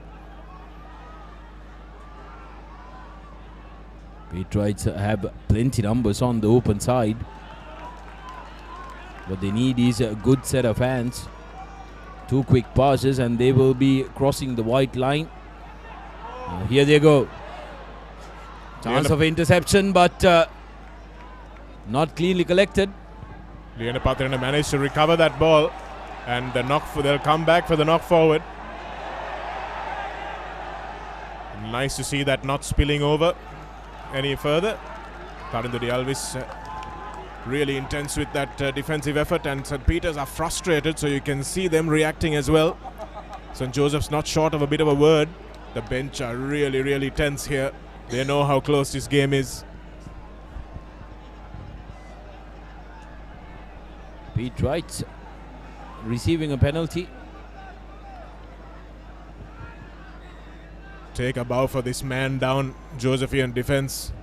Pete Wrights have plenty numbers on the open side. What they need is a good set of hands. 2 quick passes and they will be crossing the white line. Here they go. Chance of interception, but not cleanly collected. Liana Patrina managed to recover that ball, and they'll come back for the knock forward. Nice to see that not spilling over any further. Karindudi Alvis really intense with that defensive effort, and St. Peter's are frustrated, so you can see them reacting as well. St. Joseph's not short of a bit of a word. The bench are really, really tense here. They know how close this game is. Pete Wright receiving a penalty. Take a bow for this man down Josephian defense.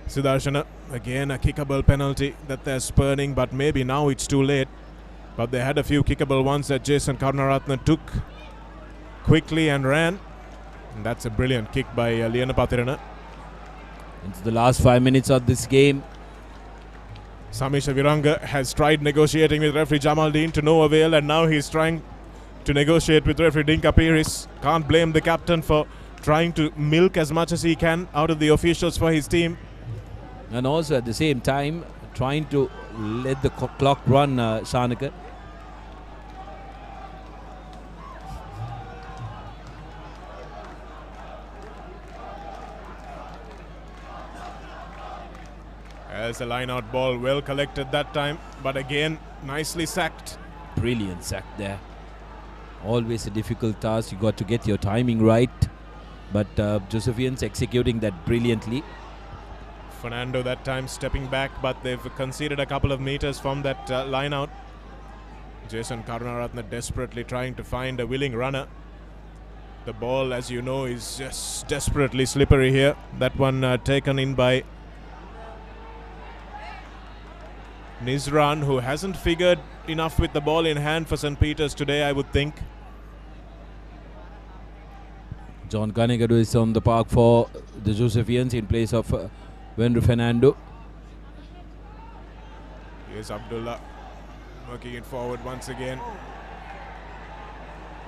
Sidarshana, again a kickable penalty that they're spurning, but maybe now it's too late. But they had a few kickable ones that Jason Karunaratne took quickly and ran. And that's a brilliant kick by Liana Patirana. Into the last 5 minutes of this game. Samisha Viranga has tried negotiating with referee Jamaldeen to no avail, and now he's trying to negotiate with referee Dinka Piris. Can't blame the captain for trying to milk as much as he can out of the officials for his team. And also at the same time trying to let the clock run, Shanaka. As a line-out ball, well collected that time, but again, nicely sacked. Brilliant sack there. Always a difficult task. You got to get your timing right, but Josephians executing that brilliantly. Fernando that time stepping back, but they've conceded a couple of meters from that line-out. Jason Karunaratne desperately trying to find a willing runner. The ball, as you know, is just desperately slippery here. That one taken in by Nizran, who hasn't figured enough with the ball in hand for St. Peter's today, I would think. John Kanigadu is on the park for the Josephians in place of Vendru Fernando. Here's Abdullah working it forward once again.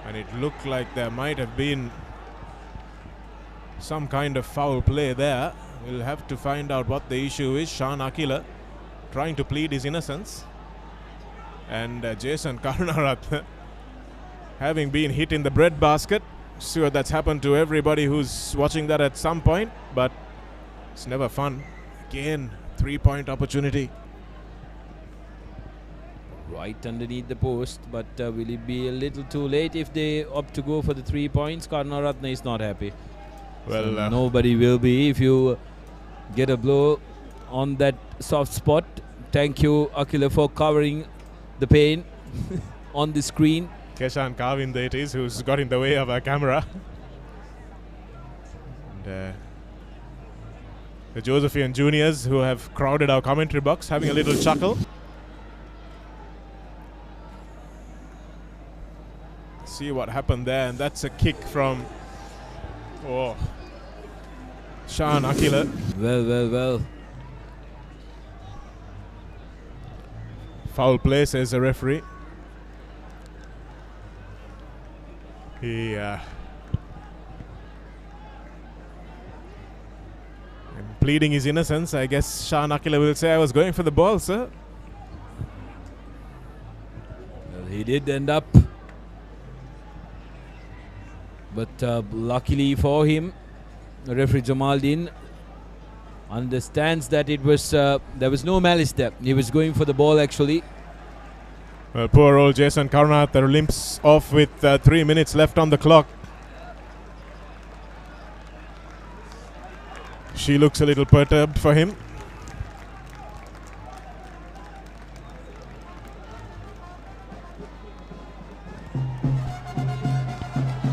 And it looked like there might have been some kind of foul play there. We'll have to find out what the issue is. Shan Akila trying to plead his innocence, and Jason Karunaratne having been hit in the breadbasket. Sure, that's happened to everybody who's watching that at some point, but it's never fun. Again, 3-point opportunity. Right underneath the post, but will it be a little too late if they opt to go for the 3 points? Karunaratne is not happy. Well, so nobody will be if you get a blow on that soft spot. Thank you, Akila, for covering the pain on the screen. Keshan Kavinda it is who's got in the way of our camera. And, the Josephian juniors who have crowded our commentary box having a little chuckle. See what happened there, and that's a kick from Sean Akila. Well. Foul play, says the referee. He pleading his innocence. I guess Sean Akila will say, I was going for the ball, sir. Well, he did end up. But luckily for him, referee Jamaldin understands that it was there was no malice there. He was going for the ball actually. Well, poor old Jason Karunath limps off with 3 minutes left on the clock. She looks a little perturbed for him.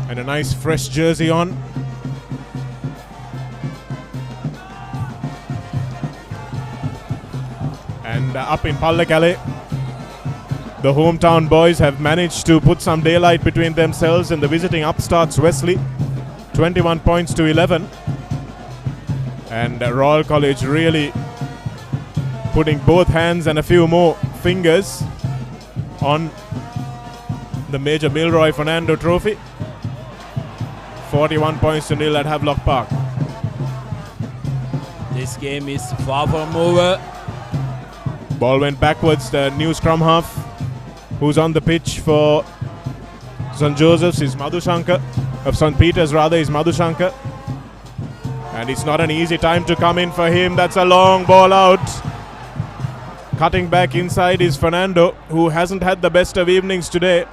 And a nice fresh jersey on. And up in Pallekele, the hometown boys have managed to put some daylight between themselves and the visiting upstarts Wesley. 21 points to 11. And Royal College really putting both hands and a few more fingers on the Major Milroy Fernando Trophy. 41 points to 0 at Havelock Park. This game is far from over. Ball went backwards. The new scrum half who's on the pitch for St. Joseph's is Madhushankar. Of St. Peter's rather is Madhushankar. And it's not an easy time to come in for him. That's a long ball out. Cutting back inside is Fernando, who hasn't had the best of evenings today.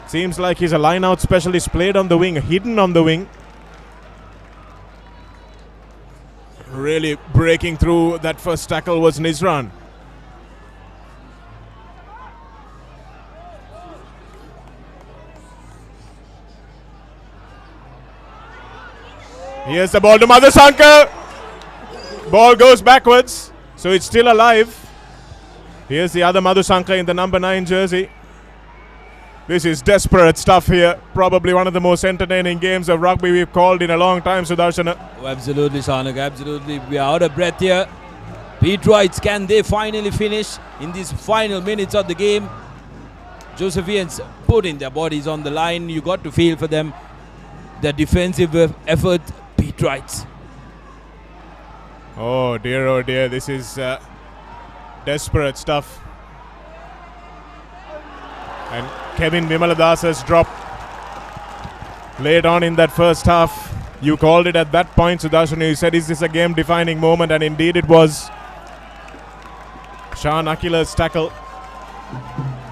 Seems like he's a line-out specialist, played on the wing, hidden on the wing. Really breaking through that first tackle was Nizran. Here's the ball to Madhushankar. Ball goes backwards, so it's still alive. Here's the other Madhushankar in the number 9 jersey. This is desperate stuff here. Probably one of the most entertaining games of rugby we've called in a long time, Sudarshana. Oh, absolutely, Shanak, absolutely. We are out of breath here. Pete Wrights, can they finally finish in these final minutes of the game? Josephians putting their bodies on the line. You got to feel for them. The defensive effort, Pete Wrights. Oh dear, this is desperate stuff. And Kevin Vimaladasa's drop late on in that first half. You called it at that point, Sudarshana. You said, is this a game-defining moment? And indeed it was. Sean Akila's tackle.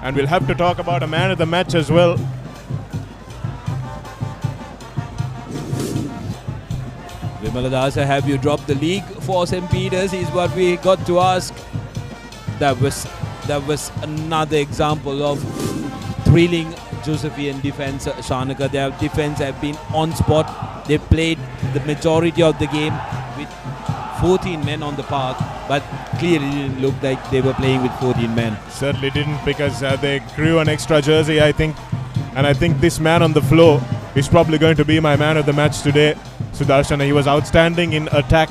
And we'll have to talk about a man of the match as well. Vimaladasa, have you dropped the league for St. Peter's is what we got to ask. That was another example of thrilling Josephian defense, Shanaka. Their defense have been on spot. They played the majority of the game with 14 men on the park, but clearly didn't look like they were playing with 14 men. Certainly didn't, because they grew an extra jersey, I think. And I think this man on the floor is probably going to be my man of the match today, Sudarshana. He was outstanding in attack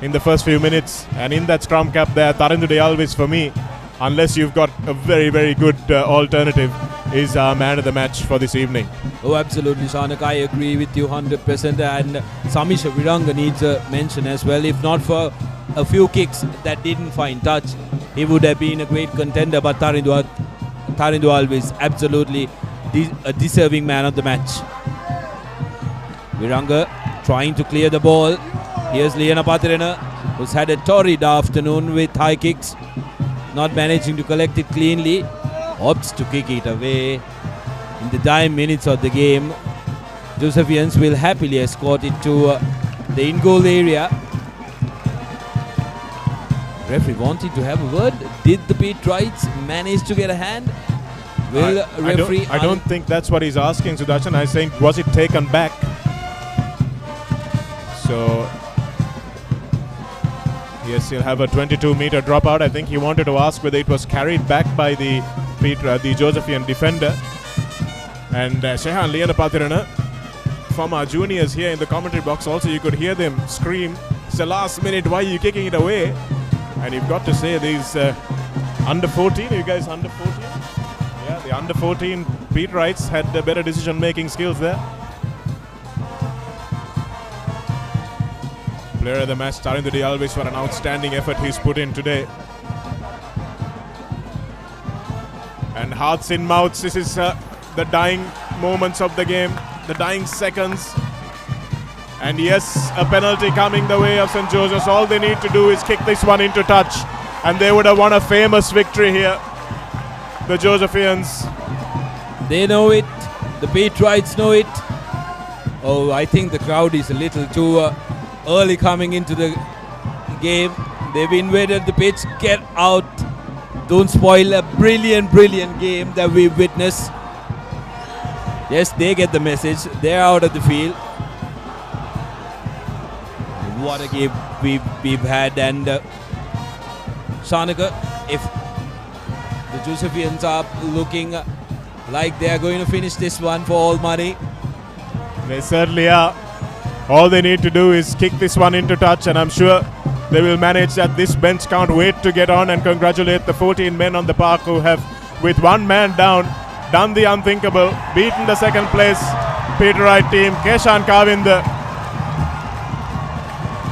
in the first few minutes. And in that scrum cap there, Tarindude Alvis, for me, unless you've got a very, very good alternative, is our man of the match for this evening. Oh, absolutely, Shanak. I agree with you 100%. And Samisha Viranga needs a mention as well. If not for a few kicks that didn't find touch, he would have been a great contender. But Tarindu Alvis, absolutely a deserving man of the match. Viranga trying to clear the ball. Here's Liana Patirena, who's had a torrid afternoon with high kicks. Not managing to collect it cleanly. Opts to kick it away. In the dying minutes of the game, Josephians will happily escort it to the in-goal area. Referee wanted to have a word. Did the Pete Wrights manage to get a hand? Will referee... I don't think that's what he's asking, Sudarshan. I'm saying, was it taken back? So, yes, he'll have a 22-meter dropout. I think he wanted to ask whether it was carried back by the Josephian defender. And Shehan Lianapathirana, from our juniors here in the commentary box, also you could hear them scream, it's the last minute, why are you kicking it away? And you've got to say these under 14, you guys under 14? Yeah, the under 14 Pete Wrights had better decision-making skills there. Player of the match, Tarindu Alves, for an outstanding effort he's put in today. And hearts in mouths, this is the dying moments of the game, the dying seconds. And yes, a penalty coming the way of St. Joseph's. All they need to do is kick this one into touch, and they would have won a famous victory here. The Josephians. They know it. The Pete Wrights know it. Oh, I think the crowd is a little too early coming into the game. They've invaded the pitch. Get out. Don't spoil a brilliant game that we've witnessed. Yes, they get the message. They're out of the field. What a game we've had. And Shanaka, if the Josephians are looking like they are going to finish this one for all money. They certainly are. All they need to do is kick this one into touch, and I'm sure they will manage that. This bench can't wait to get on and congratulate the 14 men on the park who have, with one man down, done the unthinkable, beaten the second place Peter Wright team. Keshan Kavinda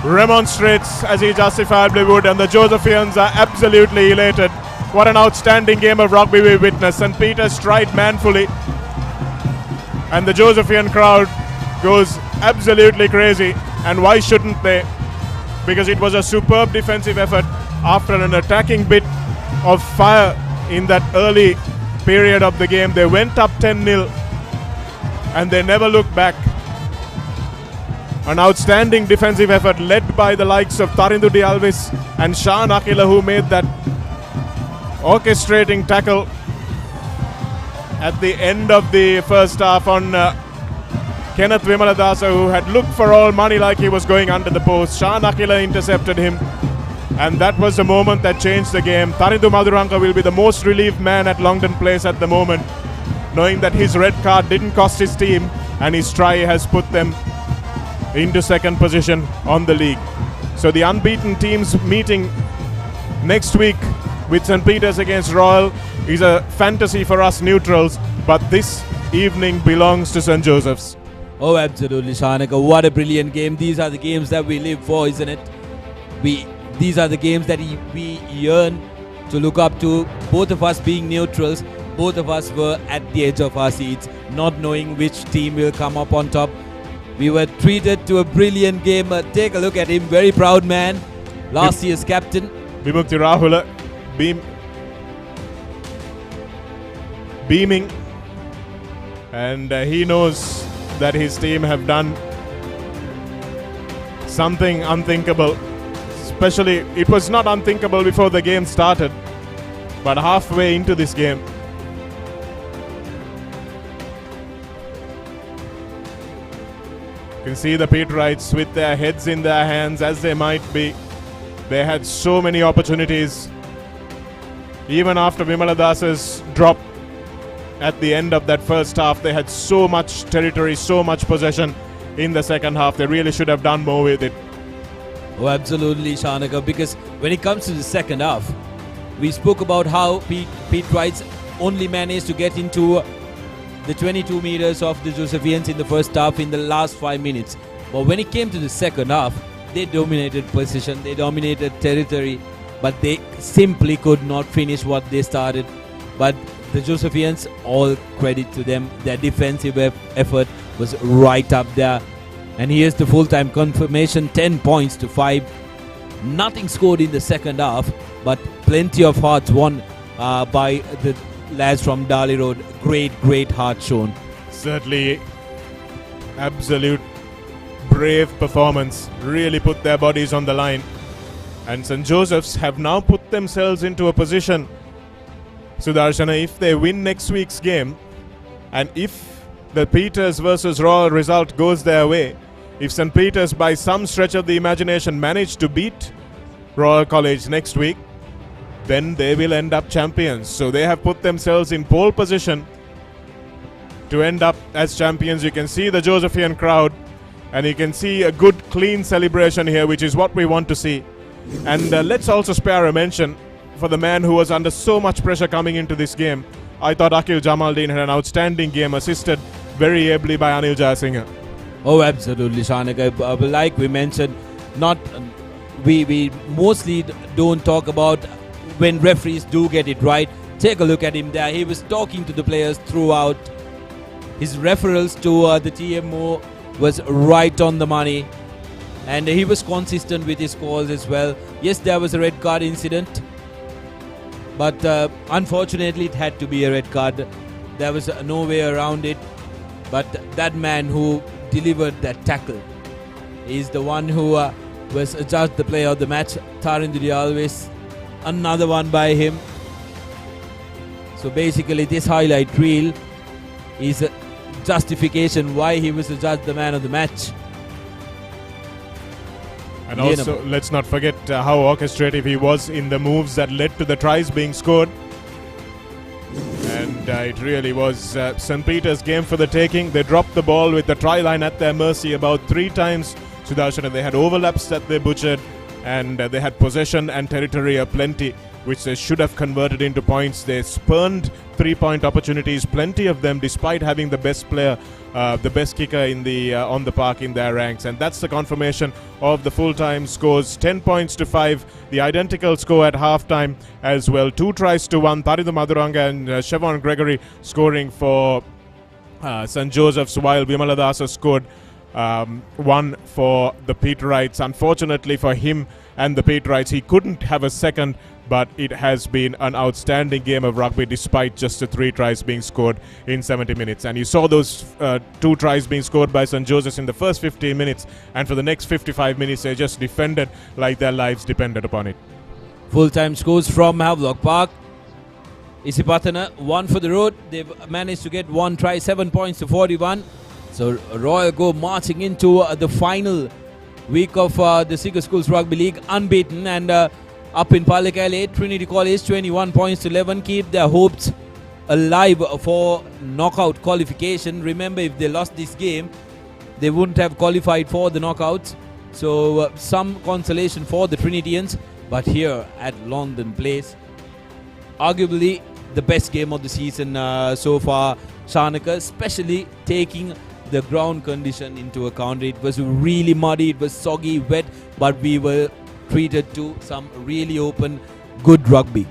remonstrates, as he justifiably would, and the Josephians are absolutely elated. What an outstanding game of rugby we witnessed. St. Peter's tried manfully, and the Josephian crowd goes absolutely crazy. And why shouldn't they? Because it was a superb defensive effort after an attacking bit of fire in that early period of the game. They went up 10-0 and they never looked back. An outstanding defensive effort led by the likes of Tarindu Alves and Shan Akila, who made that orchestrating tackle at the end of the first half on Kenneth Vimaladasa, who had looked for all money like he was going under the post. Shan Akila intercepted him, and that was the moment that changed the game. Tarindu Maduranka will be the most relieved man at Longton Place at the moment, knowing that his red card didn't cost his team and his try has put them into second position on the league. So the unbeaten teams meeting next week with St. Peter's against Royal is a fantasy for us neutrals, but this evening belongs to St. Joseph's. Oh, absolutely, Shanaka. What a brilliant game. These are the games that we live for, isn't it? These are the games that we yearn to look up to. Both of us being neutrals, both of us were at the edge of our seats, not knowing which team will come up on top. We were treated to a brilliant game. Take a look at him, very proud man. Last year's captain. Vimukti Rahula beaming, and he knows that his team have done something unthinkable. Especially, it was not unthinkable before the game started, but halfway into this game. You can see the Pete Wrights with their heads in their hands, as they might be. They had so many opportunities. Even after Vimaladasa's drop at the end of that first half, they had so much territory, so much possession in the second half. They really should have done more with it. Oh, absolutely, Shanaka, because when it comes to the second half, we spoke about how Pete Wrights only managed to get into the 22 meters of the Josephians in the first half in the last 5 minutes. But when it came to the second half, they dominated position, they dominated territory, but they simply could not finish what they started. But the Josephians, all credit to them, their defensive effort was right up there. And here's the full-time confirmation, 10 points to 5. Nothing scored in the second half, but plenty of hearts won by the lads from Dali Road. Great heart shown. Certainly, absolute brave performance. Really put their bodies on the line. And St. Joseph's have now put themselves into a position Sudarshana, if they win next week's game, and if the Peters versus Royal result goes their way, if St. Peters by some stretch of the imagination manage to beat Royal College next week, then they will end up champions. So they have put themselves in pole position to end up as champions. You can see the Josephian crowd, and you can see a good clean celebration here, which is what we want to see. And let's also spare a mention for the man who was under so much pressure coming into this game. I thought Akil Jamaldeen had an outstanding game, assisted very ably by Anil Jayasinghe. Oh, absolutely, Shanika. Like we mentioned, we mostly don't talk about when referees do get it right. Take a look at him there. He was talking to the players throughout. His referrals to the TMO was right on the money, and he was consistent with his calls as well. Yes, there was a red card incident, but unfortunately it had to be a red card. There was no way around it. But that man who delivered that tackle is the one who was judged the player of the match. Tarindu Alves, another one by him. So basically this highlight reel is a justification why he was judged the man of the match. And also, let's not forget how orchestrative he was in the moves that led to the tries being scored. And it really was St. Peter's game for the taking. They dropped the ball with the try line at their mercy about 3 times. Sudarshan, they had overlaps that they butchered, and they had possession and territory aplenty, which they should have converted into points. They spurned 3-point opportunities, plenty of them, despite having the best player, the best kicker in the on the park in their ranks. And that's the confirmation of the full-time scores. 10 points to 5, the identical score at halftime as well. 2 tries to 1. Tarindu Maduranga and Siobhan Gregory scoring for St. Joseph's, while Vimaladasa scored 1 for the Peterites. Unfortunately for him and the Peterites, he couldn't have a second, but it has been an outstanding game of rugby despite just the 3 tries being scored in 70 minutes. And you saw those 2 tries being scored by St. Joseph's in the first 15 minutes, and for the next 55 minutes they just defended like their lives depended upon it. Full-time scores from Havelock Park. Isipatana, 1 for the road. They've managed to get 1 try, 7 points to 41. So Royal go marching into the final week of the Seeker Schools Rugby League unbeaten, and up in Pallekele, Trinity College 21 points to 11 keep their hopes alive for knockout qualification. Remember, if they lost this game, they wouldn't have qualified for the knockouts. So some consolation for the Trinitians. But here at London Place, arguably the best game of the season so far, Shanika, especially taking the ground condition into account. It was really muddy, it was soggy, wet, but we were treated to some really open, good rugby.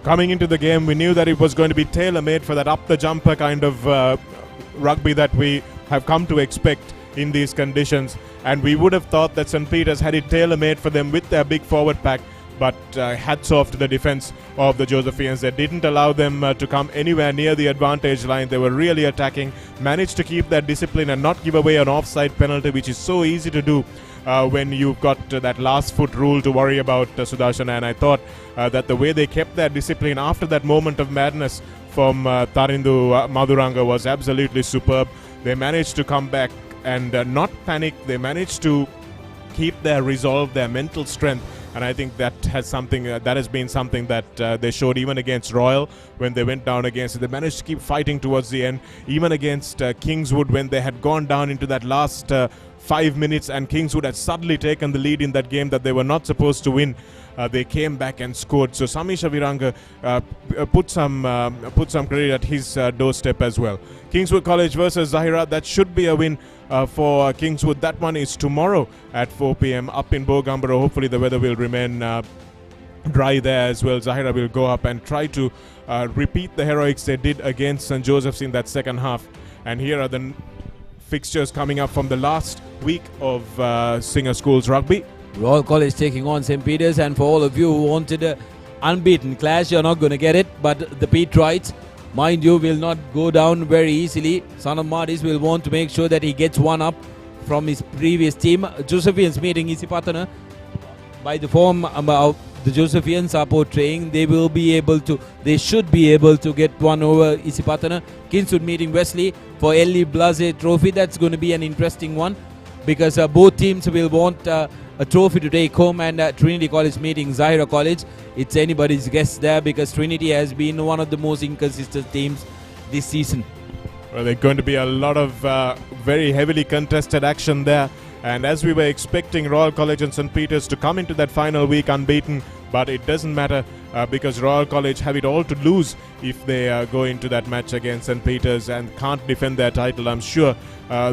Coming into the game, we knew that it was going to be tailor-made for that up-the-jumper kind of rugby that we have come to expect in these conditions. And we would have thought that St. Peter's had it tailor-made for them with their big forward pack. But hats off to the defense of the Josephians. They didn't allow them to come anywhere near the advantage line. They were really attacking, managed to keep their discipline and not give away an offside penalty, which is so easy to do when you've got that last foot rule to worry about, Sudarshana. And I thought that the way they kept their discipline after that moment of madness from Tarindu Maduranga was absolutely superb. They managed to come back and not panic. They managed to keep their resolve, their mental strength. And I think that has been something that they showed even against Royal when they went down against it. They managed to keep fighting towards the end, even against Kingswood when they had gone down into that last 5 minutes and Kingswood had suddenly taken the lead in that game that they were not supposed to win. They came back and scored. So Samisha Viranga put some credit at his doorstep as well. Kingswood College versus Zahira, that should be a win for Kingswood. That one is tomorrow at 4 p.m. up in Bogambara. Hopefully the weather will remain dry there as well. Zahira will go up and try to repeat the heroics they did against St. Joseph's in that second half. And here are the fixtures coming up from the last week of Singer Schools Rugby. Royal College taking on St. Peter's, and for all of you who wanted an unbeaten clash, you're not going to get it. But the Peterites, mind you, will not go down very easily. Son of Mardis will want to make sure that he gets one up from his previous team. Josephians meeting Isipatana by the form the Josephians are portraying, they should be able to get one over Isipatana. Kingswood meeting Wesley for Ellie Blase Trophy. That's going to be an interesting one because both teams will want a trophy to take home, and Trinity College meeting Zahira College. It's anybody's guess there because Trinity has been one of the most inconsistent teams this season. Well, there's going to be a lot of very heavily contested action there. And as we were expecting Royal College and St. Peter's to come into that final week unbeaten, but it doesn't matter because Royal College have it all to lose if they go into that match against St. Peter's and can't defend their title. I'm sure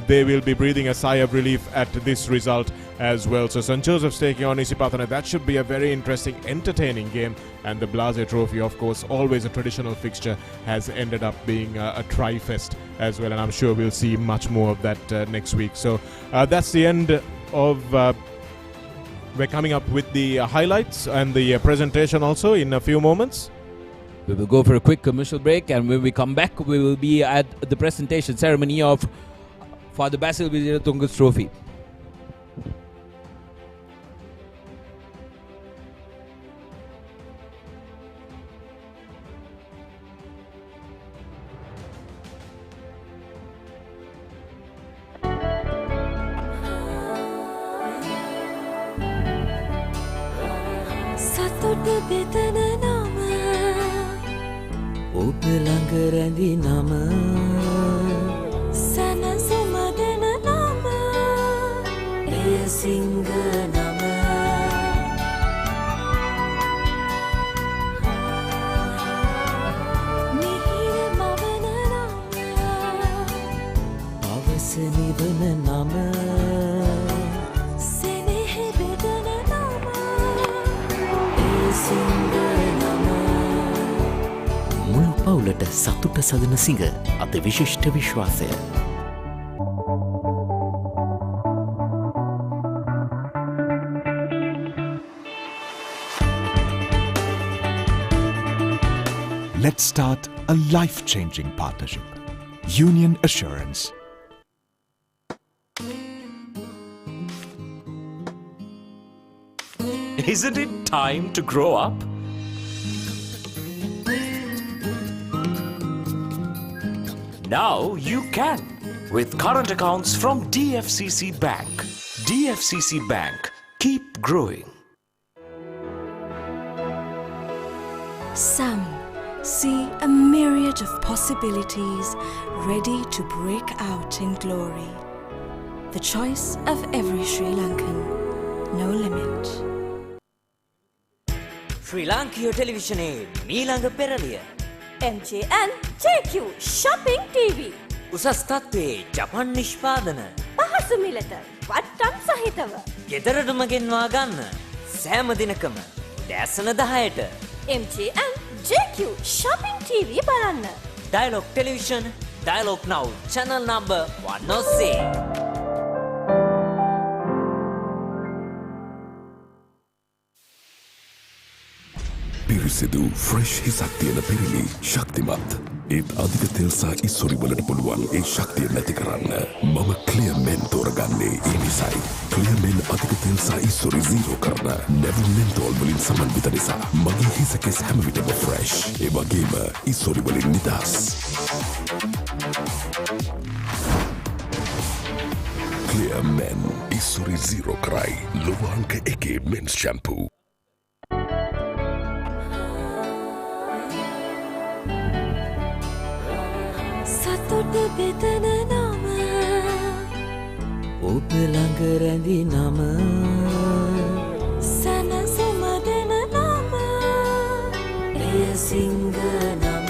they will be breathing a sigh of relief at this result as well. So St. Joseph's taking on Isipatana. That should be a very interesting, entertaining game. And the Blase Trophy, of course, always a traditional fixture, has ended up being a tri-fest as well. And I'm sure we'll see much more of that next week. So that's the end of... we're coming up with the highlights and the presentation also in a few moments. We will go for a quick commercial break, and when we come back, we will be at the presentation ceremony of Father Basil Vijayaratunga's trophy. සතුට බෙදන නම ඔබ ළඟ රැඳි නම සැනසුම දෙන නම එය සිංහ නම මිහිර මවන නම පවස නිවන නම සෙනෙහ බෙදන නම එය සිංහ නම මුළු පවුලට සතුට සදන සිඟ අත විශිෂ්ට විශ්වාසය. Let's start a life-changing partnership. Union Assurance. Isn't it time to grow up? Now you can with current accounts from DFCC Bank. DFCC Bank. Keep growing. Sam, see a myriad of possibilities ready to break out in glory. The choice of every Sri Lankan, no limit. ශ්‍රී ලාංකීය ටෙලිවිෂනයේ මීළඟ පෙරළිය MJ and JQ Shopping TV. උසස් තත්ත්වයේ ජපන් නිෂ්පාදන පහසු මිලට වට්ටම් සහිතව. ගෙදරටම ගෙන්වා ගන්න සෑම දිනකම දැසන 10ට MJ and JQ Shopping TV බලන්න. Dialogue Television, Dialogue Now, channel number 106. පිරිසිදු ෆ්‍රෙෂ් හිසක් තියෙන පිරිලි ශක්තිමත් ඒත් අධික තෙල් සහ ඉස්සොරි වලට පුළුවන් ඒ ශක්තිය නැති කරන්න මම ක්ලියර් මෙන් තෝරගන්නේ ඒ නිසායි ක්ලියර් මෙන් අධික තෙල් සහ ඉස්සොරි zero කරන නැවුල් මෙන්තෝල් වලින් සමන්විත නිසා මගේ හිස කෙස් හැම විටම ෆ්‍රෙෂ් ඒ වගේම ඉස්සොරි වලින් නිදහස් ක්ලියර් මෙන් ඉස්සොරි zero කරයි ලෝවාංක එකේ මෙන්ස් ෂැම්පූ සතුට බෙදන නම ඔබ ළඟ රැඳි නම සැනසුම දෙන නම එය සිංහ නම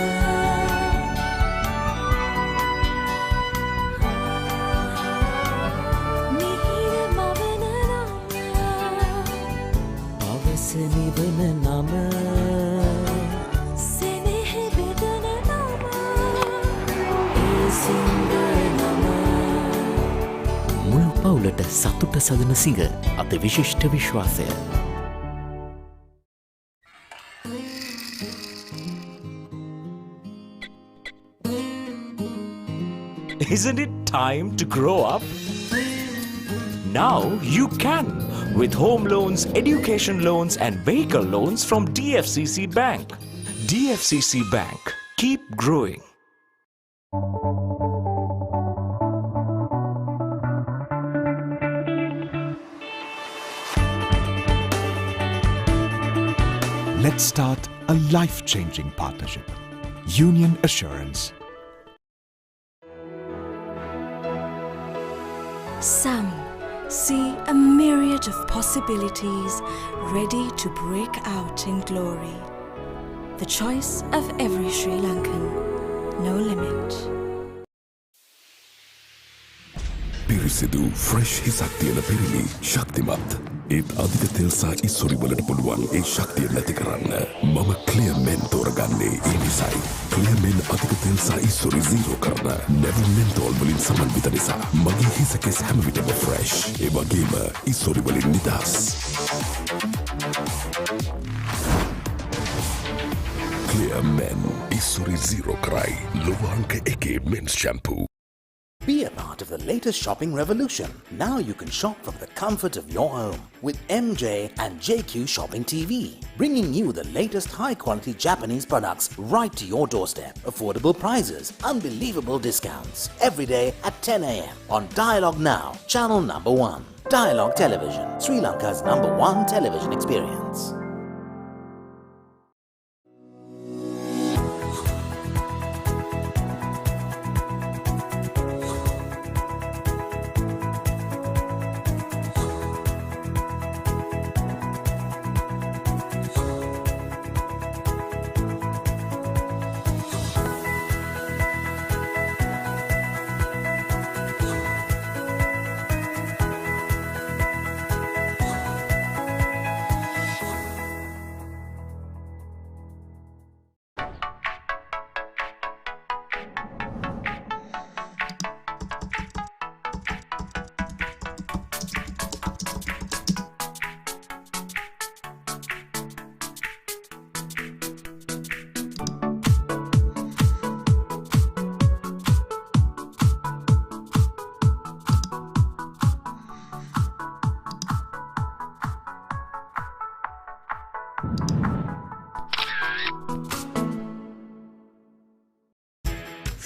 මිහිර මවන නම පවස නිවන නම සෙනෙහ බෙදන නම එය සිංහ නම මුළු පවුලට සතුට සදන සිඟ අත විශිෂ්ට විශ්වාසය. Isn't it time to grow up? Now you can with home loans, education loans, and vehicle loans from DFCC Bank. DFCC Bank. Keep growing. Let's start a life-changing partnership. Union Assurance. Sam, see a myriad of possibilities ready to break out in glory. The choice of every Sri Lankan, no limit. පිරිසිදු fresh හිසක් තියෙන පිරිමි ශක්තිමත් ඒත් අධික තෙල් සහ ඉස්සොරි වලට පුළුවන් ඒ ශක්තිය නැති කරන්න මම ක්ලියර් මෙන් තෝරගන්නේ ඒ නිසායි ක්ලියර් මෙන් අධික තෙල් සහ ඉස්සොරි zero කරන නැවර් මෙන්තෝල් වලින් සමන්විත නිසා මගේ හිස කෙස් හැම විටම ෆ්‍රෙෂ් ඒ වගේම ඉස්සොරි වලින් නිදහස් ක්ලියර් මෙන් ඉස්සොරි zero කරයි ලෝවාංක එකේ මෙන්ස් shampoo. Be a part of the latest shopping revolution. Now you can shop from the comfort of your home with MJ and JQ Shopping TV, bringing you the latest high-quality Japanese products right to your doorstep. Affordable prices, unbelievable discounts. Every day at 10 a.m. on Dialogue Now, channel number 1. Dialogue Television, Sri Lanka's #1 television experience.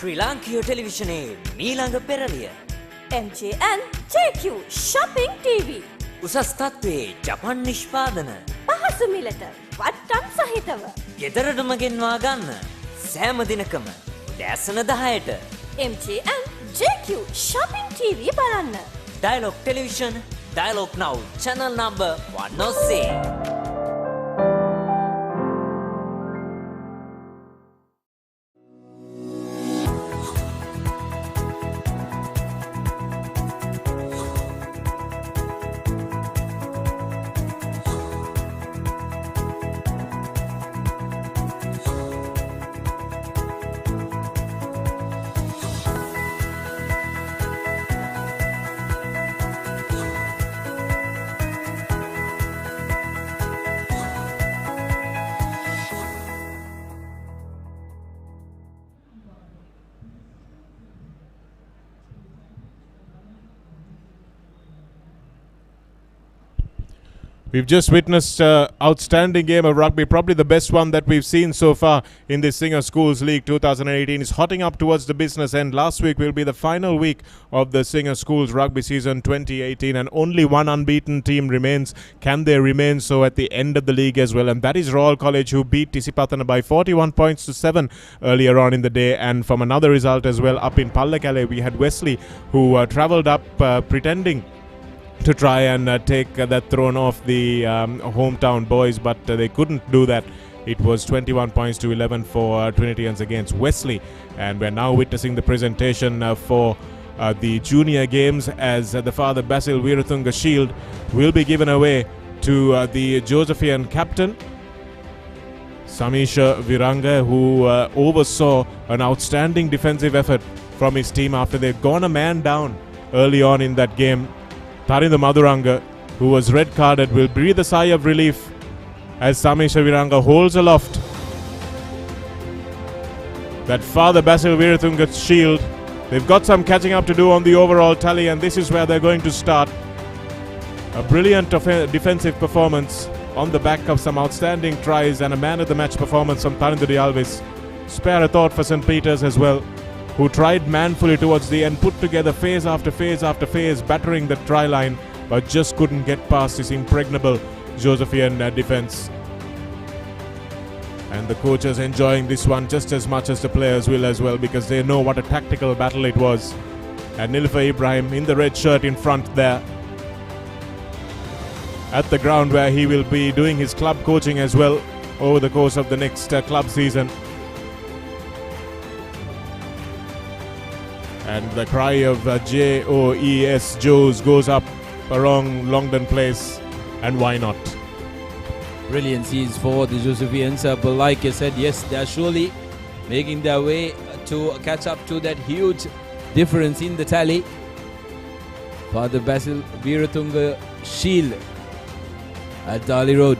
ශ්‍රී ලාංකීය ටෙලිවිෂනයේ මීළඟ පෙරලිය MJ and JQ Shopping TV. උසස් තත්ත්වයේ ජපන් නිෂ්පාදන පහසු මිලට වට්ටම් සහිතව ගෙදරටම ගෙන්වා ගන්න සෑම දිනකම දැසන 10ට MJ and JQ Shopping TV බලන්න. Dialogue Television, Dialogue Now, channel number 106. We've just witnessed an outstanding game of rugby, probably the best one that we've seen so far in this Singer Schools League 2018. Is hotting up towards the business end. Last week will be the final week of the Singer Schools Rugby season 2018, and only one unbeaten team remains. Can they remain so at the end of the league as well? And that is Royal College, who beat Tisipatana by 41 points to 7 earlier on in the day. And from another result as well, up in Pallekele, we had Wesley, who travelled up pretending to try and take that throne off the hometown boys, but they couldn't do that. It was 21 points to 11 for Trinitarians against Wesley, and we're now witnessing the presentation for the junior games as the Father Basil Veeratunga Shield will be given away to the Josephian captain Samisha Viranga, who oversaw an outstanding defensive effort from his team after they'd gone a man down early on in that game. Tarinda Madhuranga, who was red carded, will breathe a sigh of relief as Samisha Viranga holds aloft that Father Basil Veeratunga's shield. They've got some catching up to do on the overall tally, and this is where they're going to start. A brilliant defensive performance on the back of some outstanding tries and a man of the match performance from Tarinduri Alves. Spare a thought for St. Peter's as well, who tried manfully towards the end, put together phase after phase after phase, battering the try line, but just couldn't get past this impregnable Josephian defense. And the coaches enjoying this one just as much as the players will as well, because they know what a tactical battle it was. And Nilfa Ibrahim in the red shirt in front there, at the ground where he will be doing his club coaching as well over the course of the next club season. And the cry of J-O-E-S, Joes, goes up around Longdon Place, and why not? Brilliant scenes for the Josephians, but like I said, yes, they are surely making their way to catch up to that huge difference in the tally. Father Basil Veeratunga Shield at Dali Road.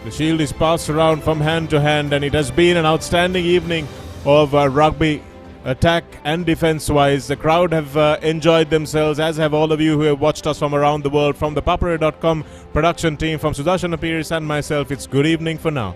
The shield is passed around from hand to hand, and it has been an outstanding evening of rugby, attack and defense wise. The crowd have enjoyed themselves, as have all of you who have watched us from around the world. From the ThePapare.com production team, from Sudarshan Piris and myself, it's good evening for now.